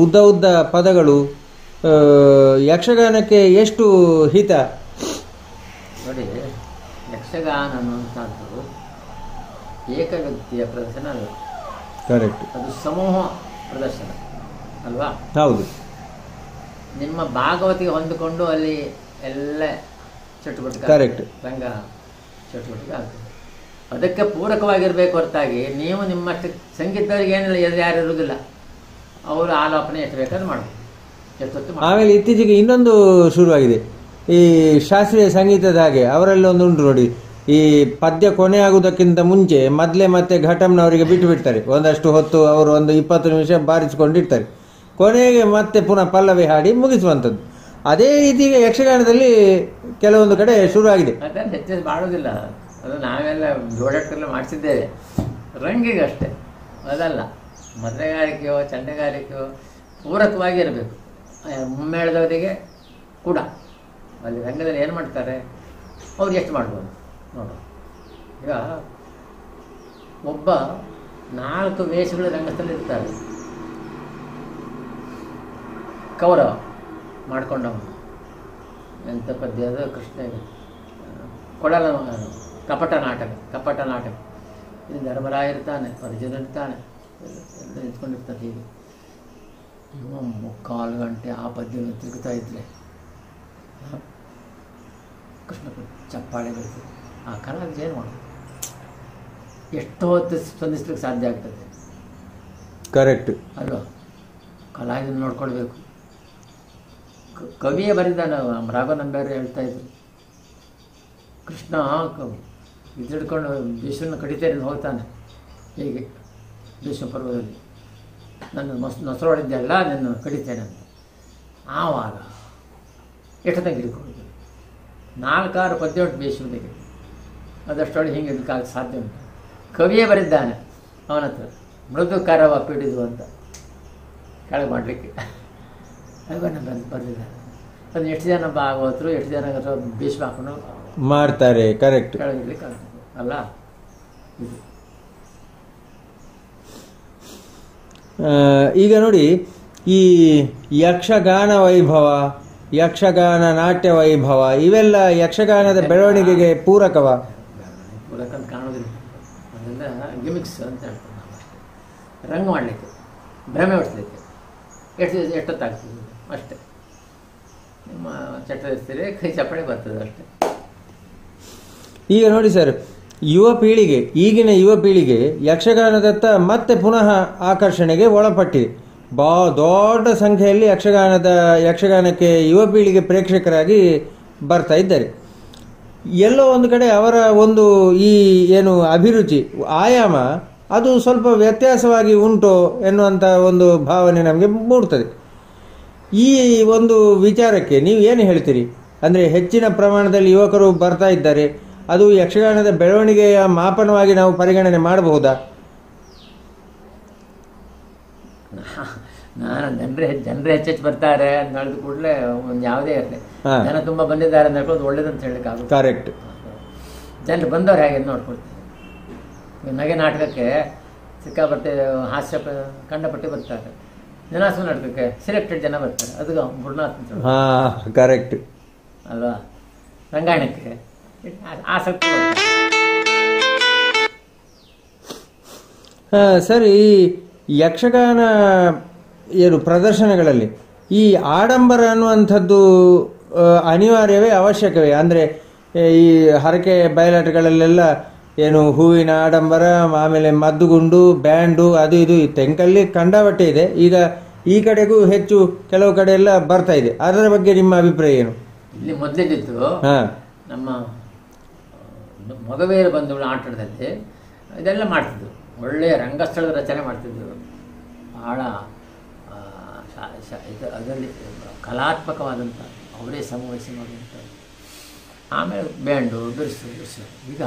ಉದ್ದ ಉದ್ದ ಪದಗಳು ಯಕ್ಷಗಾನಕ್ಕೆ ಎಷ್ಟು ಹಿತ? ನೋಡಿ, ಯಕ್ಷಗಾನ ಅನ್ನುವಂಥದ್ದು ಏಕ ವ್ಯಕ್ತಿಯ ಪ್ರದರ್ಶನ ಅಲ್ಲ. ಕರೆಕ್ಟ್, ಅದು ಸಮೂಹ ಪ್ರದರ್ಶನ ಅಲ್ವಾ? ಹೌದು. ನಿಮ್ಮ ಭಾಗವತಿಗೆ ಹೊಂದಿಕೊಂಡು ಅಲ್ಲಿ ಎಲ್ಲ ಚಟುವಟಿಕೆ, ಕರೆಕ್ಟ್, ರಂಗ ಚಟುವಟಿಕೆ ಆಗ್ತದೆ. ಅದಕ್ಕೆ ಪೂರಕವಾಗಿರಬೇಕು ಹೊರತಾಗಿ ನೀವು ನಿಮ್ಮಷ್ಟು ಸಂಗೀತದವರಿಗೆ ಏನಿಲ್ಲ, ಯಾರು ಇರುವುದಿಲ್ಲ, ಅವರು ಆಲಾಪನೆ ಎಷ್ಟು ಬೇಕಾದ್ರೂ ಮಾಡಬೇಕು. ಆಮೇಲೆ ಇತ್ತೀಚೆಗೆ ಇನ್ನೊಂದು ಶುರುವಾಗಿದೆ, ಈ ಶಾಸ್ತ್ರೀಯ ಸಂಗೀತದ ಹಾಗೆ. ಅವರಲ್ಲಿ ಒಂದು ಉಂಟು ನೋಡಿ, ಈ ಪದ್ಯ ಕೊನೆ ಆಗುವುದಕ್ಕಿಂತ ಮುಂಚೆ ಮೊದಲೇ ಮತ್ತೆ ಘಟಮ್ನವರಿಗೆ ಬಿಟ್ಟು ಬಿಡ್ತಾರೆ. ಒಂದಷ್ಟು ಹೊತ್ತು ಅವರು ಒಂದು 20 ನಿಮಿಷ ಬಾರಿಸಿಕೊಂಡಿರ್ತಾರೆ. ಕೊನೆಗೆ ಮತ್ತೆ ಪುನಃ ಪಲ್ಲವಿ ಹಾಡಿ ಮುಗಿಸುವಂಥದ್ದು. ಅದೇ ರೀತಿ ಯಕ್ಷಗಾನದಲ್ಲಿ ಕೆಲವೊಂದು ಕಡೆ ಶುರುವಾಗಿದೆ. ಅದನ್ನು ಹೆಚ್ಚು ಮಾಡೋದಿಲ್ಲ, ಅದು ನಾವೆಲ್ಲ ಜೋಡಾಟಲ್ಲ ಮಾಡಿಸಿದ್ದೇವೆ, ರಂಗಿಗೆ ಅಷ್ಟೇ. ಅದಲ್ಲ, ಮದ್ರೆಗಾರಿಕೆಯೋ ಚಂಡೆಗಾರಿಕೆಯೋ ಪೂರಕವಾಗಿರಬೇಕು. ಮುಮ್ಮೇಳದವರಿಗೆ ಕೂಡ ಅಲ್ಲಿ ರಂಗದಲ್ಲಿ ಏನು ಮಾಡ್ತಾರೆ, ಅವ್ರು ಎಷ್ಟು ಮಾಡ್ಬೋದು ನೋಡು. ಈಗ ಒಬ್ಬ 4 ವೇಷಗಳು ರಂಗಸ್ಥಲ್ಲಿ ಇರ್ತಾರೆ. ಕೌರವ ಮಾಡ್ಕೊಂಡವನು ಎಂಥ ಪದ್ಯ ಅದು, ಕೃಷ್ಣ ಕೊಡಲ ಕಪಟ ನಾಟಕ. ಇದು ಧರ್ಮರಾಯ ಇರ್ತಾನೆ, ಅರ್ಜುನ ಇರ್ತಾನೆ, ಎಲ್ಲ ನಿಂತ್ಕೊಂಡಿರ್ತಾರೆ. ಹೀಗೆ 3-4 ಗಂಟೆ ಆ ಪದ್ಯವನ್ನು ತಿರುಗುತ್ತಾ ಇದ್ರೆ ಕೃಷ್ಣ ಚಪ್ಪಾಳೆ ಬರ್ತದೆ. ಆ ಕಲಾವಿದ ಏನು ಮಾಡೋದು? ಎಷ್ಟೋ ಹೊತ್ತು ಸ್ಪಂದಿಸ್ಲಿಕ್ಕೆ ಸಾಧ್ಯ ಆಗ್ತದೆ. ಕರೆಕ್ಟ್ ಅಲ್ವಾ? ಕಲಾವಿದನ ನೋಡ್ಕೊಳ್ಬೇಕು. ಕವಿಯೇ ಬರೆದಾನ, ರಾಘವ ನಂಬ್ಯಾರು ಹೇಳ್ತಾ ಇದ್ರು, ಕೃಷ್ಣ ಇದಿಡ್ಕೊಂಡು ಭೀಷ್ಮನ ಕಡಿತೇನೆ ಹೋಗ್ತಾನೆ. ಹೀಗೆ ಭೀಷ್ಮ ಪರ್ವದಲ್ಲಿ ನನ್ನ ಮೊಸರೊಡಿದ್ದೆಲ್ಲ ನನ್ನ ಕಡಿತೇನೆ ಅಂತ. ಆವಾಗ ಎಷ್ಟೊತ್ತಾಗಿ ಹಿಡ್ಕೊಳ್ಳೋದು? 4-6 ಪದ್ಯ ಉಂಟು ಭೀಷ್ಮನಿಗೆ, ಅದಷ್ಟೊಳಗೆ ಹಿಂಗೆ ಹಿಡ್ಕಾಗ ಸಾಧ್ಯ ಉಂಟು. ಕವಿಯೇ ಬರೆದಿದ್ದಾನೆ ಅವನ ಹತ್ರ, ಮೃದು ಕರವ ಪಿಡಿದು ಅಂತ ಕೆಳಗೆ ಮಾಡಲಿಕ್ಕೆ. ಅದನ್ನ ಬರೆದಿಲ್ಲ. ಅದನ್ನ ಎಷ್ಟು ಜನ ಭಾಗವತರು, ಎಷ್ಟು ಜನ ಭೀಷ್ಮ ಹಾಕೊಂಡು ಮಾಡ್ತಾರೆ. ಕರೆಕ್ಟ್, ಕೆಳಗಿರ್ಲಿಕ್ಕೆ ಅಲ್ಲ. ಈಗ ನೋಡಿ, ಈ ಯಕ್ಷಗಾನ ವೈಭವ ಯಕ್ಷಗಾನ, ನಾಟ್ಯ ವೈಭವ ಇವೆಲ್ಲ ಯಕ್ಷಗಾನದ ಬೆಳವಣಿಗೆಗೆ ಪೂರಕವ? ಪೂರಕ ಅಂತ ಕಾಣೋದಿಲ್ಲ. ಅದೆಲ್ಲ ಗಿಮಿಕ್ಸ್ ಅಂತ ಹೇಳ್ತಾರೆ ನಾವು. ರಂಗ ಮಾಡಲಿಕ್ಕೆ, ಭ್ರಮೆ ಹೊಡಿಸ್ಲಿಕ್ಕೆ ಎಷ್ಟೊತ್ತಾಗ್ತದೆ ಅಷ್ಟೇ. ನಿಮ್ಮ ಚಟರಿಸ್ತೀರಿ, ಕೈ ಚಪ್ಪಣೆ ಬರ್ತದೆ ಅಷ್ಟೇ. ಈಗ ನೋಡಿ ಸರ್, ಈಗಿನ ಯುವ ಪೀಳಿಗೆ ಯಕ್ಷಗಾನದತ್ತ ಮತ್ತೆ ಪುನಃ ಆಕರ್ಷಣೆಗೆ ಒಳಪಟ್ಟಿದೆ. ದೊಡ್ಡ ಸಂಖ್ಯೆಯಲ್ಲಿ ಯಕ್ಷಗಾನಕ್ಕೆ ಯುವ ಪೀಳಿಗೆ ಪ್ರೇಕ್ಷಕರಾಗಿ ಬರ್ತಾ ಇದ್ದಾರೆ. ಎಲ್ಲೋ ಒಂದು ಕಡೆ ಅವರ ಒಂದು ಈ ಏನು ಅಭಿರುಚಿ ಆಯಾಮ ಅದು ಸ್ವಲ್ಪ ವ್ಯತ್ಯಾಸವಾಗಿ ಉಂಟು ಎನ್ನುವಂಥ ಒಂದು ಭಾವನೆ ನಮಗೆ ಮೂಡ್ತದೆ. ಈ ಒಂದು ವಿಚಾರಕ್ಕೆ ನೀವು ಏನು ಹೇಳ್ತೀರಿ? ಅಂದರೆ ಹೆಚ್ಚಿನ ಪ್ರಮಾಣದಲ್ಲಿ ಯುವಕರು ಬರ್ತಾ ಇದ್ದಾರೆ, ಅದು ಯಕ್ಷಗಾನದ ಬೆಳವಣಿಗೆಯ ಮಾಪನವಾಗಿ ನಾವು ಪರಿಗಣನೆ ಮಾಡಬಹುದಾ? ನಾನು ಜನರು ಹೆಚ್ಚೆಚ್ಚು ಬರ್ತಾರೆ ಅಂತ ಹೇಳಿದ ಕೂಡಲೇ ಒಂದು ಯಾವುದೇ ಇರಲಿ, ಜನ ತುಂಬ ಬಂದಿದ್ದಾರೆ ಅಂತ ಹೇಳ್ಕೊಂಡು ಒಳ್ಳೇದಂತ ಹೇಳಲಿಕ್ಕೆ ಆಗುತ್ತೆ. ಕರೆಕ್ಟ್. ಜನರು ಬಂದವ್ರು ಹೇಗೆ ನೋಡ್ಕೊಳ್ತೀವಿ. ನಗೆ ನಾಟಕಕ್ಕೆ ಸಿಕ್ಕಾಪಟ್ಟೆ ಹಾಸ್ಯ ಕಂಡಪಟ್ಟೆ ಬರ್ತಾರೆ. ಜನಾಸು ನಾಟಕಕ್ಕೆ ಸೆಲೆಕ್ಟೆಡ್ ಜನ ಬರ್ತಾರೆ, ಅದು ಗುರುನಾಥ್ ಅಂತ. ಕರೆಕ್ಟ್ ಅಲ್ವಾ? ರಂಗಾಯಣಕ್ಕೆ ಆಸಕ್ತಿ ಬರ್ತಾರೆ. ಸರಿ, ಯಕ್ಷಗಾನ ಏನು ಪ್ರದರ್ಶನಗಳಲ್ಲಿ ಈ ಆಡಂಬರ ಅನ್ನುವಂಥದ್ದು ಅನಿವಾರ್ಯವೇ, ಅವಶ್ಯಕವೇ? ಅಂದರೆ ಈ ಹರಕೆ ಬಯಲಾಟಗಳಲ್ಲೆಲ್ಲ ಏನು ಹೂವಿನ ಆಡಂಬರ, ಆಮೇಲೆ ಮದ್ದುಗುಂಡು, ಬ್ಯಾಂಡು, ಅದು ಇದು ತೆಂಕಲ್ಲಿ ಕಂಡಾಬಟ್ಟೆ ಇದೆ. ಈಗ ಈ ಕಡೆಗೂ ಹೆಚ್ಚು ಕೆಲವು ಕಡೆ ಎಲ್ಲ ಬರ್ತಾ ಇದೆ. ಅದರ ಬಗ್ಗೆ ನಿಮ್ಮ ಅಭಿಪ್ರಾಯ ಏನು? ಇಲ್ಲಿ ಮೊದಲಿದ್ದು ನಮ್ಮ ಮಗವೇರ ಬಂಧುಗಳ ಆಟದಲ್ಲಿ ಇದೆಲ್ಲ ಮಾಡ್ತಿದ್ರು. ಒಳ್ಳೆಯ ರಂಗಸ್ಥಳದ ರಚನೆ ಮಾಡ್ತಿದ್ರು. ಬಹಳ ಅದರಲ್ಲಿ ಕಲಾತ್ಮಕವಾದಂಥ ಅವರೇ ಸಮವಹಿಸಿ ಮಾಡುವಂಥ. ಆಮೇಲೆ ಬ್ಯಾಂಡು, ಬಿರುಸು. ಈಗ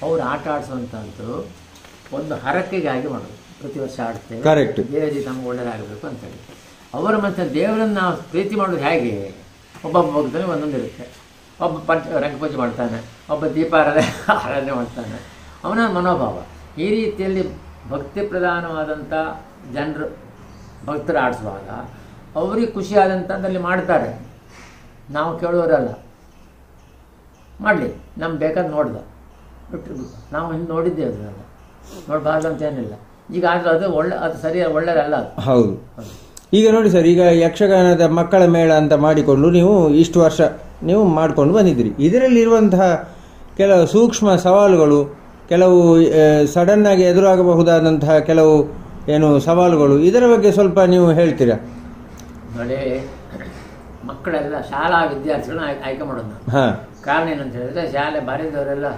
ಅವರು ಆಟ ಆಡಿಸುವಂಥದ್ದು ಒಂದು ಹರಕೆಗಾಗಿ ಮಾಡೋದು. ಪ್ರತಿ ವರ್ಷ ಆಡ್ತೇವೆ, ಕರೆಕ್ಟ್, ದೇವರಿಗೆ ನಮ್ಗೆ ಒಳ್ಳೆಯದಾಗಬೇಕು ಅಂತೇಳಿ. ಅವರ ಮತ್ತು ದೇವರನ್ನು ನಾವು ಪ್ರೀತಿ ಮಾಡೋದು ಹೇಗೆ? ಒಬ್ಬೊಬ್ಬ ಭಕ್ತನಿಗೆ ಒಂದೊಂದು ಇರುತ್ತೆ. ಒಬ್ಬ ರಂಗಪೂಜೆ ಮಾಡ್ತಾನೆ, ಒಬ್ಬ ಆರಾಧನೆ ಮಾಡ್ತಾನೆ, ಅವನ ಮನೋಭಾವ. ಈ ರೀತಿಯಲ್ಲಿ ಭಕ್ತಿ ಪ್ರಧಾನವಾದಂಥ ಜನರು ಭಕ್ತರು ಆಡಿಸುವಾಗ ಅವ್ರಿಗೆ ಖುಷಿಯಾದಂಥದ್ದಲ್ಲಿ ಮಾಡ್ತಾರೆ. ನಾವು ಕೇಳೋರಲ್ಲ, ಮಾಡಲಿ, ನಮ್ಗೆ ಬೇಕಾದ ನೋಡ್ದ ಬಿಟ್ಟು ನಾವು ಹಿಂದೆ ನೋಡಿದ್ದೇವೆ. ಅದನ್ನೆಲ್ಲ ನೋಡಬಾರ್ದು ಅಂತ ಏನಿಲ್ಲ. ಈಗ ಆದರೆ ಅದು ಸರಿಯಾಗಿ ಒಳ್ಳೆಯದಲ್ಲ ಅದು. ಹೌದು. ಈಗ ನೋಡಿ ಸರ್, ಈಗ ಯಕ್ಷಗಾನದ ಮಕ್ಕಳ ಮೇಳ ಅಂತ ಮಾಡಿಕೊಂಡು ಇಷ್ಟು ವರ್ಷ ನೀವು ಮಾಡಿಕೊಂಡು ಬಂದಿದ್ದೀರಿ. ಇದರಲ್ಲಿರುವಂತಹ ಕೆಲವು ಸೂಕ್ಷ್ಮ ಸವಾಲುಗಳು, ಕೆಲವು ಸಡನ್ ಆಗಿ ಎದುರಾಗಬಹುದಾದಂತಹ ಕೆಲವು ಏನು ಸವಾಲುಗಳು, ಇದರ ಬಗ್ಗೆ ಸ್ವಲ್ಪ ನೀವು ಹೇಳ್ತೀರಾ? ನೋಡಿ, ಮಕ್ಕಳೆಲ್ಲ ಶಾಲಾ ವಿದ್ಯಾರ್ಥಿಗಳನ್ನ ಆಯ್ಕೆ ಮಾಡೋದು ನಾವು. ಕಾರಣ ಏನಂತ ಹೇಳಿದ್ರೆ, ಶಾಲೆ ಬಾರಿದವರೆಲ್ಲ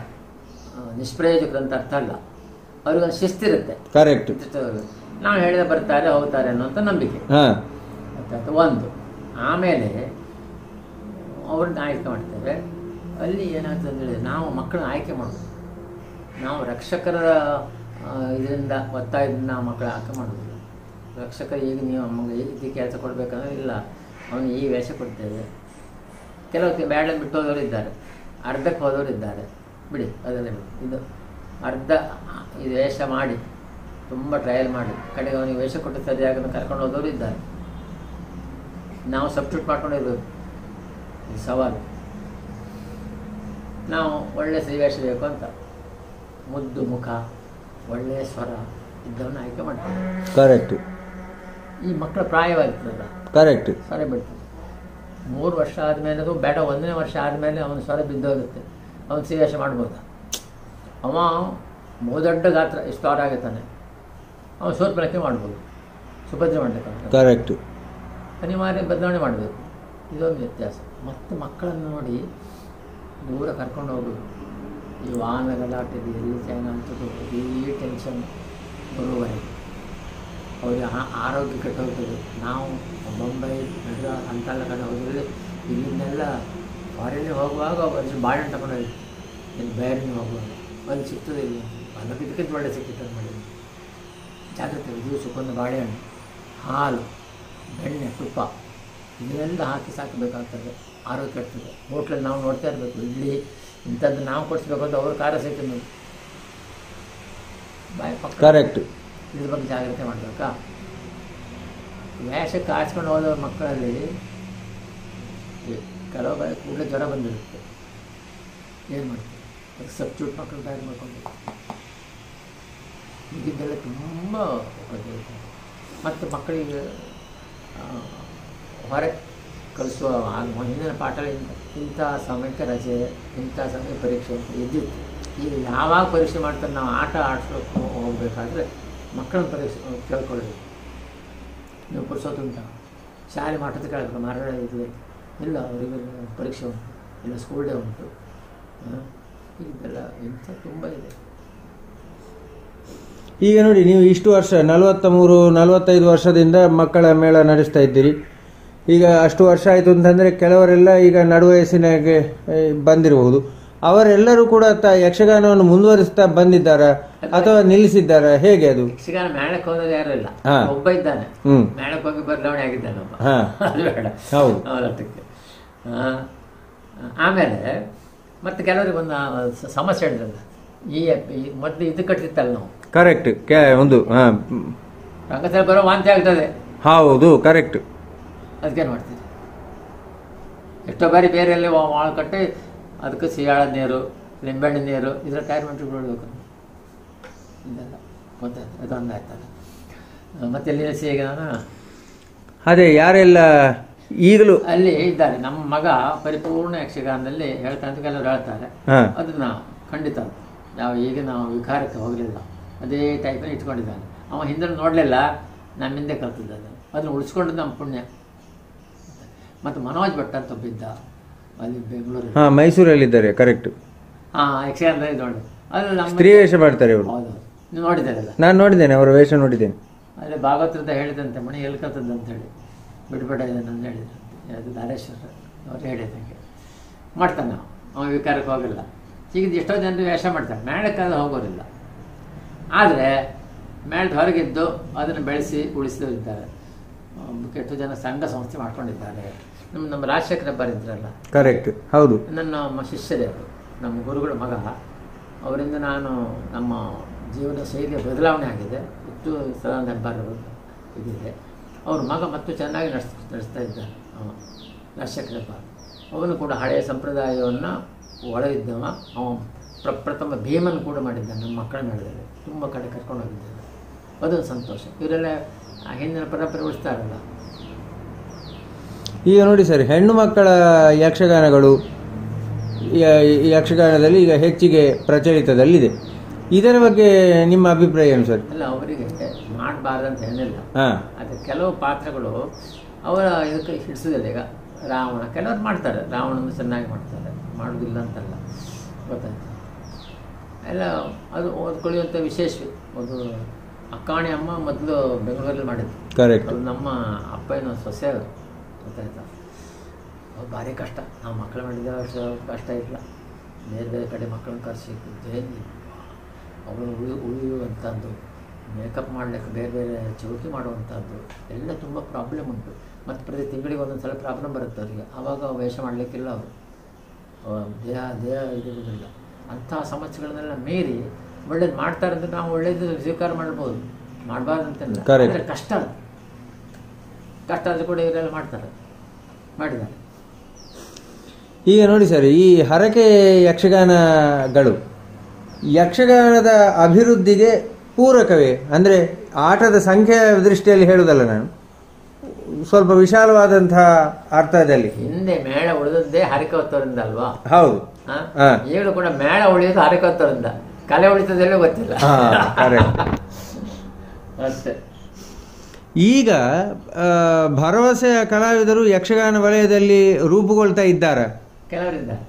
ನಿಷ್ಪ್ರಯೋಜಕರು ಅಂತ ಅರ್ಥ ಅಲ್ಲ. ಅವ್ರಿಗೊಂದು ಶಿಸ್ತಿರುತ್ತೆ. ಕರೆಕ್ಟ್. ನಾವು ಹೇಳಿದ ಬರ್ತಾರೆ ಹೋಗ್ತಾರೆ ಅನ್ನೋಂಥ ನಂಬಿಕೆ ಒಂದು. ಆಮೇಲೆ ಅವ್ರನ್ನ ಆಯ್ಕೆ ಮಾಡ್ತೇವೆ. ಅಲ್ಲಿ ಏನಾಗ್ತದೆ ಅಂತ ಹೇಳಿದ್ರೆ, ನಾವು ಮಕ್ಕಳನ್ನ ಆಯ್ಕೆ ಮಾಡೋದು. ನಾವು ರಕ್ಷಕರ ಇದರಿಂದ ಒತ್ತಾಯದಿಂದ ನಾವು ಮಕ್ಕಳ ಆಯ್ಕೆ ಮಾಡೋದಿಲ್ಲ. ರಕ್ಷಕರು ಈಗ ನೀವು ನಮಗೆ ಈ ರೀತಿ ಕೆಲಸ ಕೊಡಬೇಕಂದ್ರೆ ಇಲ್ಲ, ಅವನು ಈ ವೇಷ ಕೊಡ್ತೇವೆ. ಕೆಲವು ಬ್ಯಾಡ ಬಿಟ್ಟು ಹೋದವರು ಇದ್ದಾರೆ, ಅರ್ಧಕ್ಕೆ ಹೋದವರು ಇದ್ದಾರೆ. ಬಿಡಿ, ಅದೆಲ್ಲ ಇದು ಅರ್ಧ ಇದು ವೇಷ ಮಾಡಿ ತುಂಬ ಟ್ರಯಲ್ ಮಾಡಿ ಕಡೆಗೆ ಅವನಿಗೆ ವೇಷ ಕೊಟ್ಟು ಸರಿಯಾಗಿ ಕರ್ಕೊಂಡು ಹೋದವರು ಇದ್ದಾರೆ. ನಾವು ಸಬ್ಸ್ಟಿಟ್ಯೂಟ್ ಮಾಡ್ಕೊಂಡಿರ್ಬೇಕು. ಈ ಸವಾಲು. ನಾವು ಒಳ್ಳೆಯ ಶ್ರೀವೇಷ ಬೇಕು ಅಂತ ಮುದ್ದು ಮುಖ, ಒಳ್ಳೆಯ ಸ್ವರ ಇದ್ದವನ್ನ ಆಯ್ಕೆ ಮಾಡ್ತಾರೆ. ಕರೆಕ್ಟ್. ಈ ಮಕ್ಕಳ ಪ್ರಾಯವಾಗಿರ್ತದಲ್ಲ, ಕರೆಕ್ಟ್, ಸ್ವರ ಬಿಡ್ತದೆ. 3 ವರ್ಷ ಆದಮೇಲೆ ಅದು ಬೇಡ, 1ನೇ ವರ್ಷ ಆದಮೇಲೆ ಅವನ ಸ್ವರ ಬಿದ್ದೋಗುತ್ತೆ. ಅವನು ಶ್ರೀವೇಷ ಮಾಡ್ಬೋದ? ಅವ ಬಹುದೊಡ್ಡ ಗಾತ್ರ ಇಷ್ಟು ಆಗಿರ್ತಾನೆ, ಅವನು ಶೂರ್ಪನಖೆ ಮಾಡ್ಬೋದು, ಸುಭದ್ರೆ ಮಾಡಲಿಕ್ಕೆ. ಕರೆಕ್ಟ್. ಅನಿವಾರ್ಯ ಬದಲಾವಣೆ ಮಾಡಬೇಕು. ಇದೊಂದು ವ್ಯತ್ಯಾಸ. ಮತ್ತು ಮಕ್ಕಳನ್ನು ನೋಡಿ ದೂರ ಕರ್ಕೊಂಡು ಹೋಗೋದು. ಈ ವಾಹನ ಗಲಾಟೆಗೆ ಎಲ್ಲಿ ಚೈನಾ ಅಂತ ಈ ಟೆನ್ಷನ್ ಬರುವವರೆಗೆ ಅವರಿಗೆ ಆರೋಗ್ಯ ಕೆಟ್ಟೋಗ್ತದೆ. ನಾವು ಬೊಂಬೈ ಅಂತೆಲ್ಲ ಕಡೆ ಹೋದರೆ ಇಲ್ಲಿಂದೆಲ್ಲ ಫಾರಿನ್ಗೆ ಹೋಗುವಾಗ ಒಂದು ಬಾಳೆಹಣ್ಣು ತಗೊಂಡೋಗಿ ಇಲ್ಲಿ ಬೇರೆ ಹೋಗುವಾಗ ಒಂದು ಸಿಗ್ತದೆ. ಇಲ್ಲಿ ಅದಕ್ಕೆ ಇದಕ್ಕಿಂತ ಒಳ್ಳೆ ಸಿಕ್ಕಿತ್ತು ಮಾಡಿ ಜಾಗ್ರತೆ. ದಿವಸಕ್ಕೊಂದು ಬಾಳೆಹಣ್ಣು, ಹಾಲು, ಬೆಣ್ಣೆ, ತುಪ್ಪ ಇದನ್ನೆಲ್ಲ ಹಾಕಿ ಸಾಕಬೇಕಾಗ್ತದೆ. ಆರೋಗ್ಯ ಕೆಡ್ತದೆ. ಹೋಟ್ಲಲ್ಲಿ ನಾವು ನೋಡ್ತಾ ಇರಬೇಕು, ಇಡ್ಲಿ ಇಂಥದ್ದು ನಾವು ಕೊಡಿಸ್ಬೇಕು ಅಂತ ಅವ್ರ ಖಾರ ಸಿಗ್ತದೆ. ಬಾಯಿ ಪಕ್ಕ. ಕರೆಕ್ಟ್. ಇದ್ರ ಬಗ್ಗೆ ಜಾಗ್ರತೆ ಮಾಡಬೇಕಾ? ವೇಷಕ್ಕೆ ಹಾಸ್ಕೊಂಡು ಹೋದವ್ರ ಮಕ್ಕಳಲ್ಲಿ ಕೆಲವು ಬಾರಿ ಕೂಡಲೇ ಜ್ವರ ಬಂದಿರುತ್ತೆ. ಏನು ಮಾಡ್ತೀವಿ, ಅದಕ್ಕೆ ಸಬ್ಸ್ಟಿಟ್ಯೂಟ್ ಮಕ್ಕಳು ತಯಾರು ಮಾಡ್ಕೊಂಡು ಈಗಿದ್ದೆಲ್ಲ ತುಂಬ ಮತ್ತು ಮಕ್ಕಳಿಗೆ ಹೊರೆ ಕಲಿಸುವ ಹಿಂದಿನ ಪಾಠ ಇಂಥ ಸಮಯಕ್ಕೆ ರಜೆ, ಇಂಥ ಸಮಯಕ್ಕೆ ಪರೀಕ್ಷೆ ಅಂತ ಇದ್ದಿತ್ತು. ಈಗ ಯಾವಾಗ ಪರೀಕ್ಷೆ ಮಾಡ್ತಾರೆ, ನಾವು ಆಟ ಆಡಿಸ್ಬೇಕು ಹೋಗಬೇಕಾದ್ರೆ ಮಕ್ಕಳನ್ನ ಪರೀಕ್ಷೆ ಕೇಳ್ಕೊಳ್ಳಿ, ನೀವು ಪುರ್ಸೋತುಂಟ ಶಾಲೆ ಮಾಟದ ಕೇಳಬೇಕು, ಮಾರಾಟ ಇದೆ ಇಲ್ಲ ಅವರಿಗೆ ಪರೀಕ್ಷೆ ಉಂಟು, ಇಲ್ಲ ಸ್ಕೂಲ್ ಡೇ ಉಂಟು, ಇದೆಲ್ಲ ಇಂಥ ತುಂಬ ಇದೆ. ಈಗ ನೋಡಿ, ನೀವು ಇಷ್ಟು ವರ್ಷ 43-45 ವರ್ಷದಿಂದ ಮಕ್ಕಳ ಮೇಳ ನಡೆಸ್ತಾ ಇದ್ದೀರಿ. ಈಗ ಅಷ್ಟು ವರ್ಷ ಆಯಿತು ಅಂತಂದರೆ ಕೆಲವರೆಲ್ಲ ಈಗ ನಡುವಯಸ್ಸಿನಾಗೆ ಬಂದಿರಬಹುದು. ಅವರೆಲ್ಲರೂ ಕೂಡ ಯಕ್ಷಗಾನವನ್ನು ಮುಂದುವರಿಸ್ತಾ ಬಂದಿದ್ದಾರಾ ಅಥವಾ ನಿಲ್ಲಿಸಿದ್ದಾರಾ, ಹೇಗೆ ಅದು? ಯಕ್ಷಗಾನ ಮೇಳಕ್ಕೆ ಹೋದಾಗ ಯಾರು ಇಲ್ಲ, ಒಬ್ಬ ಇದ್ದಾನೆ ಮೇಳಕ್ಕೆ ಹೋಗಿ ಬದಲಾವಣೆ ಆಗಿದ್ದಾನೆ ಒಬ್ಬ, ಅದು ಬೇಡ ಹೌದು ಅವರಷ್ಟಕ್ಕೆ. ಆಮೇಲೆ ಮತ್ತೆ ಕೆಲವರಿಗೆ ಒಂದು ಸಮಸ್ಯೆ ಹೇಳಿದ್ರಲ್ಲ, ಈ ಮೊದಲು ಇದು ಕಟ್ತಿತ್ತಲ್ಲ ನಾವು, ಕರೆಕ್ಟ್, ಒಂದು ರಂಗಸ್ಥಳ ಬರೋ ವಾಂತಿ ಆಗ್ತದೆ. ಹೌದು, ಕರೆಕ್ಟ್. ಅದಕ್ಕೇನು ಮಾಡ್ತೀವಿ, ಎಷ್ಟೋ ಬಾರಿ ಬೇರೆ ಎಲ್ಲಿ ವಾಳ ಕಟ್ಟಿ ಅದಕ್ಕೆ ಸಿಯಾಳ ನೀರು, ಲಿಂಬೆಹಣ್ಣು ನೀರು ಇದರ ತಯಾರು ಮಾಡಿ ಬಿಡಬೇಕು. ಇದೆಲ್ಲ ಗೊತ್ತಾಯ್ತು, ಅದೊಂದು ಆಯ್ತಲ್ಲ. ಮತ್ತೆ ಎಲ್ಲಿ ಈಗ ನಾನು ಅದೇ ಯಾರೆಲ್ಲ ಈಗಲೂ ಅಲ್ಲಿ ಇದ್ದಾರೆ. ನಮ್ಮ ಮಗ ಪರಿಪೂರ್ಣ ಯಕ್ಷಗಾನದಲ್ಲಿ ಹೇಳ್ತಾ ಅಂತ ಕೆಲವರು ಹೇಳ್ತಾರೆ, ಅದನ್ನ ಖಂಡಿತ ನಾವು ಈಗ ನಾವು ವಿಕಾರಕ್ಕೆ ಹೋಗಲಿಲ್ಲ, ಅದೇ ಟೈಪಲ್ಲಿ ಇಟ್ಕೊಂಡಿದ್ದಾನೆ. ಅವ ಹಿಂದೆ ನೋಡಲಿಲ್ಲ, ನಮ್ಮಿಂದೆ ಕಲ್ತಿದ್ದಾನೆ, ಅದನ್ನು ಉಳಿಸ್ಕೊಂಡದ್ದು ನಮ್ಮ ಪುಣ್ಯ. ಮತ್ತು ಮನೋಜ್ ಭಟ್ ಅಂತ ಒಬ್ಬಿದ್ದ ಅಲ್ಲಿ ಬೆಂಗಳೂರು, ಮೈಸೂರಲ್ಲಿದ್ದಾರೆ, ಕರೆಕ್ಟ್. ಯಕ್ಷಗಾನದಲ್ಲಿ ನೋಡಿ, ಅದು ನಮ್ಮ ಸ್ತ್ರೀ ವೇಷ ಮಾಡ್ತಾರೆ ಅವರು. ಹೌದು, ನೀವು ನೋಡಿದ್ದಾರಲ್ಲ? ನಾನು ನೋಡಿದ್ದೇನೆ, ಅವರ ವೇಷ ನೋಡಿದ್ದೇನೆ. ಅಲ್ಲೇ ಭಾಗವತದ ಹೇಳಿದಂತೆ ಮಣಿ ಎಲ್ಲಿ ಕಲ್ತದ್ದು ಅಂತೇಳಿ ಬಿಡ್ಬೇಡ ಇದನ್ನು ಅಂತ ಹೇಳಿದ್ರಂತೆ, ಅದು ಧಾರೇಶ್ವರ ಅವ್ರು ಹೇಳಿದಂಗೆ ಮಾಡ್ತಾನೆ ನಾವು. ಅವ ವಿಕಾರಕ್ಕೆ ಹೋಗಲ್ಲ. ಈಗ ಎಷ್ಟೋ ಜನರು ವೇಷ ಮಾಡ್ತಾರೆ, ಮೇಳಕ್ಕಾದ ಹೋಗೋರಿಲ್ಲ. ಆದರೆ ಮೇಳದ ಹೊರಗಿದ್ದು ಅದನ್ನು ಬೆಳೆಸಿ ಉಳಿಸಿದವರು ಇದ್ದಾರೆ. ಕೆಟ್ಟು ಜನ ಸಂಘ ಸಂಸ್ಥೆ ಮಾಡ್ಕೊಂಡಿದ್ದಾರೆ. ನಮ್ಮ ರಾಜಶೇಖರ ಬರಿದ್ರಲ್ಲ, ಕರೆಕ್ಟ್, ಹೌದು, ನಮ್ಮ ಶಿಷ್ಯರೇ ಅವರು, ನಮ್ಮ ಗುರುಗಳ ಮಗ. ಅವರಿಂದ ನಾನು ನಮ್ಮ ಜೀವನ ಶೈಲಿಯ ಬದಲಾವಣೆ ಆಗಿದೆ. ಇಷ್ಟು ಸದಾನಂದ ಹೆಬ್ಬಾರರು ಇದಿದೆ. ಅವ್ರ ಮಗ ಮತ್ತು ಚೆನ್ನಾಗಿ ನಡೆಸ್ತಾ ಇದ್ದಾನೆ ಅವ ರಾಜಶೇಖರ ಹೆಬ್ಬಾರ್. ಅವನು ಕೂಡ ಹಳೆಯ ಸಂಪ್ರದಾಯವನ್ನು ಒಳಗಿದ್ದವ. ಅವ ಪ್ರಥಮ ಭೀಮನ್ ಕೂಡ ಮಾಡಿದ್ದಾನೆ. ನಮ್ಮ ಮಕ್ಕಳ ಮೇಳದಲ್ಲಿ ತುಂಬ ಕಡೆ ಕರ್ಕೊಂಡು ಹೋಗಿದ್ದಾನೆ. ಅದೊಂದು ಸಂತೋಷ. ಇವರೆಲ್ಲ ಹಿಂದಿನ ಪರಂಪರೆ ಉಳಿಸ್ತಾರಲ್ಲ. ಈಗ ನೋಡಿ ಸರ್, ಹೆಣ್ಣು ಮಕ್ಕಳ ಯಕ್ಷಗಾನಗಳು ಯಕ್ಷಗಾನದಲ್ಲಿ ಈಗ ಹೆಚ್ಚಿಗೆ ಪ್ರಚಲಿತದಲ್ಲಿದೆ. ಇದರ ಬಗ್ಗೆ ನಿಮ್ಮ ಅಭಿಪ್ರಾಯ ಏನು ಸರ್? ಅಲ್ಲ, ಅವರಿಗೆ ಮಾಡಬಾರ್ದಂತ ಏನಿಲ್ಲ. ಅದು ಕೆಲವು ಪಾತ್ರಗಳು ಅವರ ಇದಕ್ಕೆ ಹಿಡಿಸೋದಿಲ್ಲ. ಈಗ ರಾವಣ ಕೆಲವರು ಮಾಡ್ತಾರೆ, ರಾವಣನ ಚೆನ್ನಾಗಿ ಮಾಡ್ತಾರೆ, ಮಾಡೋದಿಲ್ಲ ಅಂತಲ್ಲ, ಗೊತ್ತಾಯ್ತು. ಎಲ್ಲ ಅದು ಓದ್ಕೊಳ್ಳುವಂಥ ವಿಶೇಷವೇ. ಅದು ಅಕ್ಕಾಣಿ ಅಮ್ಮ ಮೊದಲು ಬೆಂಗಳೂರಲ್ಲಿ ಮಾಡಿದ್ದು, ಕರೆಕ್ಟ್. ಅದು ನಮ್ಮ ಅಪ್ಪನ ಸೊಸೆ ಅವರು, ಗೊತ್ತಾಯ್ತಾ. ಅದು ಭಾರಿ ಕಷ್ಟ. ನಾವು ಮಕ್ಕಳು ಮಾಡಿದ ಅಷ್ಟು ಕಷ್ಟ ಇಲ್ಲ. ಬೇರೆ ಬೇರೆ ಕಡೆ ಮಕ್ಕಳನ್ನ ಕರೆಸಿ ಅವಳು ಉಳಿಯುವಂಥದ್ದು, ಮೇಕಪ್ ಮಾಡಲಿಕ್ಕೆ ಬೇರೆ ಬೇರೆ ಚೌಕಿ ಮಾಡುವಂಥದ್ದು ಎಲ್ಲ ತುಂಬ ಪ್ರಾಬ್ಲಮ್ ಉಂಟು. ಮತ್ತು ಪ್ರತಿ ತಿಂಗಳಿಗೆ ಒಂದೊಂದು ಸಲ ಪ್ರಾಬ್ಲಮ್ ಬರುತ್ತೆ ಅವರಿಗೆ. ಆವಾಗ ವೇಷ ಮಾಡಲಿಕ್ಕಿಲ್ಲ ಅವರು, ದೇಹ ಇರುವುದಿಲ್ಲ. ಅಂಥ ಸಮಸ್ಯೆಗಳನ್ನೆಲ್ಲ ಮೀರಿ ಒಳ್ಳೇದು ಮಾಡ್ತಾರೆ ಅಂತ ನಾವು ಒಳ್ಳೇದು ಸ್ವೀಕಾರ ಮಾಡ್ಬೋದು, ಮಾಡಬಾರ್ದಂತೆಲ್ಲ. ಅಂದರೆ ಕಷ್ಟ ಆದರೂ ಕೂಡ ಇವರೆಲ್ಲ ಮಾಡಿದ್ದಾರೆ. ಈಗ ನೋಡಿ ಸರ್, ಈ ಹರಕೆ ಯಕ್ಷಗಾನಗಳು ಯಕ್ಷಗಾನದ ಅಭಿವೃದ್ಧಿಗೆ ಪೂರಕವೇ? ಅಂದರೆ ಆಟದ ಸಂಖ್ಯೆಯ ದೃಷ್ಟಿಯಲ್ಲಿ ಹೇಳುವುದಲ್ಲ ನಾನು, ಸ್ವಲ್ಪ ವಿಶಾಲವಾದಂತಹ ಅರ್ಥದಲ್ಲಿ. ಹಿಂದೆ ಮೇಳ ಉಳಿದದ್ದೇ ಹರಕೆ ಹೊತ್ತವರಿಂದ ಅಲ್ವಾ? ಹೌದು. ಈಗಲೂ ಕೂಡ ಮೇಳ ಉಳಿಯೋದು ಹರಕೆ ಹೊತ್ತವರಿಂದ, ಕಲೆ ಉಳಿತದೆಲ್ಲೂ ಗೊತ್ತಿಲ್ಲ ಅಷ್ಟೇ. ಈಗ ಭರವಸೆಯ ಕಲಾವಿದರು ಯಕ್ಷಗಾನ ವಲಯದಲ್ಲಿ ರೂಪುಗೊಳ್ತಾ ಇದ್ದಾರೆ. ಕೆಲವರಿದ್ದಾರೆ.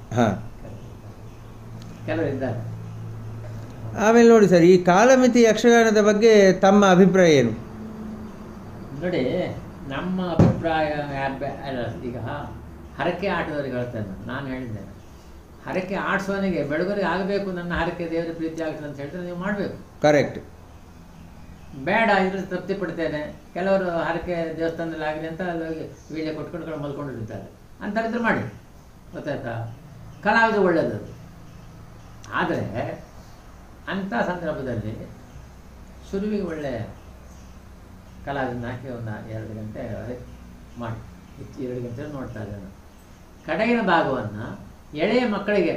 ಆಮೇಲೆ ನೋಡಿ ಸರ್, ಈ ಕಾಲಮಿತಿ ಯಕ್ಷಗಾನದ ಬಗ್ಗೆ ತಮ್ಮ ಅಭಿಪ್ರಾಯ ಏನು? ನೋಡಿ, ನಮ್ಮ ಅಭಿಪ್ರಾಯ ಈಗ ಹರಕೆ ಆಟದವ್ರಿಗೆ ಹೇಳ್ತೇನೆ. ನಾನು ಹೇಳಿದ್ದೇನೆ, ಹರಕೆ ಆಡಿಸೋನಿಗೆ ಬೆಳಗರಿಗೆ ಆಗಬೇಕು, ನನ್ನ ಹರಕೆ ದೇವರ ಪ್ರೀತಿ ಆಗ್ತದೆ ಅಂತ ಹೇಳಿದ್ರೆ ನೀವು ಮಾಡಬೇಕು. ಕರೆಕ್ಟ್. ಬೇಡ ಇದ್ರೆ ತೃಪ್ತಿ ಪಡ್ತೇನೆ. ಕೆಲವರು ಹರಕೆ ದೇವಸ್ಥಾನದಲ್ಲಿ ಆಗಲಿ ಅಂತ ಅಲ್ಲಿ ಹೋಗಿ ವೀಳ್ಯ ಕೊಟ್ಕೊಂಡು ಮಲ್ಕೊಂಡಿರ್ತಾರೆ. ಅಂಥವ್ರಿದ್ರೆ ಮಾಡಿ, ಗೊತ್ತಾಯ್ತಾ. ಕಲಾವಿದ ಒಳ್ಳೆಯದು. ಆದರೆ ಅಂಥ ಸಂದರ್ಭದಲ್ಲಿ ಶುರುವಿಗೆ ಒಳ್ಳೆಯ ಕಲಾವಿದನ ಹಾಕಿ ಒಂದು 2 ಗಂಟೆ ಮಾಡಿ 2 ಗಂಟೆ ನೋಡ್ತಾ ಇದ್ದೇನೆ. ಕಡೆಗಿನ ಭಾಗವನ್ನು ಎಳೆಯ ಮಕ್ಕಳಿಗೆ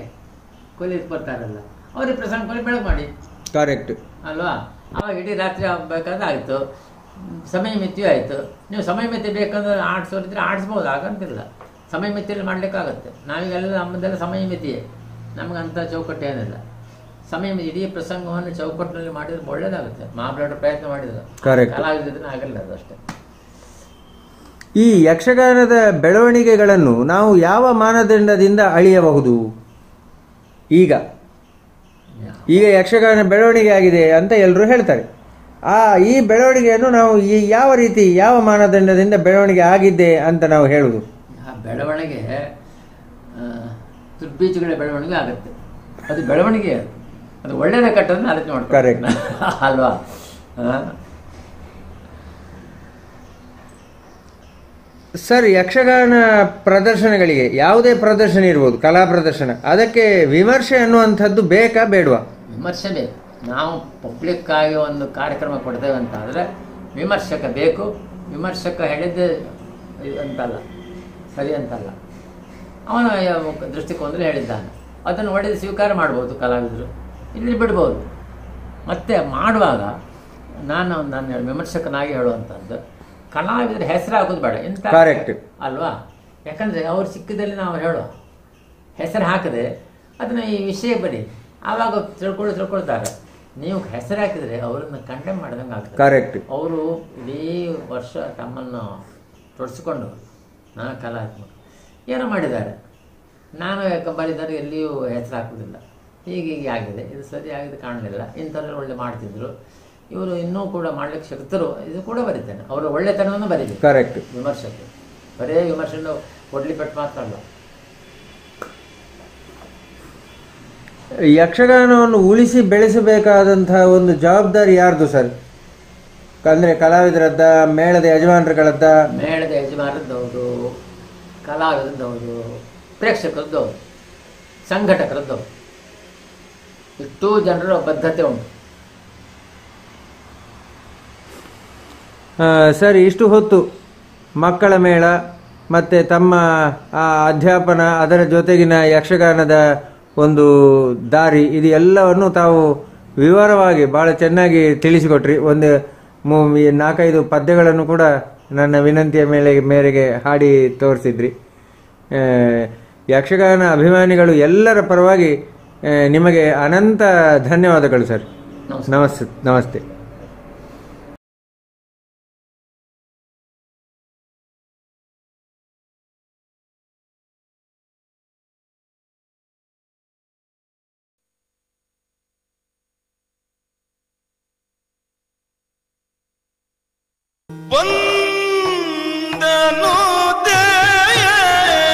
ಕೊಲಿಕ್ಕೆ ಬರ್ತಾರಲ್ಲ ಅವ್ರಿಗೆ ಪ್ರಸಂಗ ಕೊಲಿ ಬೆಳಗ್ಗೆ ಮಾಡಿ. ಕರೆಕ್ಟ್ ಅಲ್ವಾ? ಆವಾಗ ಇಡೀ ರಾತ್ರಿ ಆಗಬೇಕಾದ್ರೆ ಆಯಿತು, ಸಮಯ ಮಿತಿಯೂ ಆಯಿತು. ನೀವು ಸಮಯ ಮಿತಿ ಬೇಕಂದ್ರೆ ಆಡಿಸೋರಿದ್ರೆ ಆಡಿಸ್ಬೋದು, ಆಗಂತಿಲ್ಲ. ಸಮಯ ಮಿತಿಯಲ್ಲಿ ಮಾಡಲಿಕ್ಕಾಗತ್ತೆ. ನಾವೀಗೆಲ್ಲ ನಮ್ಮದೆಲ್ಲ ಸಮಯ ಮಿತಿಯೇ, ನಮಗಂಥ ಚೌಕಟ್ಟು ಏನಿಲ್ಲ. ಸಮಯ ಮಿತಿ ಇಡೀ ಪ್ರಸಂಗವನ್ನು ಚೌಕಟ್ಟಿನಲ್ಲಿ ಮಾಡಿದ್ರೆ ಒಳ್ಳೇದಾಗುತ್ತೆ. ಮಹಾಭಾರತ ಪ್ರಯತ್ನ ಮಾಡಿದ್ರು, ಕಲಾವಿದ್ರೆ ಆಗಲ್ಲ ಅದು ಅಷ್ಟೇ. ಈ ಯಕ್ಷಗಾನದ ಬೆಳವಣಿಗೆಗಳನ್ನು ನಾವು ಯಾವ ಮಾನದಂಡದಿಂದ ಅಳಿಯಬಹುದು? ಈಗ ಯಕ್ಷಗಾನ ಬೆಳವಣಿಗೆ ಆಗಿದೆ ಅಂತ ಎಲ್ಲರೂ ಹೇಳ್ತಾರೆ. ಈ ಬೆಳವಣಿಗೆಯನ್ನು ನಾವು ಯಾವ ರೀತಿ, ಯಾವ ಮಾನದಂಡದಿಂದ ಬೆಳವಣಿಗೆ ಆಗಿದೆ ಅಂತ ನಾವು ಹೇಳುವುದು? ಬೆಳವಣಿಗೆ ದುರ್ಬೀಜಗಳ ಬೆಳವಣಿಗೆ ಆಗುತ್ತೆ. ಅದು ಬೆಳವಣಿಗೆ, ಅದು ಒಳ್ಳೆಯದೇ ಕಟ್ಟೋದನ್ನ ಆಲೋಚನೆ ಮಾಡ್ತಾರೆ ಅಲ್ವಾ? ಸರ್, ಯಕ್ಷಗಾನ ಪ್ರದರ್ಶನಗಳಿಗೆ ಯಾವುದೇ ಪ್ರದರ್ಶನ ಇರ್ಬೋದು, ಕಲಾ ಪ್ರದರ್ಶನ, ಅದಕ್ಕೆ ವಿಮರ್ಶೆ ಅನ್ನುವಂಥದ್ದು ಬೇಕಾ ಬೇಡವಾ? ವಿಮರ್ಶೆ ಬೇಕು. ನಾವು ಪಬ್ಲಿಕ್ಕಾಗಿ ಒಂದು ಕಾರ್ಯಕ್ರಮ ಕೊಡ್ತೇವೆ ಅಂತ ಆದರೆ ವಿಮರ್ಶಕ ಬೇಕು. ವಿಮರ್ಶಕ ಹೇಳಿದ್ದೆ ಅಂತಲ್ಲ, ಸರಿ ಅಂತಲ್ಲ, ಅವನ ದೃಷ್ಟಿಕೋನದಲ್ಲಿ ಹೇಳಿದ್ದಾನೆ. ಅದನ್ನು ಒಳ್ಳೆಯ ಸ್ವೀಕಾರ ಮಾಡ್ಬೋದು ಕಲಾವಿದರು, ಇಲ್ಲಿ ಬಿಡ್ಬೋದು. ಮತ್ತು ಮಾಡುವಾಗ ನಾನು ವಿಮರ್ಶಕನಾಗಿ ಹೇಳುವಂಥದ್ದು, ಕಲಾವಿದರ ಹೆಸರಾಗೋದು ಬೇಡ ಎಂತ ಅಲ್ವಾ? ಯಾಕಂದರೆ ಅವ್ರು ಸಿಕ್ಕಿದಲ್ಲಿ ನಾವು ಹೇಳೋ ಹೆಸರು ಹಾಕಿದೆ ಅದನ್ನು ಈ ವಿಷಯ ಬರೀ ಆವಾಗ ತಿಳ್ಕೊಳ್ತಾರೆ. ನೀವು ಹೆಸರು ಹಾಕಿದರೆ ಅವರನ್ನು ಕಂಡೆಮ್ ಮಾಡ್ದಂಗೆ ಆಗ್ತದೆ. ಕರೆಕ್ಟ್. ಅವರು ಇಡೀ ವರ್ಷ ತಮ್ಮನ್ನು ತೊಡಸ್ಕೊಂಡು ನಾನು ಕಲಾತ್ಮಕ ಏನೋ ಮಾಡಿದ್ದಾರೆ, ನಾನು ಯಾಕೆ ಬರೆದರೆ ಎಲ್ಲಿಯೂ ಹೆಸರು ಹಾಕೋದಿಲ್ಲ. ಹೀಗೆ ಆಗಿದೆ, ಇದು ಸರಿ ಆಗಿದೆ ಕಾಣಲಿಲ್ಲ, ಇಂಥವ್ರು ಒಳ್ಳೆ ಮಾಡ್ತಿದ್ರು, ಇವರು ಇನ್ನೂ ಕೂಡ ಮಾಡ್ಲಿಕ್ಕೆ ಶಕ್ತರು, ಇದು ಕೂಡ ಬರೀತೇನೆ. ಅವರ ಒಳ್ಳೆತನವನ್ನು ಬರೀಬೇಕು. ಕರೆಕ್ಟ್. ವಿಮರ್ಶಕ್ಕೆ ಬರೇ ವಿಮರ್ಶೆಯನ್ನು ಕೊಡ್ಲಿ ಪಟ್ಟು ಮಾತ್ರ ಅಲ್ಲ. ಯಕ್ಷಗಾನವನ್ನು ಉಳಿಸಿ ಬೆಳೆಸಬೇಕಾದಂತಹ ಒಂದು ಜವಾಬ್ದಾರಿ ಯಾರ್ದು ಸರ್? ಅಂದರೆ ಕಲಾವಿದರದ್ದ, ಮೇಳದ ಯಜಮಾನರುಗಳದ್ದ? ಮೇಳದ ಯಜಮಾನರದ್ದವರು, ಕಲಾವಿದರದ್ದವರು, ಪ್ರೇಕ್ಷಕರದ್ದವರು, ಸಂಘಟಕರದ್ದವರು, ಇಷ್ಟೂ ಜನರ ಬದ್ಧತೆ ಉಂಟು. ಸರ್, ಇಷ್ಟು ಹೊತ್ತು ಮಕ್ಕಳ ಮೇಳ ಮತ್ತು ತಮ್ಮ ಅಧ್ಯಾಪನ, ಅದರ ಜೊತೆಗಿನ ಯಕ್ಷಗಾನದ ಒಂದು ದಾರಿ, ಇದು ಎಲ್ಲವನ್ನು ತಾವು ವಿವರವಾಗಿ ಭಾಳ ಚೆನ್ನಾಗಿ ತಿಳಿಸಿಕೊಟ್ರಿ. ಒಂದು 4-5 ಪದ್ಯಗಳನ್ನು ಕೂಡ ನನ್ನ ವಿನಂತಿಯ ಮೇರೆಗೆ ಹಾಡಿ ತೋರಿಸಿದ್ರಿ. ಯಕ್ಷಗಾನ ಅಭಿಮಾನಿಗಳು ಎಲ್ಲರ ಪರವಾಗಿ ನಿಮಗೆ ಅನಂತ ಧನ್ಯವಾದಗಳು ಸರ್. ನಮಸ್ತೆ. ವಂದನೋ ದೇವರ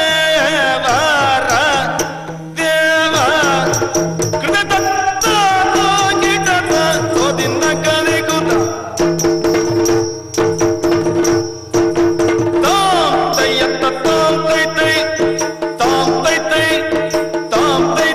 ದೇವ ಕೃತದತ್ತ ರೋಗಿದತ ಸೋದಿಂದ ಕಲಿಗುತ್ತ ತಾಂ ತಯ್ಯತ್ತ ತಾಂ ತೈ ತಾಂ ತೈ ತಾಂ ತೈ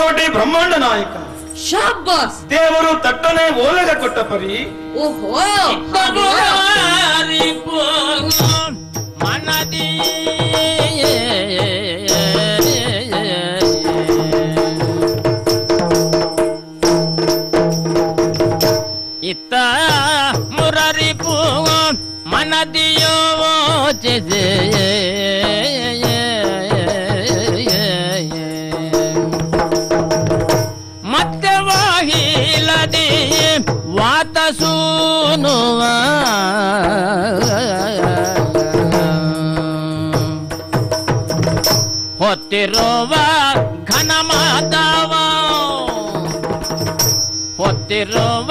ಕೋಟಿ ಬ್ರಹ್ಮಾಂಡ ನಾಯಕ. ಶಾಬಾಸ್. ದೇವರು ತಟ್ಟನೆ ಓಲಗ ಕೊಟ್ಟ ಪರಿ. ಓಹೋ ಮನದಿ ಇತ್ತ ಮುರರಿ ಪೂ ಮನದಿಯೋ ಚಿಸೆ ಮತ್ತೆ ವಾಹಿಲದಿ ವಾತ ಸೂನುವ ಹೊತ್ತಿರುವ ಘನ ಮಾಧವ ಹೊತ್ತಿರುವ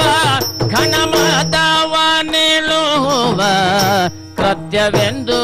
ಘನ ಮಾಧವ ನಿಲ್ಲುವ ಕೃತ್ಯವೆಂದು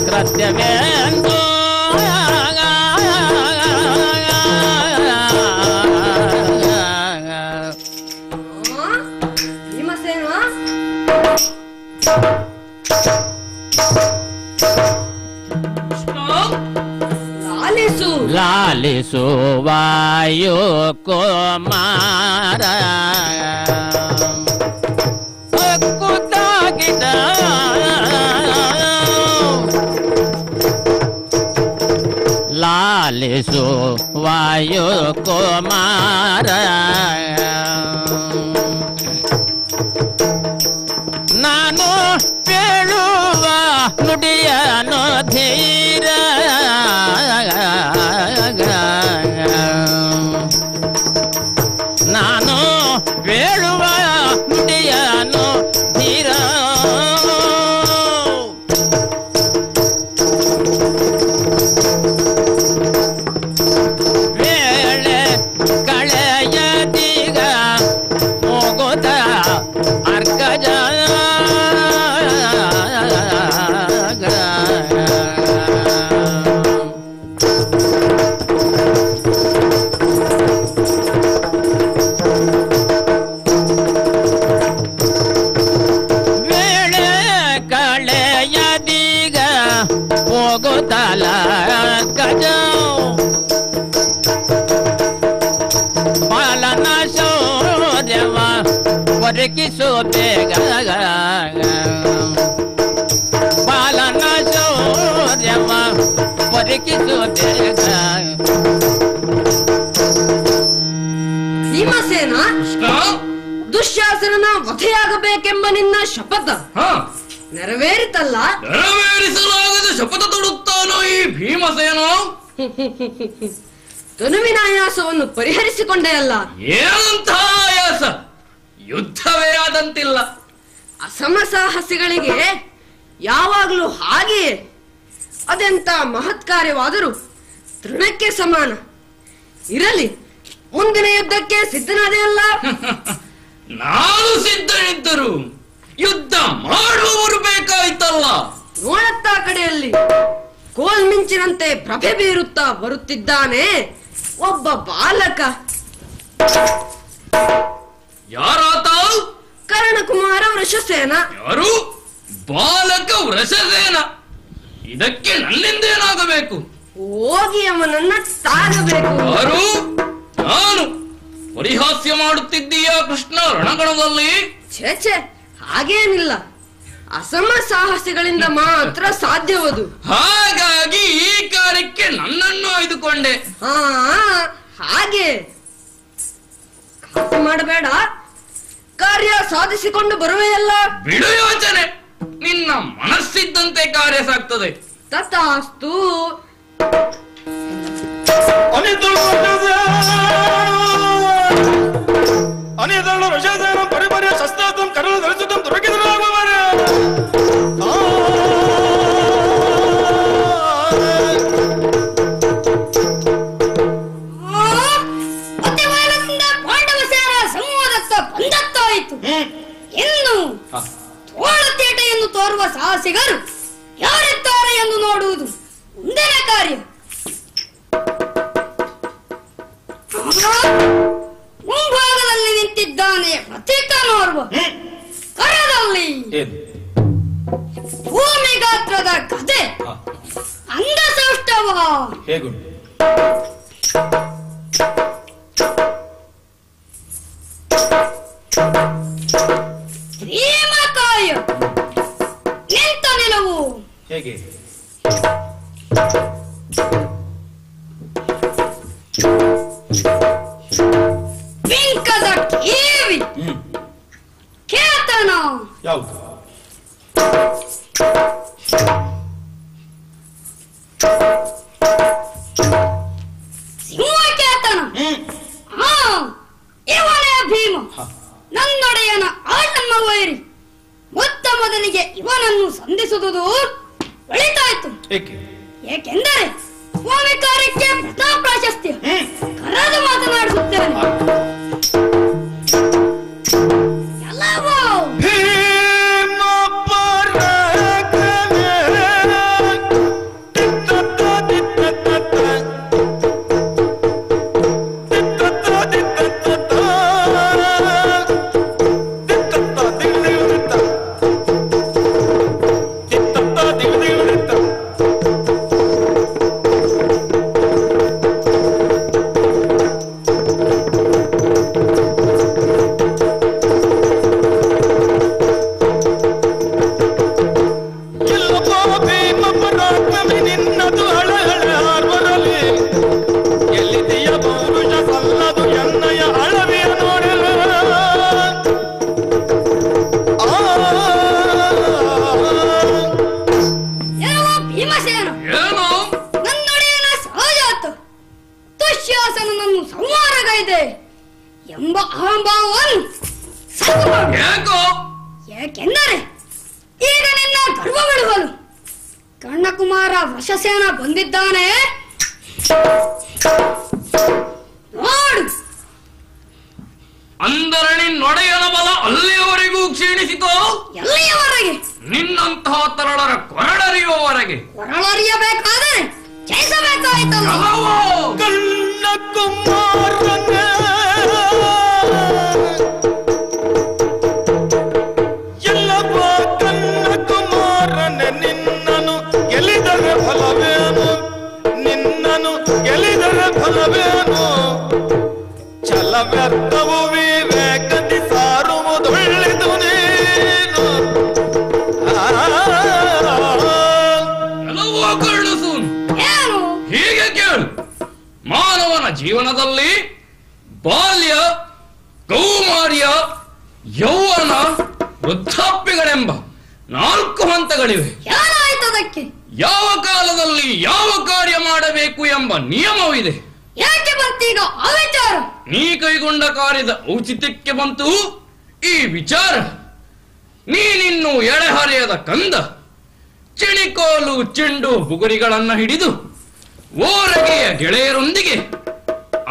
ಕೃತ್ಯವೆಂದು ಭೀಮಸೇನ ಲಾಲಿಸು ಲಾಲಿಸು ವಾಯು ಕುಮಾರ ಕುತ್ತಾಗಿದ ಲಾಲಿಸು ವಾಯು ಕುಮಾರ ನಾನು ಹೇಳುವ ನುಡಿಯನು ಧೀರ ನಾನು ಹೇಳುವ ನುಡಿಯನು ಧೀರ ವೇಳೆ ಕಳೆಯದೀಗ ಹೋಗೋದ ಅರ್ಕಜ ವೇಳೆ ಕಳೆಯದೀಗ ಹೋಗೋದಲ ಗಜ ಪಾಲನ ಶೌರ್ಯವ ಒದಗಿಸೋ ಬೇಗ ಪಾಲನ ಶೌರ್ಯವ ಒದಗಿಸೋ ಬೇಗ ಭೀಮಸೇನ ದುಶ್ಯಾಸನನ ವಧೆಯಾಗಬೇಕೆಂಬ ನಿನ್ನ ಶಪಥ ನೆರವೇರಿತಲ್ಲ. ನೆರವೇರಿಸಲಾಗದ ಶಪಥ ತೊಡುತ್ತಾನೋ ಈ ಭೀಮಸೇನ? ತನುವಿನ ಆಯಾಸವನ್ನು ಪರಿಹರಿಸಿಕೊಂಡೇ ಅಲ್ಲ. ಏನಂತ ಆಯಾಸ? ಯುದ್ಧವೇ ಆದಂತಿಲ್ಲ. ಅಸಮಸಾಹಸಿಗಳಿಗೆ ಯಾವಾಗಲೂ ಹಾಗೆಯೇ. ಅದೆಂತ ಮಹತ್ ಕಾರ್ಯವಾದರೂ ತೃಣಕ್ಕೆ ಸಮಾನ. ಇರಲಿ, ಮುಂದಿನ ಯುದ್ಧಕ್ಕೆ ಸಿದ್ಧನಾದೆಯಲ್ಲ. ನಾನು ಸಿದ್ಧನಿದ್ದರು ಯುದ್ಧ ಮಾಡುವವರು ಬೇಕಾಯ್ತಲ್ಲ. ನೋಡತ್ತ ಕಡೆಯಲ್ಲಿ ಕೋಲ್ಮಿಂಚಿನಂತೆ ಪ್ರಭೆ ಬೀರುತ್ತಾ ಬರುತ್ತಿದ್ದಾನೆ ಒಬ್ಬ ಬಾಲಕ. ಯಾರಾತ? ಕರ್ಣಕುಮಾರ ವೃಷಸೇನ. ಯಾರು? ಬಾಲಕ ವೃಷಸೇನ. ಇದಕ್ಕೆ ನನ್ನಿಂದೇನಾಗಬೇಕು? ಹೋಗಿ ಅವನನ್ನ ತಾಗಬೇಕು. ಯಾರು? ನಾನು. ಪರಿಹಾಸ್ಯ ಮಾಡುತ್ತಿದ್ದೀಯಾ ಕೃಷ್ಣ ರಣಗಣದಲ್ಲಿ? ಛೇ, ಹಾಗೇನಿಲ್ಲ. ಅಸಮ ಸಾಹಸಿಗಳಿಂದ ಮಾತ್ರ ಸಾಧ್ಯವದು. ಹಾಗಾಗಿ ಈ ಕಾರ್ಯಕ್ಕೆ ನನ್ನನ್ನು ಆಯ್ದುಕೊಂಡೆ. ಹಾಗೆ ಖಾತೆ ಮಾಡಬೇಡ. ಕಾರ್ಯ ಸಾಧಿಸಿಕೊಂಡು ಬರುವೆಯಲ್ಲ. ಬಿಡು ಯೋಚನೆ. ನಿನ್ನ ಮನಸ್ಸಿದ್ದಂತೆ ಕಾರ್ಯ ಸಾಗ್ತದೆ. ತಥಾಸ್ತು. ಅನಿದಳು ಋಷಸೇನ ಪರಿಪರ್ಯ ಶಸ್ತ್ರಾಸ್ತ್ರಂ ಕರಲು ಧರಿಸುತ್ತಂ ದೊರಕಿದರಾಗುವರೆ. ತೋಳತೀಟೆಯನ್ನು ತೋರುವ ಸಾಹಸಿಗರು ಯಾರಿದ್ದಾರೆ ಎಂದು ನೋಡುವುದು ಒಂದೇನೇ ಕಾರ್ಯ. ಮುಂಭಾಗದಲ್ಲಿ ನಿಂತಿದ್ದಾನೆ ಪ್ರತೀಕನೋರ್ವ, ಕರದಲ್ಲಿ ಭೂಮಿ ಗಾತ್ರದ ಕಥೆ ಅಂಗಸೌಷ್ಠವ ಹೇಗುಂಟು? ಭೀಮಕಾಯ ನಿಂತ ನಿಲುವು ಹೇಗೆ? ಬಿಂಕದ ಕಿವಿ ಕೇತನ ಯಾವುದು? ಸಿಂಹಕೇತನ. ಇವನೇ ಭೀಮ, ನನ್ನೊಡೆಯನ ಆಟಮ್ಮ ವೈರಿ. ಮೊತ್ತ ಮೊದಲಿಗೆ ಇವನನ್ನು ಸಂಧಿಸುವುದು ಒಳಿತಾಯ್ತು. ಏಕೆಂದರೆ ಸ್ವಾಮಿ ಕಾರ್ಯಕ್ಕೆ ಪ್ರಥಮ ಪ್ರಾಶಸ್ತ್ಯ. ಕರೆದು ಮಾತನಾಡಿಸುತ್ತೇನೆ. ಎಲ್ಲವೂ ಎಂಬ ಅಹಂಭಾವವನ್ನು ಏಕೆಂದರೆ ಈಗ ನಿನ್ನ ಗರ್ವ ಬಿಡುವನು ಕರ್ಣಕುಮಾರ ವಶಸೇನ ಬಂದಿದ್ದಾನೆ. ನೋಡು. ಅಂದರೆ ನಿನ್ನೊಡೆಯನ ಬಲ ಅಲ್ಲಿಯವರೆಗೂ ಕ್ಷೀಣಿಸಿತು. ಎಲ್ಲಿಯವರೆಗೆ? ನಿನ್ನಂತಹ ತರಳರ ಕೊರಳರಿಯುವವರೆಗೆ. ಕೊರಳರಿಯಬೇಕಾದರೆ ಜಯಿಸಬೇಕಾಯ್ತಲ್ಲ. ನಿನ್ನನು ಗೆಲಿದರೆ ಫಲವೇನು? ನಿನ್ನನು ಗೆಲಿದರೆ ಫಲವೇನು? ಛಲ ವ್ಯರ್ಥವು ವಿವೇಕದಿ ಸಾರುವುದೊಳ್ಳೆದು ನೀನು. ಎಲ್ಲವೂ ಕರುಣಿಸು. ಹೀಗೆ ಕೇಳು. ಮಾನವನ ಜೀವನದಲ್ಲಿ ಬಾಲ್ಯ, ಕೌಮಾರ್ಯ, ಯೌವನ, ವೃದ್ಧಾಪ್ಯಗಳೆಂಬ 4 ಹಂತಗಳಿವೆ. ಯಾವ ಕಾಲದಲ್ಲಿ ಯಾವ ಕಾರ್ಯ ಮಾಡಬೇಕು ಎಂಬ ನಿಯಮವಿದೆ. ಯಾಕೆ ಬಂತೀಗ ಆ ವಿಚಾರ? ನೀ ಕೈಗೊಂಡ ಕಾರ್ಯದ ಔಚಿತ್ಯಕ್ಕೆ ಬಂತು ಈ ವಿಚಾರ. ನೀನಿನ್ನು ಎಳೆಹರೆಯದ ಕಂದ. ಚಿಣಿಕೋಲು, ಚೆಂಡು, ಬುಗುರಿಗಳನ್ನ ಹಿಡಿದು ಓರಗೆಯ ಗೆಳೆಯರೊಂದಿಗೆ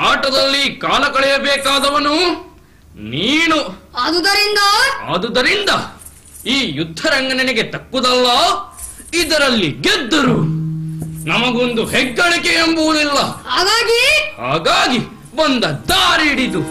ಆಟದಲ್ಲಿ ಕಾಲ ಕಳೆಯಬೇಕಾದವನು ನೀನು. ಆದುದರಿಂದ ಈ ಯುದ್ಧರಂಗ ನಿನಗೆ ತಕ್ಕುದಲ್ಲ. ಇದರಲ್ಲಿ ಗೆದ್ದರು ನಮಗೊಂದು ಹೆಗ್ಗಳಿಕೆ ಎಂಬುದಿಲ್ಲ. ಹಾಗಾಗಿ ಬಂದ ದಾರಿ ಹಿಡಿದು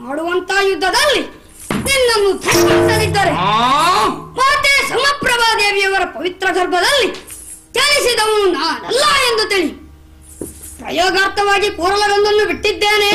ಮಾಡುವಂತ ಯುದ್ಧದಲ್ಲಿ ನಿನ್ನನ್ನು ಧರಿಸಲಿದ್ದಾರೆ. ಮಾತೆ ಸಮಪ್ರಭಾದೇವಿಯವರ ಪವಿತ್ರ ಗರ್ಭದಲ್ಲಿ ಚಲಿಸಿದವನು ನಾನಲ್ಲ ಎಂದು ತಿಳಿ ಪ್ರಯೋಗಾರ್ಥವಾಗಿ ಕೂರಲಗೊಂದನ್ನು ಬಿಟ್ಟಿದ್ದೇನೆ.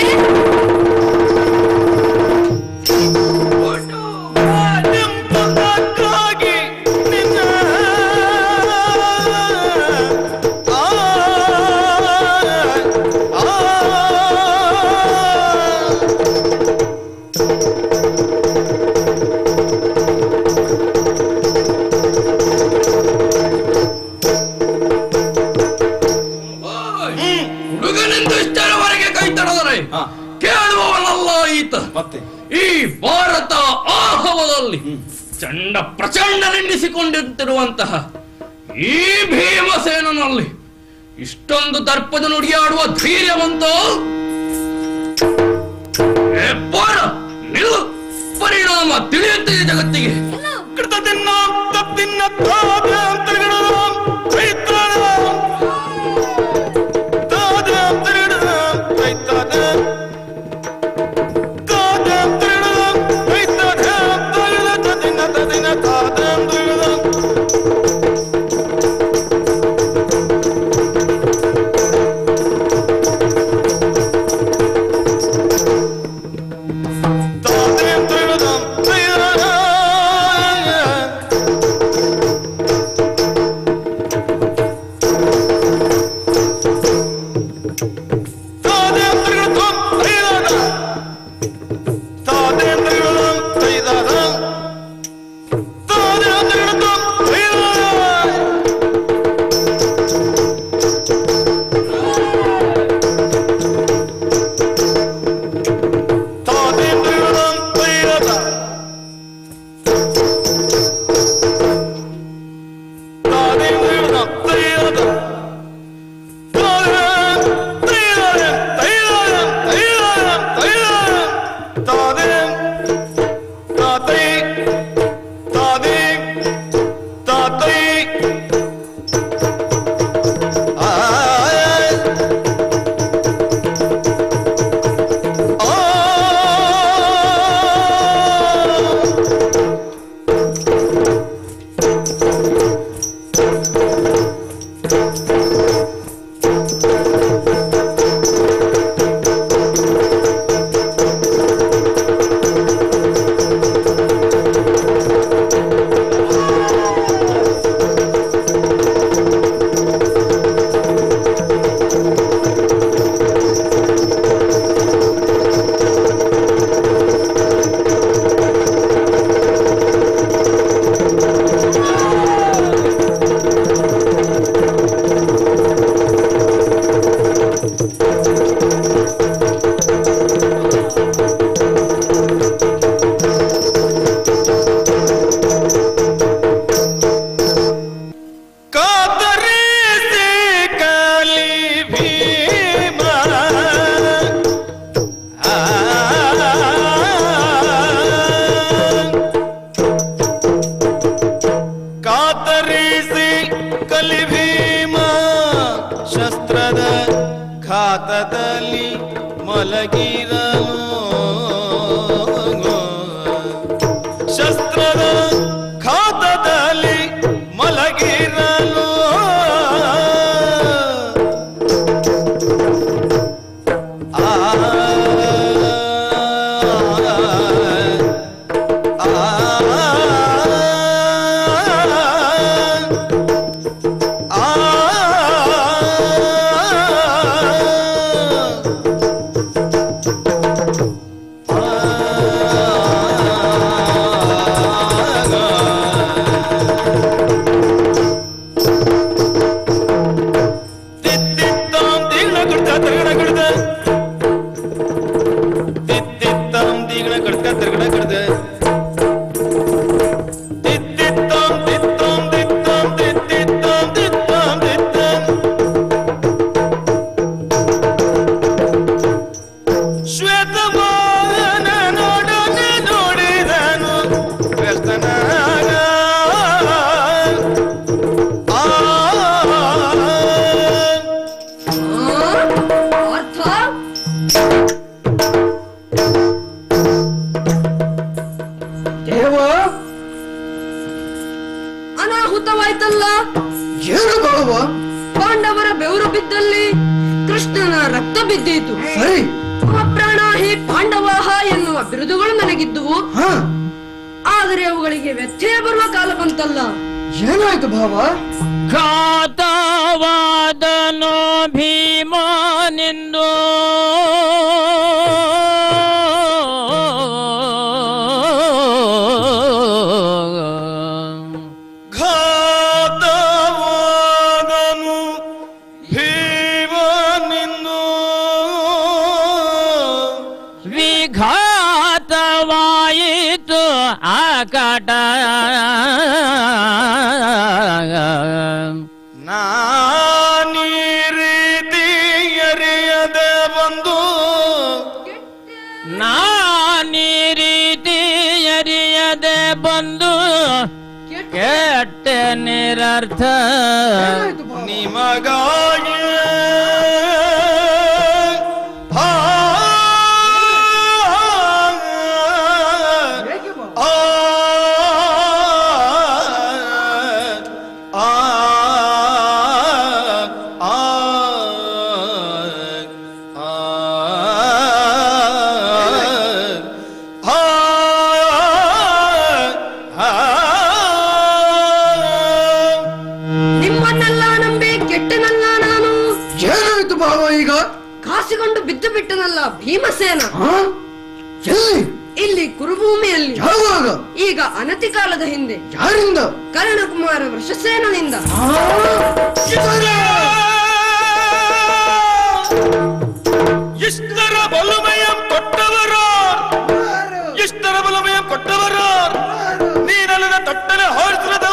ಸಹಿತ ಮತ್ತೆ ಈ ಭಾರತ ಆಹವದಲ್ಲಿ ಚಂಡ ಪ್ರಚಂಡನೆನ್ನಿಸಿಕೊಂಡಿರುವಂತಹ ಈ ಭೀಮಸೇನಲ್ಲಿ ಇಷ್ಟೊಂದು ದರ್ಪದ ನುಡಿಯಾಡುವ ಧೈರ್ಯವಂತ ನಿಲ್ಲು, ಪರಿಣಾಮ ತಿಳಿಯುತ್ತದೆ ಜಗತ್ತಿಗೆ. ಘಾತದಲ್ಲಿ ಮಲಗಿರಲು ಶಸ್ತ್ರದ ಘಾತದಲ್ಲಿ ಮಲಗಿರಲು ಅನಾಹುತವಾಯ್ತಲ್ಲ. ಏನು ಬಾಳುವ? ಪಾಂಡವರ ಬೆವರು ಬಿದ್ದಲ್ಲಿ ಕೃಷ್ಣನ ರಕ್ತ ಬಿದ್ದೀತು. ಸರಿ, ಅಪ್ರಾಣಾಹಿ ಪಾಂಡವಾಹ ಎನ್ನುವ ಬಿರುದುಗಳು ನನಗಿದ್ದುವು. ಆದರೆ ಅವುಗಳಿಗೆ ವ್ಯತ್ಯಯ ಬರುವ ಕಾಲ ಬಂತಲ್ಲ. ಏನಾಯ್ತು ಭಾವ? ಘಾತವಾದನೋ ಭೀಮನೆಂದು ಘಾತವಾದನು ಭೀಮನೆಂದು ವಿಘಾತವಾದನೋ ದೂರವಾಯಿತು ಆಕಾಟ ನಾನೀ ರೀತಿ ಎರೆಯದೆ ಬಂದು ನಾನೀ ರೀತಿ ಎರಿಯದೆ ಬಂದು ಕೆಟ್ಟ ನಿರರ್ಥ ನಿಮಗಾಗಿ ಕಾಸಿಕೊಂಡು ಬಿದ್ದು ಬಿಟ್ಟನಲ್ಲ ಭೀಮಸೇನ. ಇಲ್ಲಿ ಕುರುಭೂಮಿಯಲ್ಲಿ ಈಗ ಅನತಿ ಕಾಲದ ಹಿಂದೆ. ಯಾರಿಂದ? ಕರ್ಣಕುಮಾರ ವೃಷಸೇನನಿಂದ. ಇಷ್ಟರ ಬಲುಮಯ ಕೊಟ್ಟವರು, ಇಷ್ಟರ ಬಲುಮಯ ಕೊಟ್ಟವರು ನೀನಲ್ಲದ ತೊಟ್ಟಲೆ ಹೊರತದ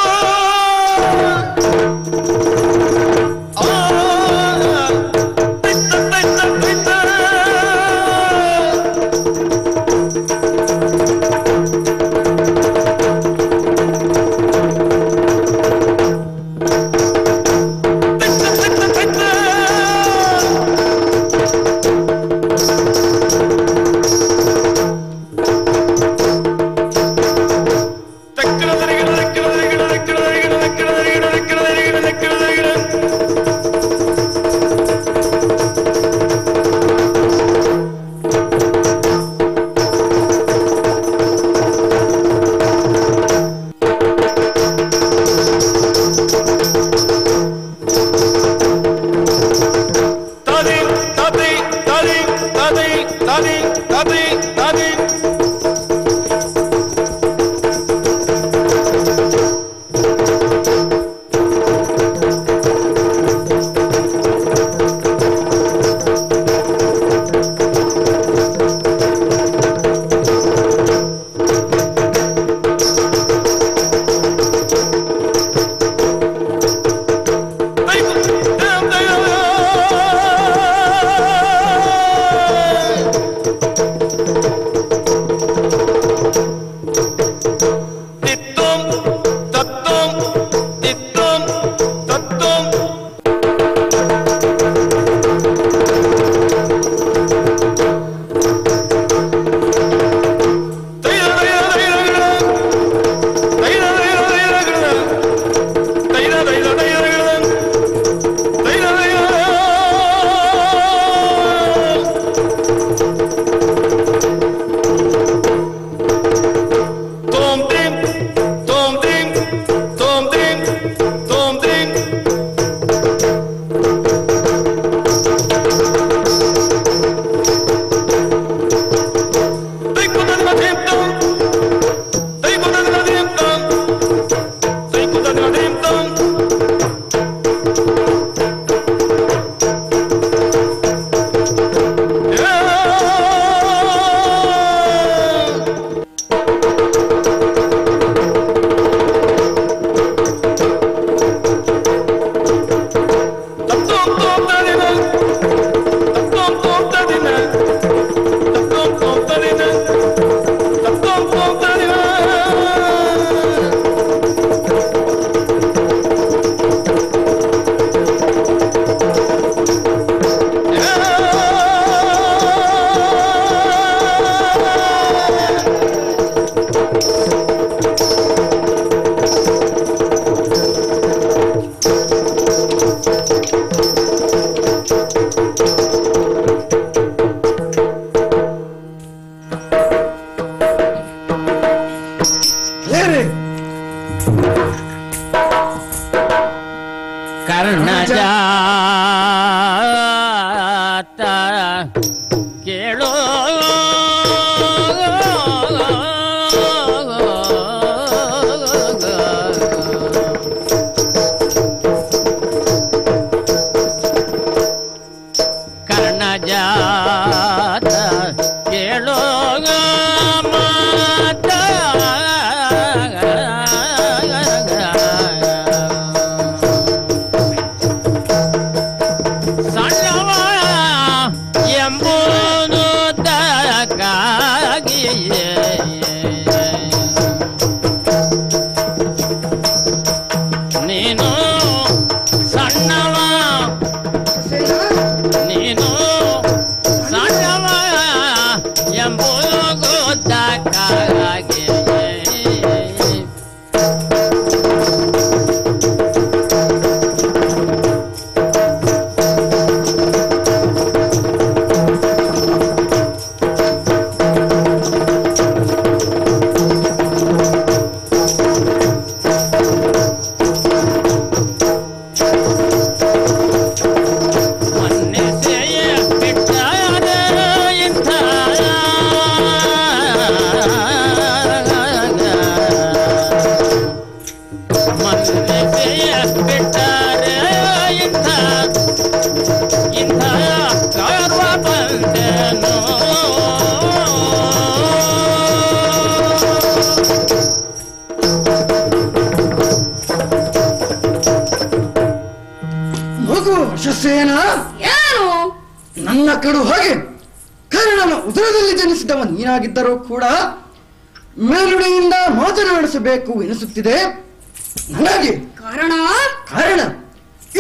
ಕಡು ಹಾಗೆ ಕರ್ಣನ ಉದರದಲ್ಲಿ ಜನಿಸಿದವ ನೀನಾಗಿದ್ದರೂ ಕೂಡ ಮೇಲುಡೆಯಿಂದ ಮಾತನಾಡಿಸಬೇಕು ಎನಿಸುತ್ತಿದೆ ನನಗೆ. ಕಾರಣ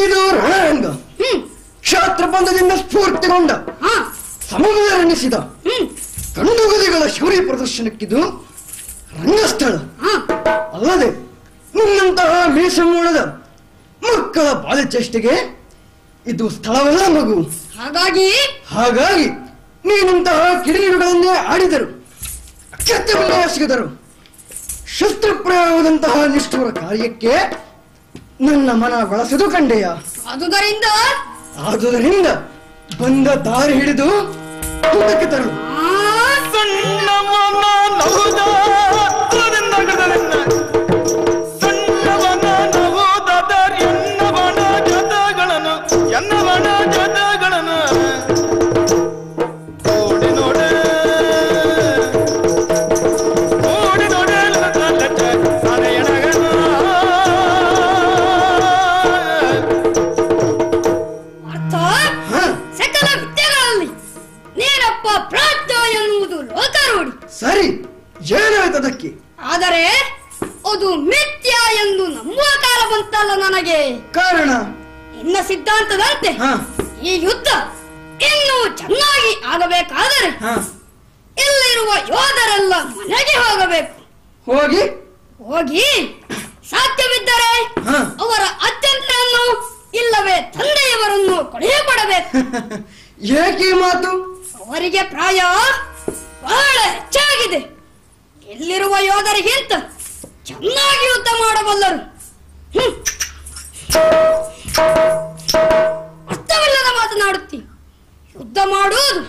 ಇದು ರಣರಂಗ. ಕ್ಷಾತ್ರ ಬಂಧದಿಂದ ಸ್ಫೂರ್ತಿಗೊಂಡ ಸಮುದ್ರಣಿಸಿದ ಕಂಡುಗದಿಗಳ ಶೌರ್ಯ ಪ್ರದರ್ಶನಕ್ಕಿದು ರಂಗಸ್ಥಳ. ಅಲ್ಲದೆ ನಿನ್ನಂತಹ ಮೀಸಮೂಳದ ಮಕ್ಕಳ ಬಾಲಚೇಷ್ಟೆಗೆ ಇದು ಸ್ಥಳವಲ್ಲ ಮಗು. ಹಾಗಾಗಿ ನೀನಂತಹ ಕಿಡಿಗೇಡಿಗಳನ್ನೇ ಆಡಿದರು, ಅತ್ಯತ್ಯವನ್ನೇ ಎಸಗಿದರು. ಶಸ್ತ್ರಪ್ರಯೋಗದಂತಹ ನಿಷ್ಠುರ ಕಾರ್ಯಕ್ಕೆ ನನ್ನ ಮನ ಬಳಸದು ಕಂಡೆಯ. ಆದುದರಿಂದ ಬಂದ ದಾರಿ ಹಿಡಿದು ಮುಂದಕ್ಕೆ ತರಲು. ಸರಿ, ಏನಾಯ್ತದಕ್ಕೆ? ಆದರೆ ಅದು ಮಿಥ್ಯ ಎಂದು ನಂಬುವ ಕಾಲ ಬಂತಲ್ಲ ನನಗೆ. ಕಾರಣ ಇನ್ನ ಸಿದ್ಧಾಂತದಂತೆ ಈ ಯುದ್ಧ ಇನ್ನೂ ಚೆನ್ನಾಗಿ ಆಗಬೇಕಾದರೆ ಇಲ್ಲಿರುವ ಯೋಧರೆಲ್ಲ ಮನೆಗೆ ಹೋಗಬೇಕು. ಹೋಗಿ ಸಾಧ್ಯವಿದ್ದರೆ ಅವರ ಅತ್ಯಂತರನ್ನು ಇಲ್ಲವೇ ತಂದೆಯವರನ್ನು ಕೊಡೆಯ ಕೊಡಬೇಕು. ಏಕೆ ಮಾತು? ಅವರಿಗೆ ಪ್ರಾಯ ಬಹಳ ಹೆಚ್ಚಾಗಿದೆ. ಇಲ್ಲಿರುವ ಯೋಧರಿಗಿಂತ ಚೆನ್ನಾಗಿ ಯುದ್ಧ ಮಾಡಬಲ್ಲರು. ಅರ್ಥವಿಲ್ಲದ ಮಾತನಾಡುತ್ತಿ. ಯುದ್ಧ ಮಾಡುವುದು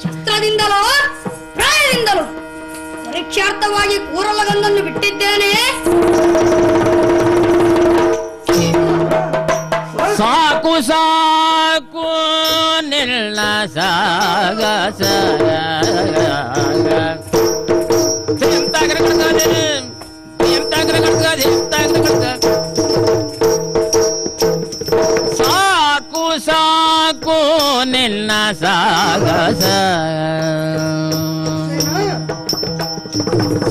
ಶಸ್ತ್ರದಿಂದಲೋ ಪ್ರಾಯದಿಂದಲೋ? ಪರೀಕ್ಷಾರ್ಥವಾಗಿ ಕೂರಲಗಂದನ್ನು ಬಿಟ್ಟಿದ್ದೇನೆ. ಸಾಕು ಸಾಕು ನಿಲ್ಲ ಸಾಗಸ ಸಾಕು ಸಾಕು ನಿನ್ನ ಸಾಗಸ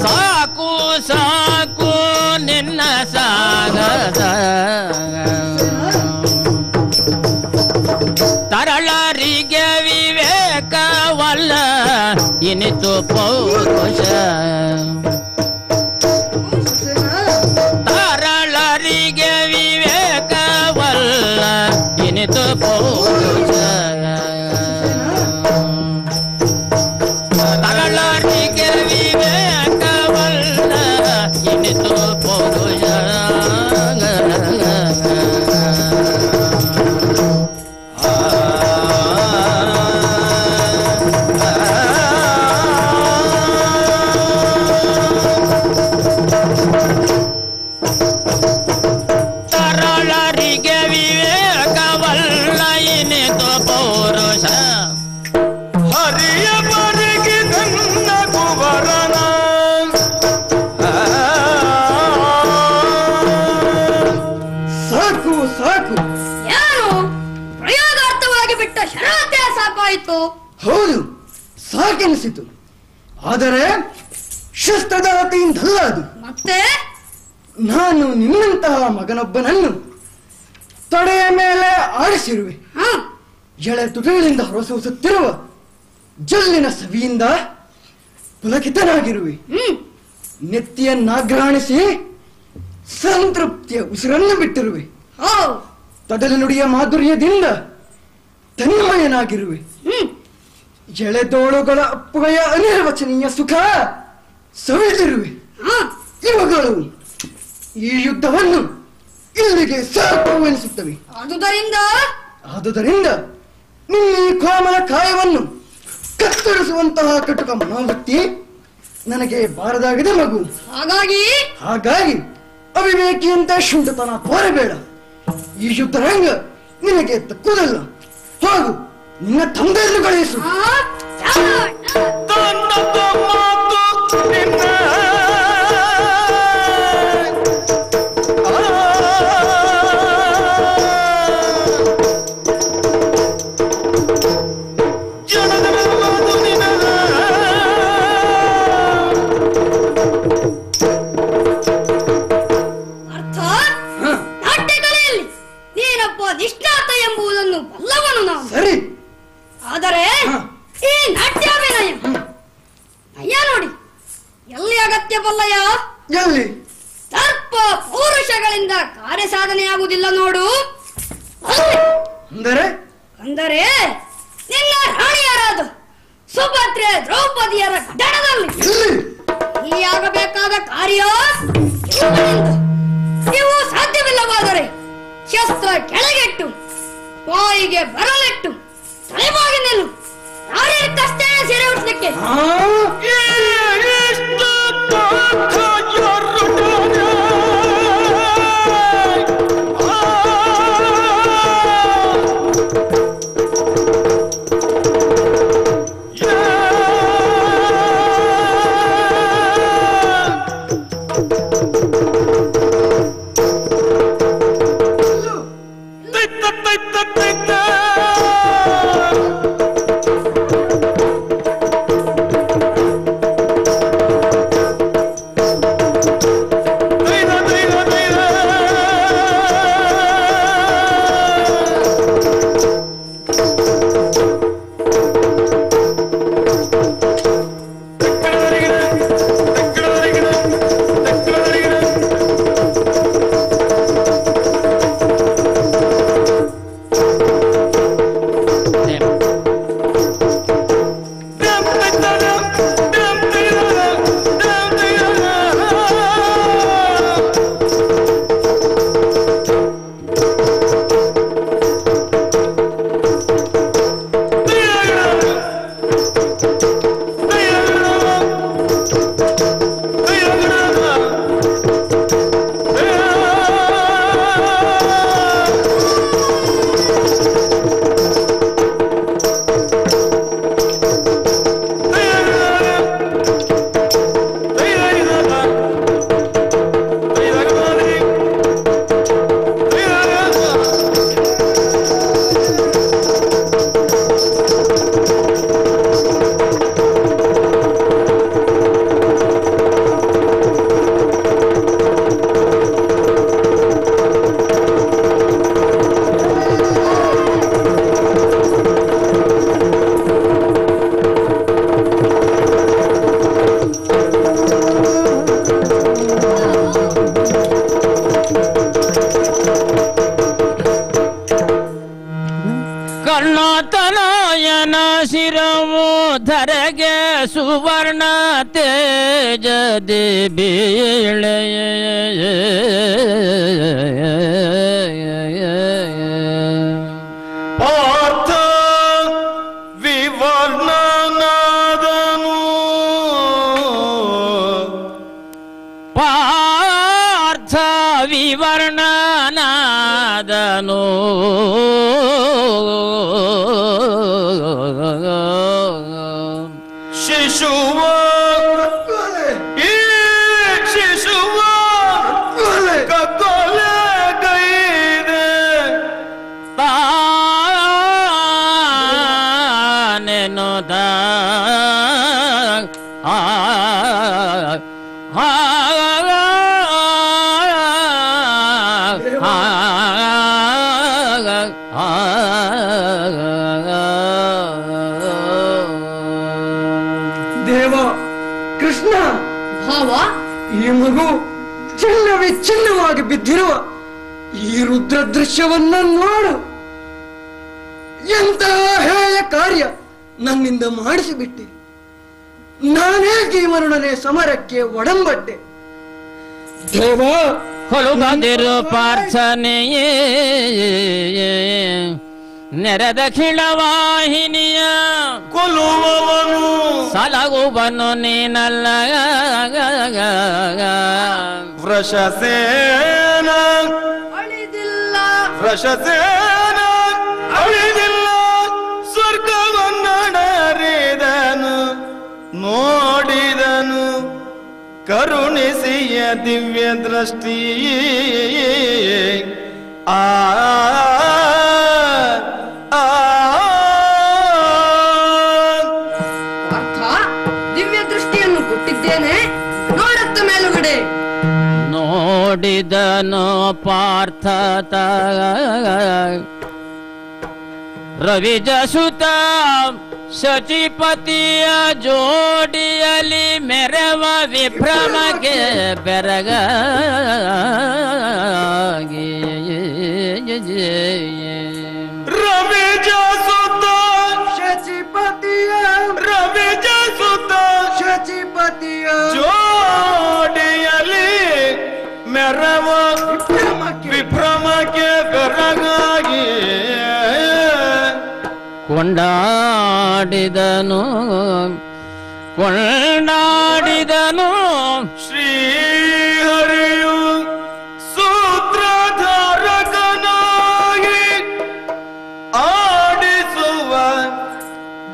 ಸಾಕು ಸಾಕು ನಿನ್ನ ಸಾಗಸ ತರಳರಿಗೆ ವಿವೇಕವಲ್ಲ ಇನಿತು ಪೌರುಷ ತರಳರಿಗೆ ವಿವೇಕವಲ್ಲ ಇನಿತು ಪೌರುಷ ತರಳರಿಗೆ ವಿವೇಕವಲ್ಲ ಇನಿತು ಪೌರುಷ ಹೌದು, ಸಾಕೆನಿಸಿತು. ಆದರೆ ಶಸ್ತ್ರದ ಅತಿಯಿಂದಲ್ಲ ಅದು. ಮತ್ತೆ ನಾನು ನಿನ್ನಂತಹ ಮಗನೊಬ್ಬನನ್ನು ತೊಡೆಯ ಮೇಲೆ ಆಡಿಸಿರುವೆ. ಎಳೆ ತುಟಿಗಳಿಂದ ಹೊರಸೂಸುತ್ತಿರುವ ಜಲ್ಲಿನ ಸವಿಯಿಂದ ಪುಲಕಿತನಾಗಿರುವೆ. ನೆತ್ತಿಯನ್ನಾಗ್ರಾಣಿಸಿ ಸಂತೃಪ್ತಿಯ ಉಸಿರನ್ನು ಬಿಟ್ಟಿರುವೆ. ತಡಲು ನುಡಿಯ ಮಾಧುರ್ಯದಿಂದ ತನ್ಮಯನಾಗಿರುವೆ. ಎಳೆದೋಳುಗಳ ಅಪ್ಪುಗೆಯ ಅನಿರ್ವಚನೀಯ ಸುಖ ಸವಿದಿರುವೆ. ಇವುಗಳು ಈ ಯುದ್ಧವನ್ನು ಇಲ್ಲಿಗೆ ಸಾಕು ಎನಿಸುತ್ತವೆ. ಆದುದರಿಂದ ನಿನ್ನ ಈ ಕೋಮಲ ಕಾಯವನ್ನು ಕತ್ತರಿಸುವಂತಹ ಕಟುಕ ಮನೋವೃತ್ತಿ ನನಗೆ ಬಾರದಾಗಿದೆ ಮಗು. ಹಾಗಾಗಿ ಅವಿವೇಕಿಯಂತೆ ಶುಂಠತನ ತೋರಬೇಡ. ಈ ಯುದ್ಧ ರಂಗ ನಿನಗೆ ತಕ್ಕುದಲ್ಲ. ಹೋಗು, ನಿನ್ನ ತಂದೆಯನ್ನು ಕಳುಹಿಸು. ಅಗತ್ಯ ಬಲ್ಲಯ್ಯ. ಎಲ್ಲಿ? ಸರ್ಪ ಪೌರುಷಗಳಿಂದ ಕಾರ್ಯ ಸಾಧನೆಯಾಗುವುದಿಲ್ಲ ನೋಡು. ಅಂದರೆ ಅಂದರೆ ನಿನ್ನ ರಾಣಿಯರಾದ ಸುಭದ್ರೆ ದ್ರೌಪದಿಯರ ಗಡದಲ್ಲಿ ಈ ಆಗಬೇಕಾದ ಕಾರ್ಯ ನೀವು ಸಾಧ್ಯವಿಲ್ಲವಾದರೆ ಶಸ್ತ್ರ ಕೆಳಗಿಟ್ಟು ಬಾಯಿಗೆ ಬರಲಿಟ್ಟು ತಲೆಬಾಗಿ ನಿಲ್ಲು. ಯಾರಿಗಷ್ಟೇ ಸೀರೆ ಉಟ್ಲಿಕ್ಕೆ ಕರ್ಣತನಯನ ಶಿರವು ಧರೆಗೆ ಸುವರ್ಣ ತೇಜದಿ ಬೀಳೆಯ ಪಾರ್ಥ ವಿವರ್ಣನಾದನು ಪಾರ್ಥ ವಿವರ್ಣನಾದನು ಶಿಶುವ ಈ ಶಿಶುವ ಕಗ್ಗೊಲೆ ಗೈದೆ ತಾನೆನು ದೇವ ಕೃಷ್ಣ, ಭಾವ ಈ ಮಗು ಚಿನ್ನವಾಗಿ ಬಿದ್ದಿರುವ ಈ ರುದ್ರ ದೃಶ್ಯವನ್ನ ನೋಡು. ಎಂತಹ ಹೇಯ ಕಾರ್ಯ ನನ್ನಿಂದ ಮಾಡಿಸಿಬಿಟ್ಟೆ. ನಾನೇಕೆ ಇವನೊಡನೆ ಸಮರಕ್ಕೆ ಒಡಂಬಟ್ಟೆ. ದೇವ ಹೊಲುಗದಿರು ಪ್ರಾರ್ಥನೆಯೇ ನೆರೆದಖಿಳ ವಾಹಿನಿಯ ಕೊಲ್ಲುವವನು ಸಲಗುವನು ನೀನಲ್ಲ ವೃಷಸೇನ ಅಳಿದಿಲ್ಲ ವೃಷಸೇನ ಅಳಿದಿಲ್ಲ ಸ್ವರ್ಗವನ್ನಡರಿದನು ನೋಡಿದನು ಕರುಣಿಸಿಯ ದಿವ್ಯ ದೃಷ್ಟಿ ಆ ಅರ್ಥ ದಿವ್ಯ ದೃಷ್ಟಿಯನ್ನು ಕೊಟ್ಟಿದ್ದೇನೆ, ನೋಡತ್ತ ಮೇಲುಗಡೆ. ನೋಡಿದನು ಪಾರ್ಥ ರವಿಜಸುತ ಶಚಿಪತಿಯ ಜೋಡಿಯಲಿ ಮೆರವ ವಿಭ್ರಮಕ್ಕೆ ಬೆರಗಾಗಿ ರವಿ ಜಾಸುತ್ತ ಶಚಿಪತಿಯ ರವಿ ಜಾಸುತ್ತ ಶಚಿಪತಿಯ ಜೋಡಿಯಲ್ಲಿ ಮೆರವ ವಿಭ್ರಮಕ್ಕೆ ಬೆರಗಾಗಿ ಕೊಂಡಾಡಿದನು ಶ್ರೀಹರಿಯು ಸೂತ್ರಧಾರಕನಾಗಿ ಆಡಿಸುವ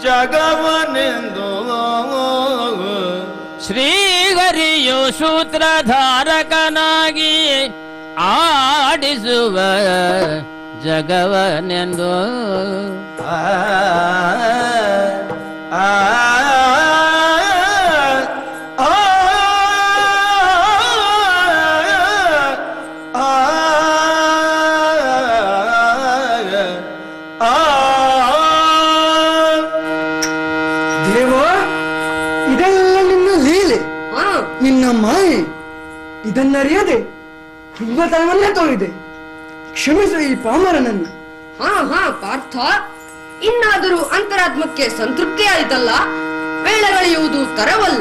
ಜಗವನೆಂದು ಶ್ರೀಹರಿಯು ಸೂತ್ರಧಾರಕನಾಗಿ ಆಡಿಸುವ ಜಗವನೆಂದು ದೇವ, ಇದೆಲ್ಲ ನಿನ್ನ ಲೀಲೆ, ನಿನ್ನ ಮಾಯೆ. ಇದನ್ನರಿಯದೆ ಹಿಂಬತನವನ್ನೇ ತೋರಿದೆ. ಕ್ಷಮಿಸು ಈ ಪಾಮರನನ್ನು. ಹಾ ಪಾರ್ಥ, ಇನ್ನಾದರೂ ಅಂತರಾತ್ಮಕ್ಕೆ ಸಂತೃಪ್ತಿ ಆಯಿತಲ್ಲ. ವೇಳೆಗಳೆಯುವುದು ತರವಲ್ಲ.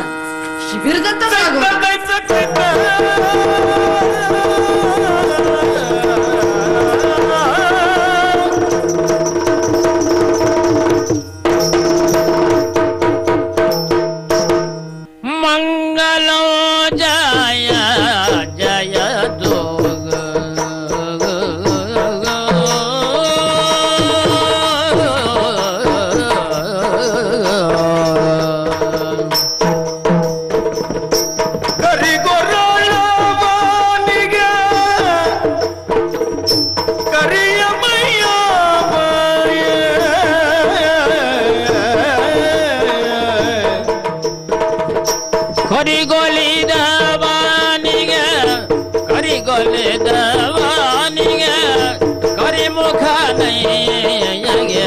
ಶಿಬಿರದತ್ತ ಸಾಗು. ಮಂಗಲೋ ಜಯ ಜಯ ದೋಗ ಕರಿಗೊರಳವನಿಗೆ ಕರಿಯ ಮೈಯ ಕರಿಗೊಲಿದವಾನಿಗೆ ಕರಿಗೊಲಿದವಾನಿಗೆ ಕರಿಮುಖ ನೈಯಗೆ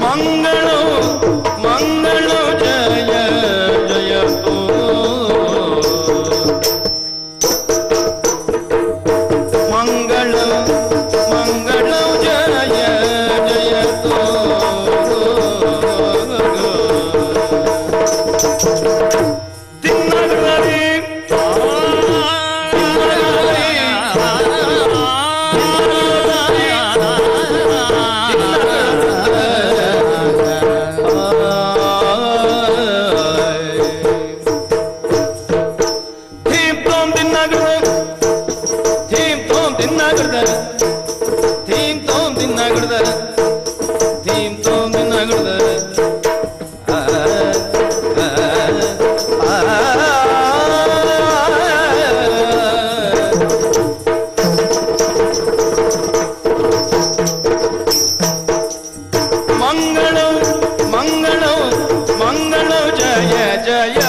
ಮಂಗಳು ಮಂಗಳು ಜಯ ಜಯ ಮಂಗಳು ಮಂಗಳು ಜಯ ಜಯ ತಿನ್ನಗರಿ ಮಂಗಳು ಮಂಗಳು ಮಂಗಳು ಜಯ ಜಯ